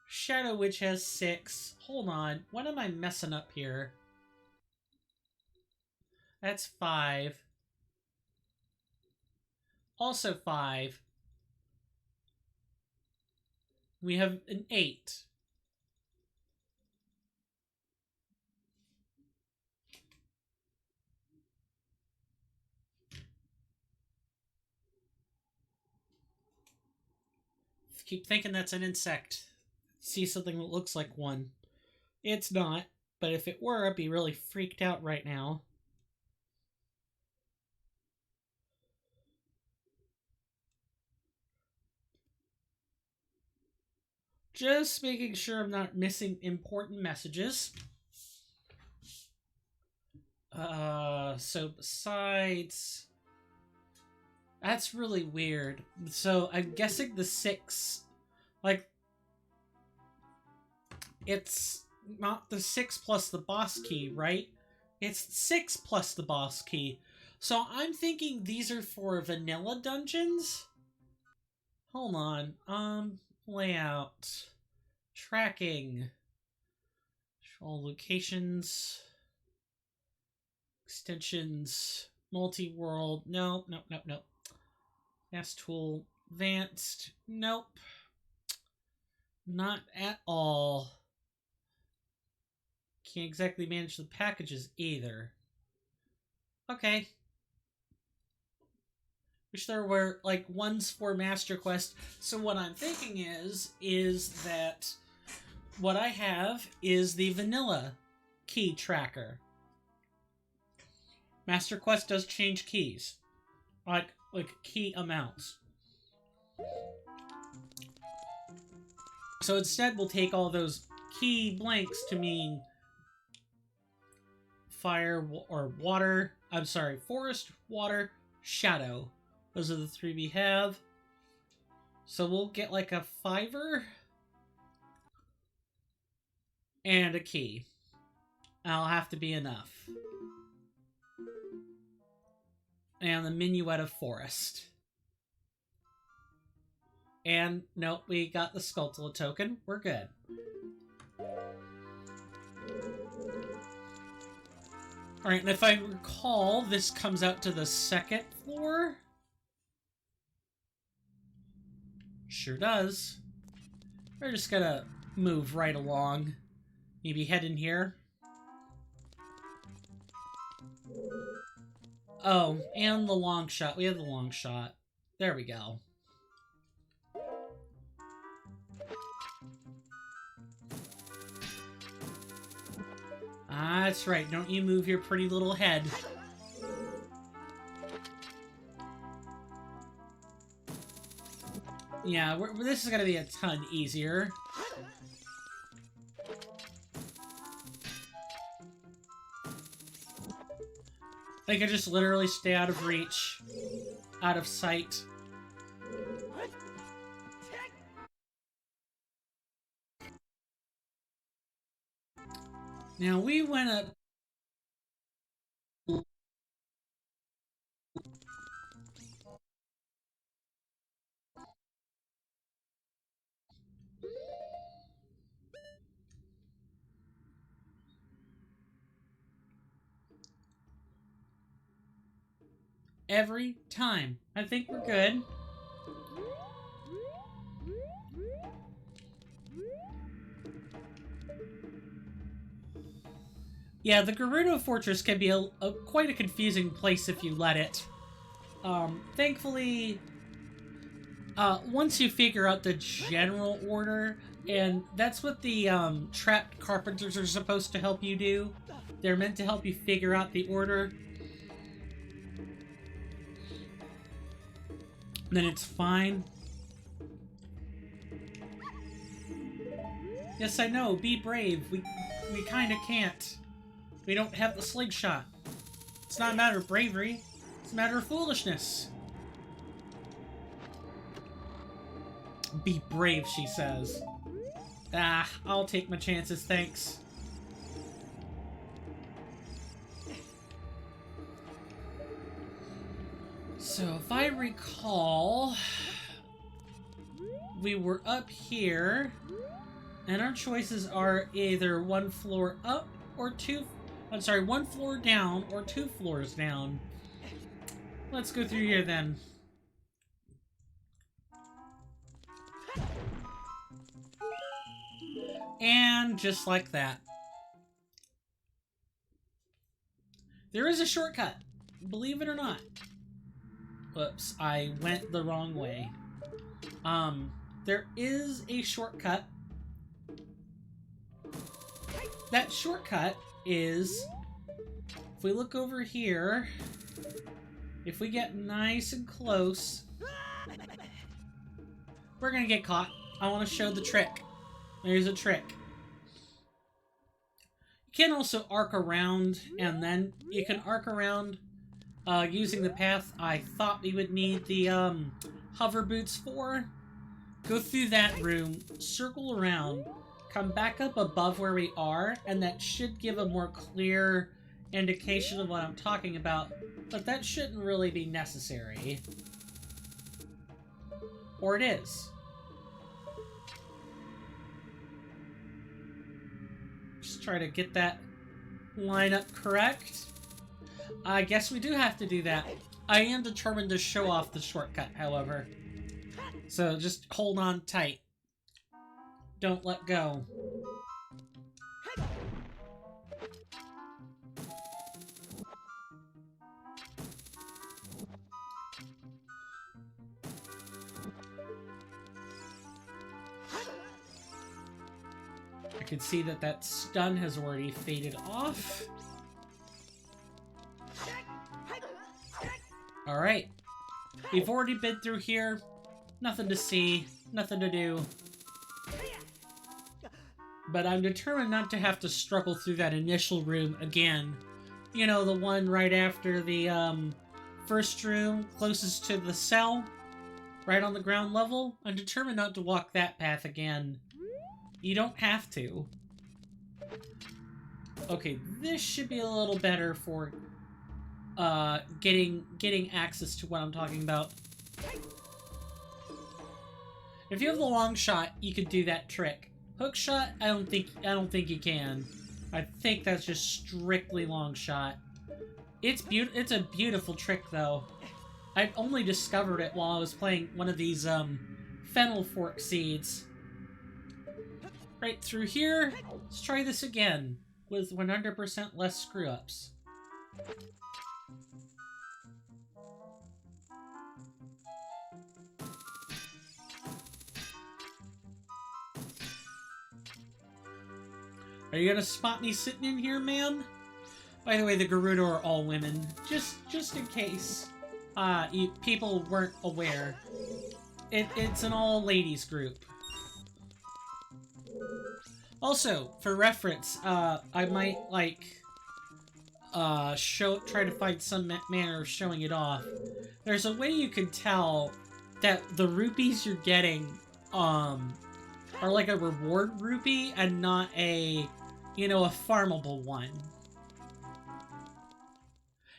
Shadow, which has 6. Hold on. What am I messing up here? That's 5. Also 5. We have an 8. Keep thinking that's an insect. See something that looks like one. It's not, but if it were, I'd be really freaked out right now. Just making sure I'm not missing important messages. So besides... That's really weird. So I'm guessing the 6... Like... It's not the 6 plus the boss key, right? It's 6 plus the boss key. So I'm thinking these are for vanilla dungeons? Hold on. Layout. Tracking. All locations. Extensions. Multi-world. No. Fast tool. Advanced. Nope. Not at all. Can't exactly manage the packages either. Okay. Wish there were, like, ones for Master Quest. So what I'm thinking is that what I have is the vanilla key tracker. Master Quest does change keys. Like key amounts. So instead we'll take all those key blanks to mean fire or water. I'm sorry, forest, water, shadow. Those are the 3 we have. So we'll get like a 5er and a key. That'll have to be enough. And the Minuet of Forest. And nope, we got the Skulltula token. We're good. Alright, and if I recall, this comes out to the second floor? Sure does. We're just gonna move right along. Maybe head in here. Oh, and the long shot. We have the long shot. There we go. Ah, that's right. Don't you move your pretty little head. Yeah, this is gonna be a ton easier. I can just literally stay out of reach, out of sight. Now we went up. Every time. I think we're good. Yeah, the Gerudo Fortress can be quite a confusing place if you let it. Thankfully, once you figure out the general order, and that's what the trapped carpenters are supposed to help you do. They're meant to help you figure out the order. Then it's fine. Yes, I know. Be brave. We kind of can't. We don't have the slingshot. It's not a matter of bravery. It's a matter of foolishness. Be brave, she says. Ah, I'll take my chances, thanks. So, if I recall, we were up here, and our choices are either one floor up or one floor down or 2 floors down. Let's go through here then. And just like that. There is a shortcut, believe it or not. Whoops, I went the wrong way. There is a shortcut. That shortcut is, if we look over here, if we get nice and close, we're gonna get caught. I want to show the trick. There's a trick. You can also arc around, and then you can arc around using the path I thought we would need the hover boots for. Go through that room, circle around, come back up above where we are, and that should give a more clear indication of what I'm talking about, but that shouldn't really be necessary. Or it is. Just try to get that line up correct. I guess we do have to do that. I am determined to show off the shortcut, however. So just hold on tight. Don't let go. I can see that that stun has already faded off. Alright. We've already been through here. Nothing to see. Nothing to do. But I'm determined not to have to struggle through that initial room again. You know, the one right after the first room, closest to the cell, right on the ground level. I'm determined not to walk that path again. You don't have to. Okay, this should be a little better for getting access to what I'm talking about. If you have the long shot, you could do that trick. Hook shot, I don't think you can. I think that's just strictly long shot. It's a beautiful trick, though. I only discovered it while I was playing one of these, fennel fork seeds. Right through here. Let's try this again with 100% less screw-ups. Are you gonna spot me sitting in here, ma'am? By the way, the Gerudo are all women. Just in case people weren't aware. It's an all-ladies group. Also, for reference, I might, like, try to find some manner of showing it off. There's a way you can tell that the rupees you're getting, are like a reward rupee and not a, you know, a farmable one.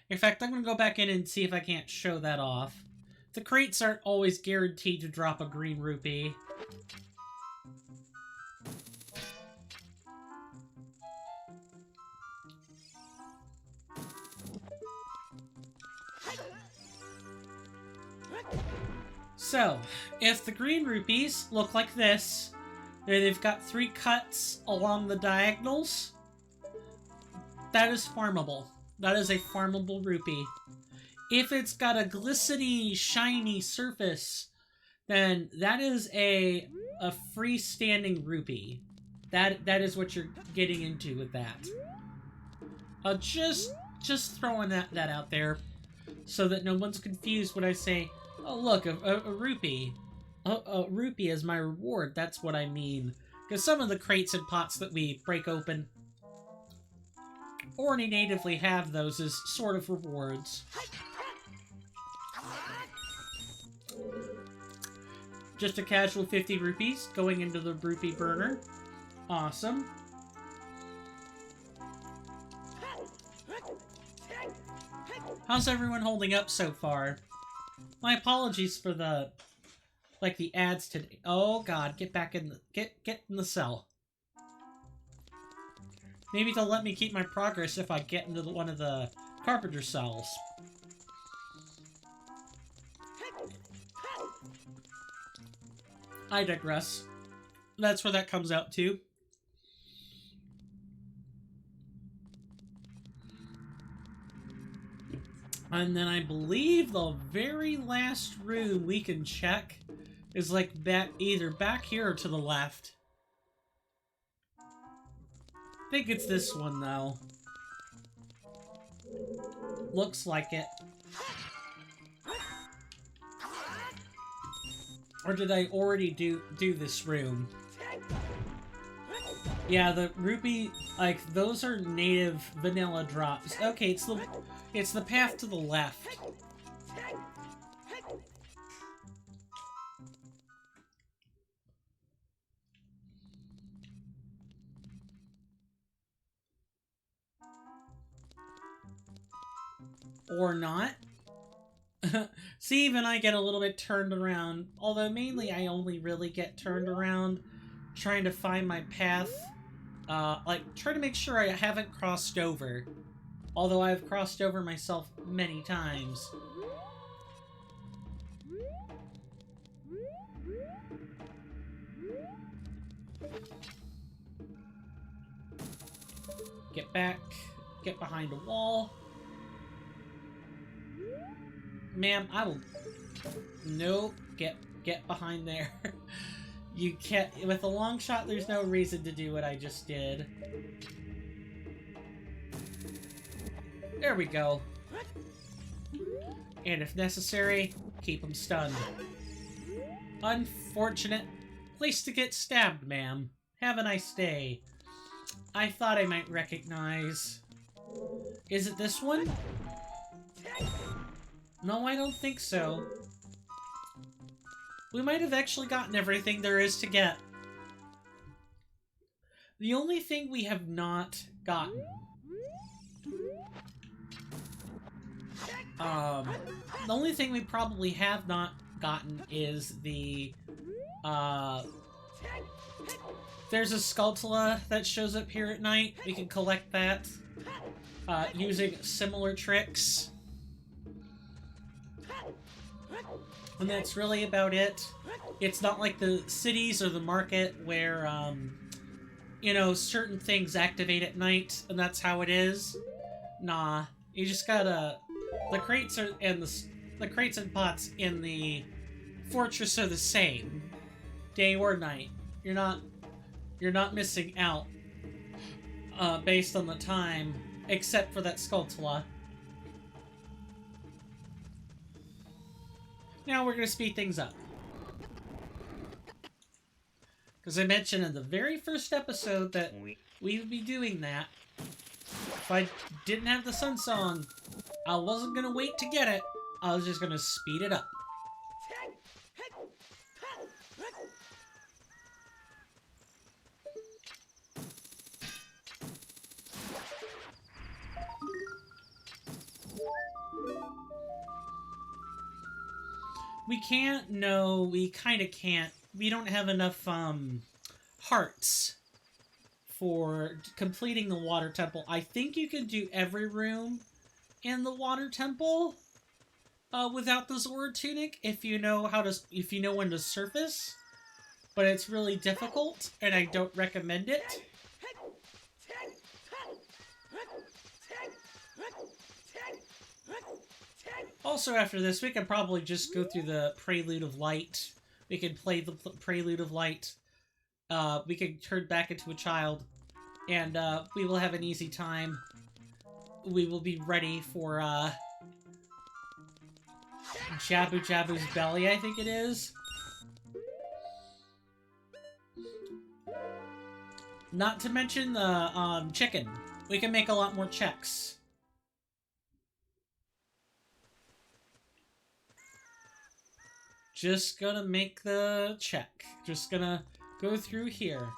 In fact, I'm gonna go back in and see if I can't show that off. The crates aren't always guaranteed to drop a green rupee. So, if the green rupees look like this, they've got 3 cuts along the diagonals, that is farmable. That is a farmable rupee. If it's got a glistening, shiny surface, then that is a freestanding rupee. That is what you're getting into with that. Just throwing that out there, so that no one's confused when I say, oh look, a rupee. A rupee is my reward, that's what I mean. Because some of the crates and pots that we break open already natively have those as sort of rewards. Just a casual 50 rupees going into the rupee burner. Awesome. How's everyone holding up so far? My apologies for the ads today. Oh god, get back in the get in the cell. Maybe they'll let me keep my progress if I get into one of the carpenter cells. I digress. That's where that comes out to. And then I believe the very last room we can check is like either back here or to the left. I think it's this one though. Looks like it. Or did I already do this room? Yeah, the rupee, like, those are native vanilla drops. Okay, it's the path to the left. Or not. See, even I get a little bit turned around. Although mainly I only really get turned around trying to find my path. Like, try to make sure I haven't crossed over. Although I've crossed over myself many times. Get back. Get behind a wall. Ma'am, I will... Nope. Get behind there. You can't... With a long shot, there's no reason to do what I just did. There we go. And if necessary, keep them stunned. Unfortunate place to get stabbed, ma'am. Have a nice day. I thought I might recognize... Is it this one? No, I don't think so. We might have actually gotten everything there is to get. The only thing we have not gotten... the only thing we probably have not gotten is the... There's a Skulltula that shows up here at night. We can collect that. using similar tricks. And that's really about it. It's not like the cities or the market where, you know, certain things activate at night, and that's how it is. Nah, you just gotta... The crates are and the crates and pots in the fortress are the same, day or night. You're not missing out, based on the time, except for that Skulltula. Now we're gonna speed things up. Because I mentioned in the very first episode that we would be doing that. If I didn't have the Sun Song, I wasn't gonna wait to get it. I was just gonna speed it up. We can't, no, we kinda can't. We don't have enough, hearts for completing the water temple. I think you can do every room in the water temple, without the Zora tunic if you know when to surface. But it's really difficult, and I don't recommend it. Also, after this, we can probably just go through the Prelude of Light. We can play the Prelude of Light. We can turn back into a child, and we will have an easy time. We will be ready for Jabu Jabu's belly, I think it is. Not to mention the chicken. We can make a lot more checks. Just gonna make the check. Just gonna go through here.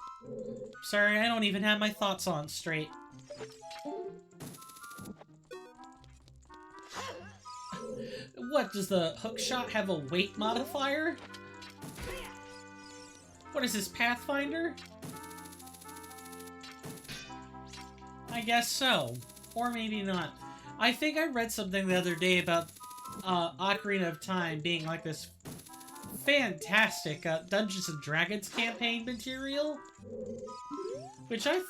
Sorry, I don't even have my thoughts on straight. What, does the hookshot have a weight modifier? What is this, Pathfinder? I guess so. Or maybe not. I think I read something the other day about Ocarina of Time being like this fantastic Dungeons & Dragons campaign material, which I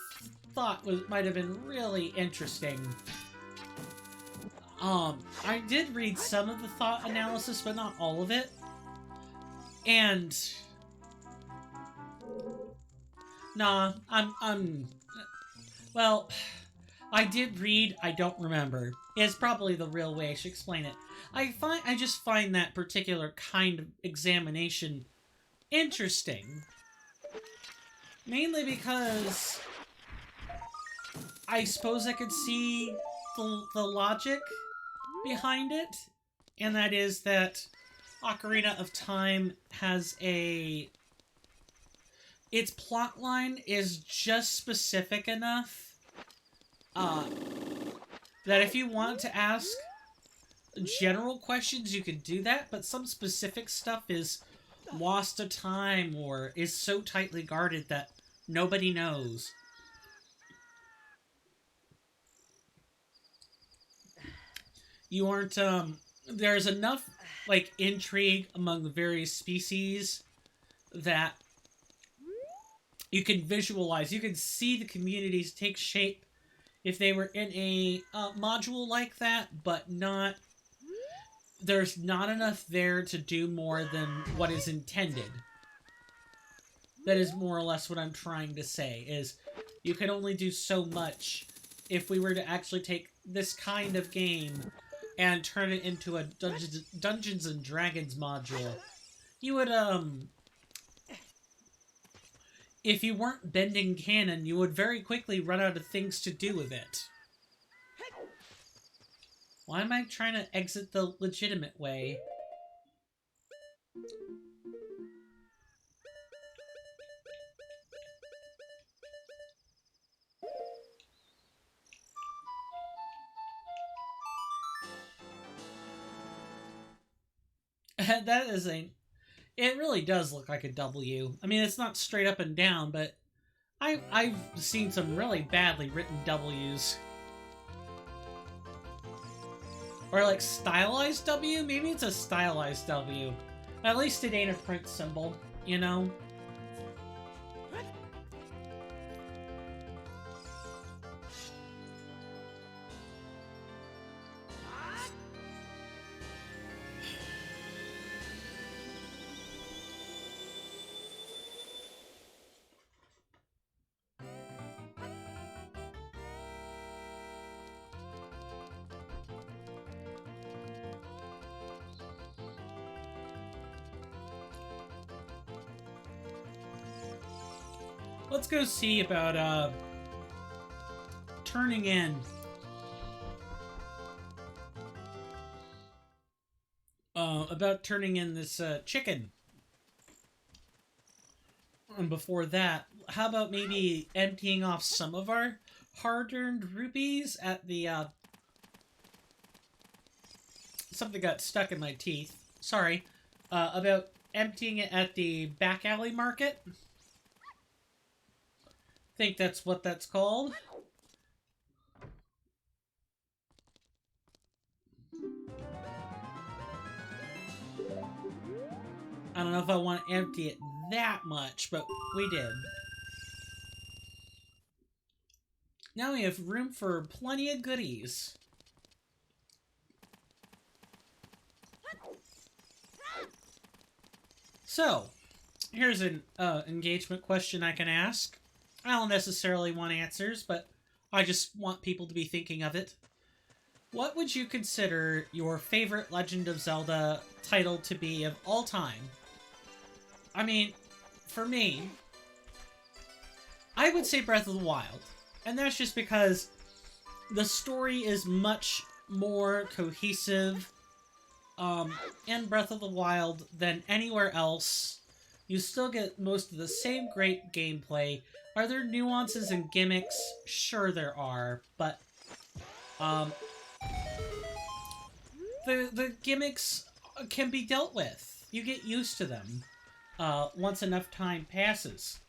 thought might have been really interesting. I did read some of the thought analysis, but not all of it. And nah, well, I did read, I don't remember. It's probably the real way I should explain it. I just find that particular kind of examination interesting. Mainly because I suppose I could see the logic behind it, and that is that Ocarina of Time has its plotline is just specific enough that if you want to ask general questions, you can do that, but some specific stuff is lost to time or is so tightly guarded that nobody knows. You aren't, there's enough, like, intrigue among the various species that you can visualize. You can see the communities take shape if they were in a module like that, but not... There's not enough there to do more than what is intended. That is more or less what I'm trying to say, is you can only do so much if we were to actually take this kind of game and turn it into a Dungeons & Dragons module. You would, if you weren't bending canon, you would very quickly run out of things to do with it. Why am I trying to exit the legitimate way? That is a... It really does look like a W. I mean, it's not straight up and down, but I've seen some really badly written W's. Or like stylized W? Maybe it's a stylized W. At least it ain't a print symbol, you know? Let's go see about, turning in. About turning in this, chicken. And before that, how about maybe emptying off some of our hard-earned rupees at the, Something got stuck in my teeth. Sorry. About emptying it at the back alley market? Think that's what that's called. I don't know if I want to empty it that much, but we did. Now we have room for plenty of goodies. So, here's an engagement question I can ask. I don't necessarily want answers, but I just want people to be thinking of it. What would you consider your favorite Legend of Zelda title to be of all time? I mean, for me, I would say Breath of the Wild. And that's just because the story is much more cohesive in Breath of the Wild than anywhere else. You still get most of the same great gameplay. Are there nuances and gimmicks? Sure there are, but the gimmicks can be dealt with. You get used to them once enough time passes.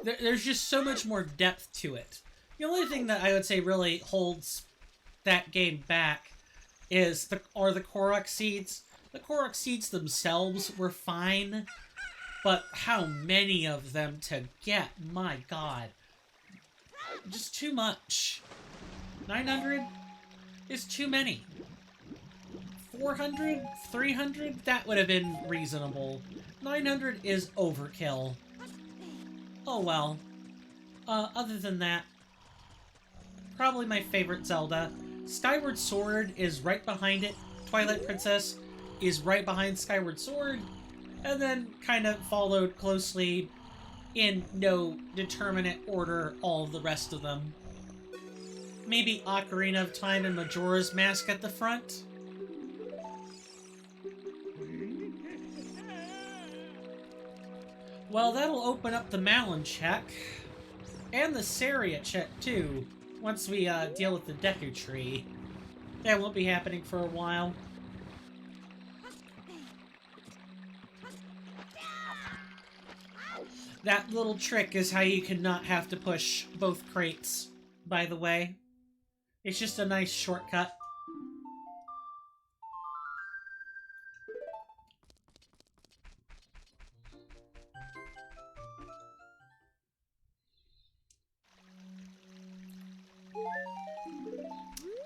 There's just so much more depth to it. The only thing that I would say really holds that game back is the Korok seeds. The Korok seeds themselves were fine, but how many of them to get? My god. Just too much. 900 is too many. 400? 300? That would have been reasonable. 900 is overkill. Oh well. Other than that, probably my favorite Zelda. Skyward Sword is right behind it. Twilight Princess is right behind Skyward Sword. And then kind of followed closely in no determinate order all the rest of them. Maybe Ocarina of Time and Majora's Mask at the front. Well, that'll open up the Malin check. And the Saria check, too. Once we deal with the Deku Tree. That won't be happening for a while. That little trick is how you cannot have to push both crates, by the way. It's just a nice shortcut.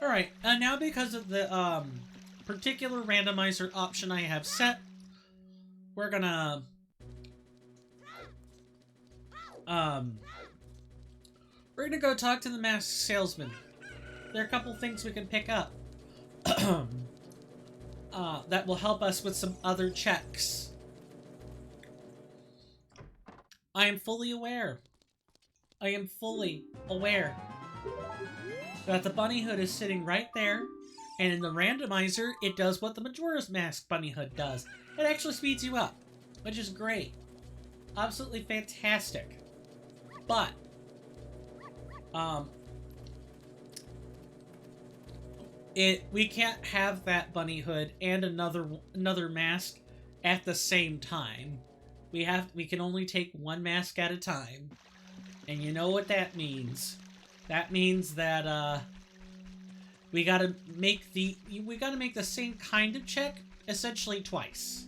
Alright, and now because of the particular randomizer option I have set, we're gonna go talk to the masked salesman. There are a couple things we can pick up that will help us with some other checks. I am fully aware that the bunny hood is sitting right there, and in the randomizer, it does what the Majora's Mask bunny hood does. It actually speeds you up, which is great. Absolutely fantastic. But, we can't have that bunny hood and another mask at the same time. We can only take one mask at a time. And you know what that means. That means that, we gotta make the same kind of check essentially twice.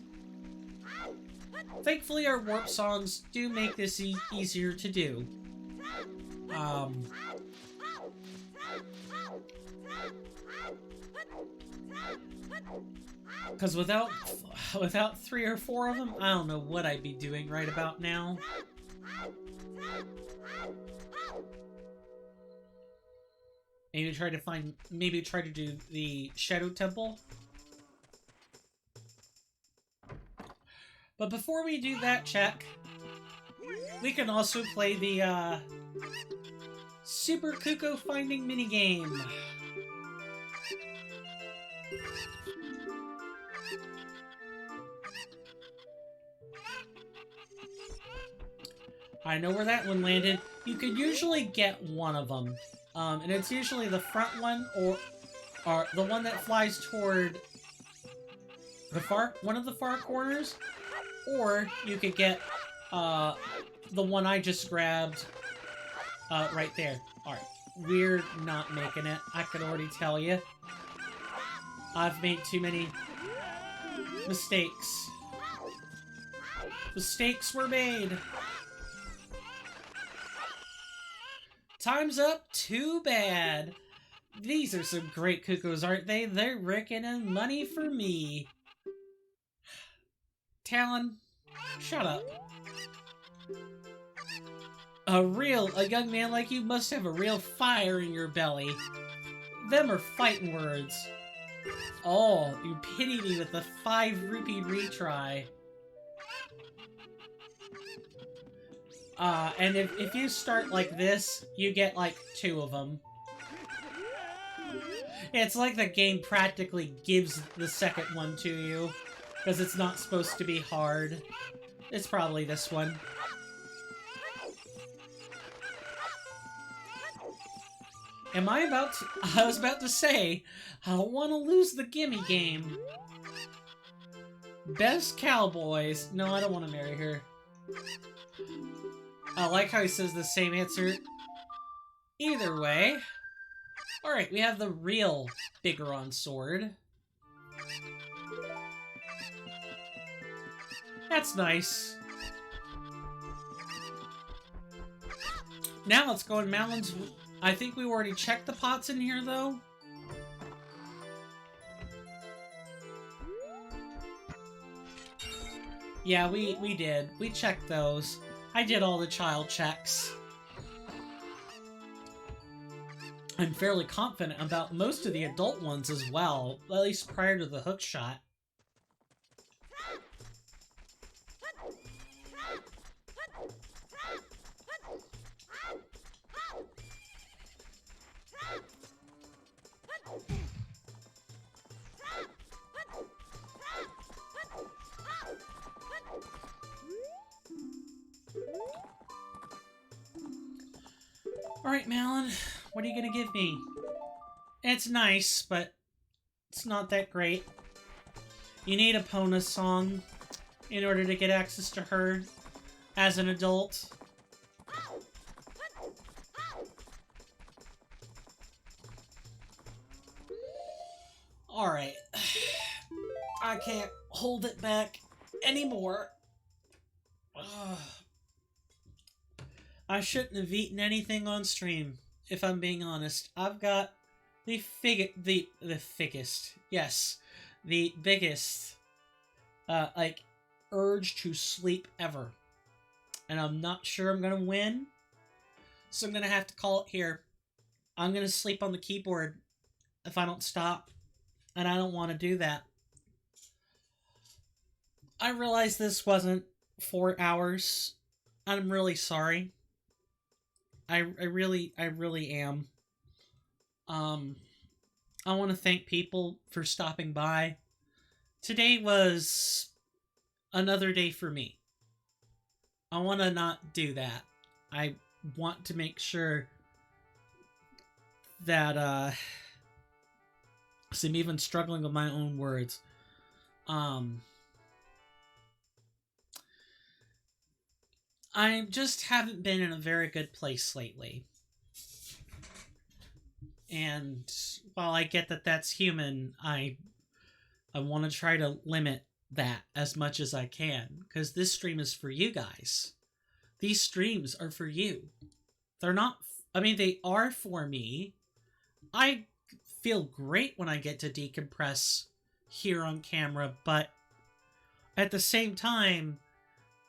Thankfully, our warp songs do make this easier to do. Because without 3 or 4 of them, I don't know what I'd be doing right about now. Maybe try to do the Shadow Temple. But before we do that check, we can also play the Super Cuckoo Finding minigame. I know where that one landed. You could usually get one of them. And it's usually the front one or the one that flies toward one of the far corners. Or you could get the one I just grabbed right there. Alright, we're not making it. I can already tell you. I've made too many mistakes. Mistakes were made. Time's up. Too bad. These are some great cuckoos, aren't they? They're raking in money for me. Talon, shut up. A young man like you must have a real fire in your belly. Them are fighting words. Oh, you pity me with the 5 rupee retry. And if you start like this, you get like 2 of them. It's like the game practically gives the second one to you, because it's not supposed to be hard. It's probably this one. I was about to say, I don't want to lose the gimme game. Best cowboys. No, I don't want to marry her. I like how he says the same answer. Either way. Alright, we have the real Bigoron sword. That's nice. Now let's go in Malon's... I think we already checked the pots in here, though. Yeah, we did. We checked those. I did all the child checks. I'm fairly confident about most of the adult ones as well, at least prior to the hook shot. Alright, Malon, what are you gonna give me? It's nice, but it's not that great. You need a Pona song in order to get access to her as an adult. Alright. I can't hold it back anymore. Ugh. I shouldn't have eaten anything on stream, if I'm being honest. I've got the biggest, like, urge to sleep ever. And I'm not sure I'm gonna win, so I'm gonna have to call it here. I'm gonna sleep on the keyboard if I don't stop, and I don't want to do that. I realize this wasn't 4 hours. I'm really sorry. I really am. I want to thank people for stopping by. Today was another day for me. I want to not do that. I want to make sure that, so I'm even struggling with my own words. I just haven't been in a very good place lately. And while I get that that's human, I want to try to limit that as much as I can, because this stream is for you guys. These streams are for you. They're not, I mean, they are for me. I feel great when I get to decompress here on camera, but at the same time,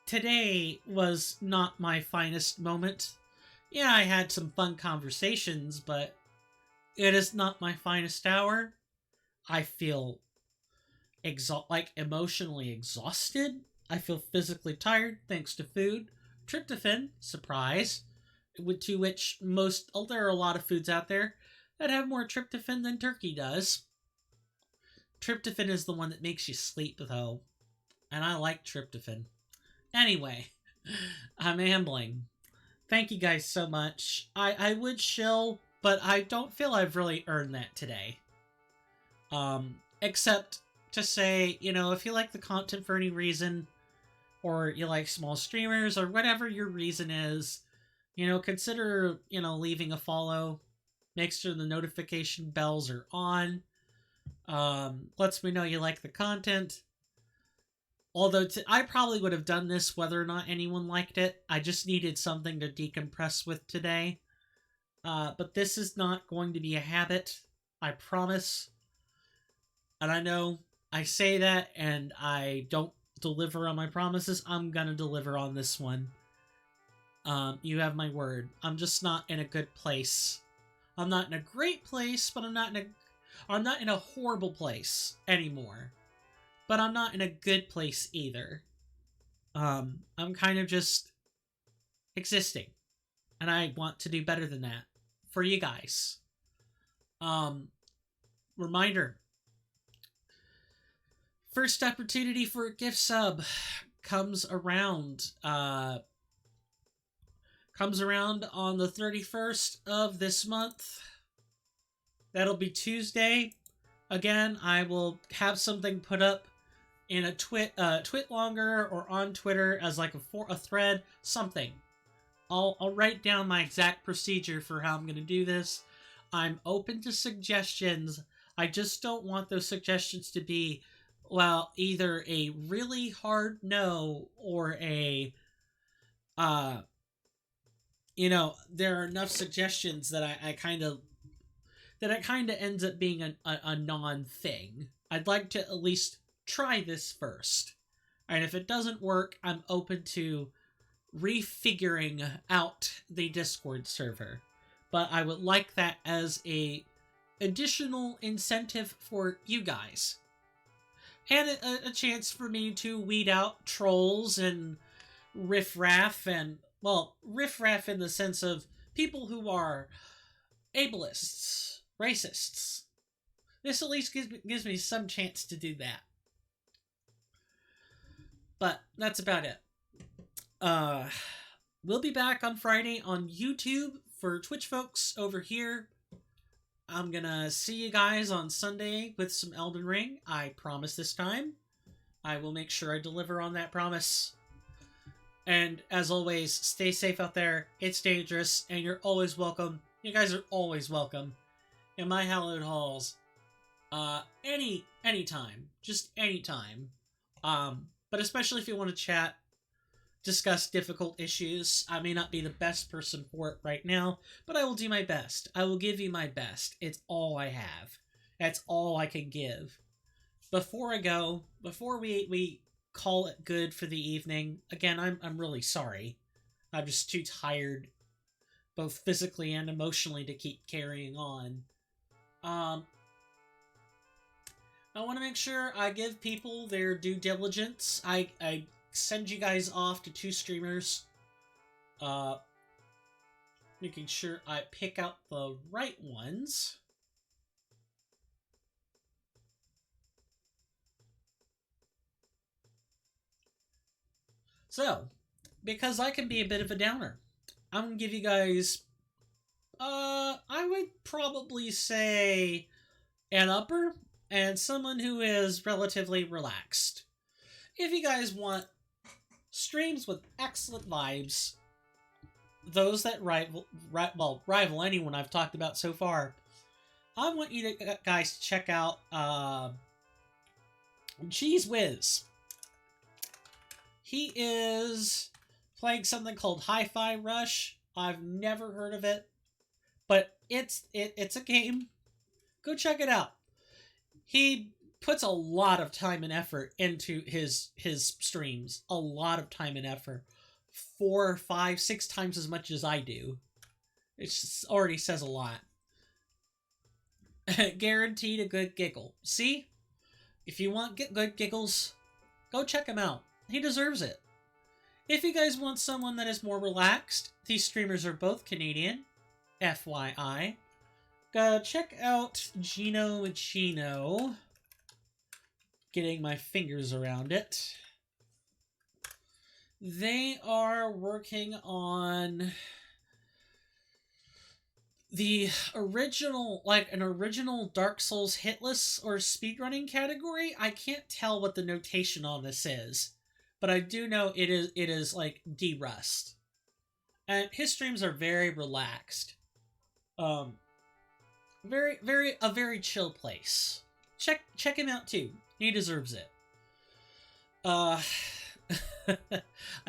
today was not my finest moment. Yeah, I had some fun conversations, but it is not my finest hour. I feel emotionally exhausted. I feel physically tired thanks to food. Tryptophan, surprise, to which there are a lot of foods out there that have more tryptophan than turkey does. Tryptophan is the one that makes you sleep, though, and I like tryptophan. Anyway, I'm ambling. Thank you guys so much. I would shill, but I don't feel I've really earned that today. Except to say, if you like the content for any reason, or you like small streamers, or whatever your reason is, consider, leaving a follow. Make sure the notification bells are on. Lets me know you like the content. Although I probably would have done this whether or not anyone liked it. I just needed something to decompress with today. But this is not going to be a habit. I promise. And I know I say that and I don't deliver on my promises. I'm gonna deliver on this one. You have my word. I'm just not in a good place. I'm not in a great place, but I'm not in a horrible place anymore. But I'm not in a good place either. I'm kind of just existing. And I want to do better than that for you guys. Reminder. First opportunity for a gift sub comes around on the 31st of this month. That'll be Tuesday. Again, I will have something put up in a twit longer or on Twitter as like a thread, something. I'll write down my exact procedure for how I'm going to do this. I'm open to suggestions. I just don't want those suggestions to be, well, either a really hard no or a, there are enough suggestions that I kind of ends up being a non-thing. I'd like to at least try this first. And if it doesn't work, I'm open to refiguring out the Discord server. But I would like that as a additional incentive for you guys. And a chance for me to weed out trolls and riffraff, and, well, riffraff in the sense of people who are ableists, racists. This at least gives me some chance to do that. But that's about it. We'll be back on Friday on YouTube for Twitch folks over here. I'm gonna see you guys on Sunday with some Elden Ring. I promise this time. I will make sure I deliver on that promise. And as always, stay safe out there. It's dangerous, and you're always welcome. You guys are always welcome in my hallowed halls. Anytime. Just anytime. But especially if you want to chat, discuss difficult issues. I may not be the best person for it right now, but I will do my best. I will give you my best. It's all I have. That's all I can give. Before I go, before we call it good for the evening, again, I'm really sorry. I'm just too tired, both physically and emotionally, to keep carrying on. I want to make sure I give people their due diligence. I send you guys off to 2 streamers. Making sure I pick out the right ones. So, because I can be a bit of a downer, I'm going to give you guys, I would probably say an upper and someone who is relatively relaxed. If you guys want streams with excellent vibes, those that rival anyone I've talked about so far, I want you to, guys to check out Cheese Whiz. He is playing something called Hi-Fi Rush. I've never heard of it, but it's a game. Go check it out. He puts a lot of time and effort into his streams. A lot of time and effort. 4, 5, 6 times as much as I do. It already says a lot. Guaranteed a good giggle. See? If you want good giggles, go check him out. He deserves it. If you guys want someone that is more relaxed, these streamers are both Canadian. FYI. Go check out Gino Machino. Getting my fingers around it. They are working on the original, like an original Dark Souls hitless or speedrunning category. I can't tell what the notation on this is, but I do know it is like D-Rust. And his streams are very relaxed. A very chill place. Check him out too. He deserves it. I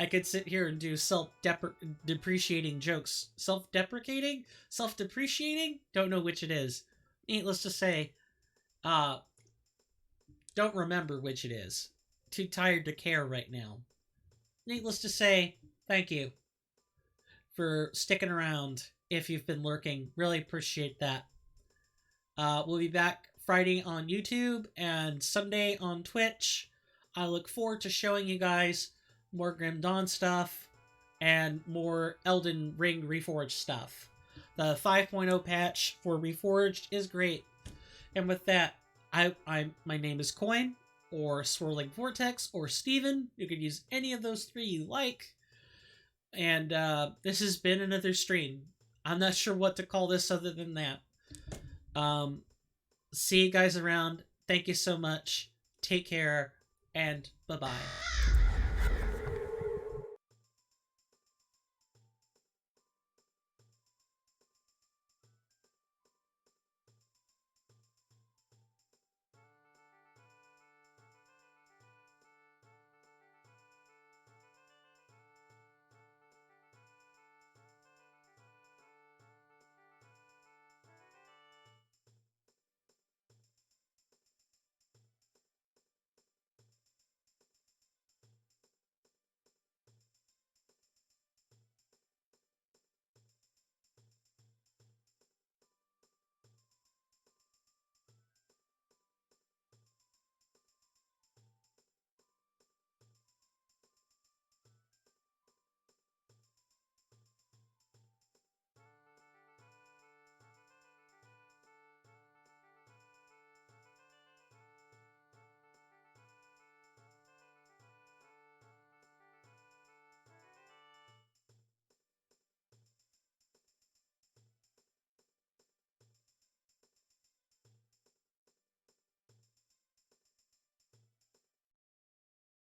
could sit here and do self-depreciating jokes. Self-deprecating? Self-depreciating? Don't know which it is. Needless to say, don't remember which it is. Too tired to care right now. Needless to say, thank you for sticking around if you've been lurking. Really appreciate that. We'll be back Friday on YouTube and Sunday on Twitch. I look forward to showing you guys more Grim Dawn stuff and more Elden Ring Reforged stuff. The 5.0 patch for Reforged is great. And with that, my name is Coin, or Swirling Vortex, or Steven. You could use any of those three you like. And this has been another stream. I'm not sure what to call this other than that. See you guys around. Thank you so much. Take care, and bye-bye.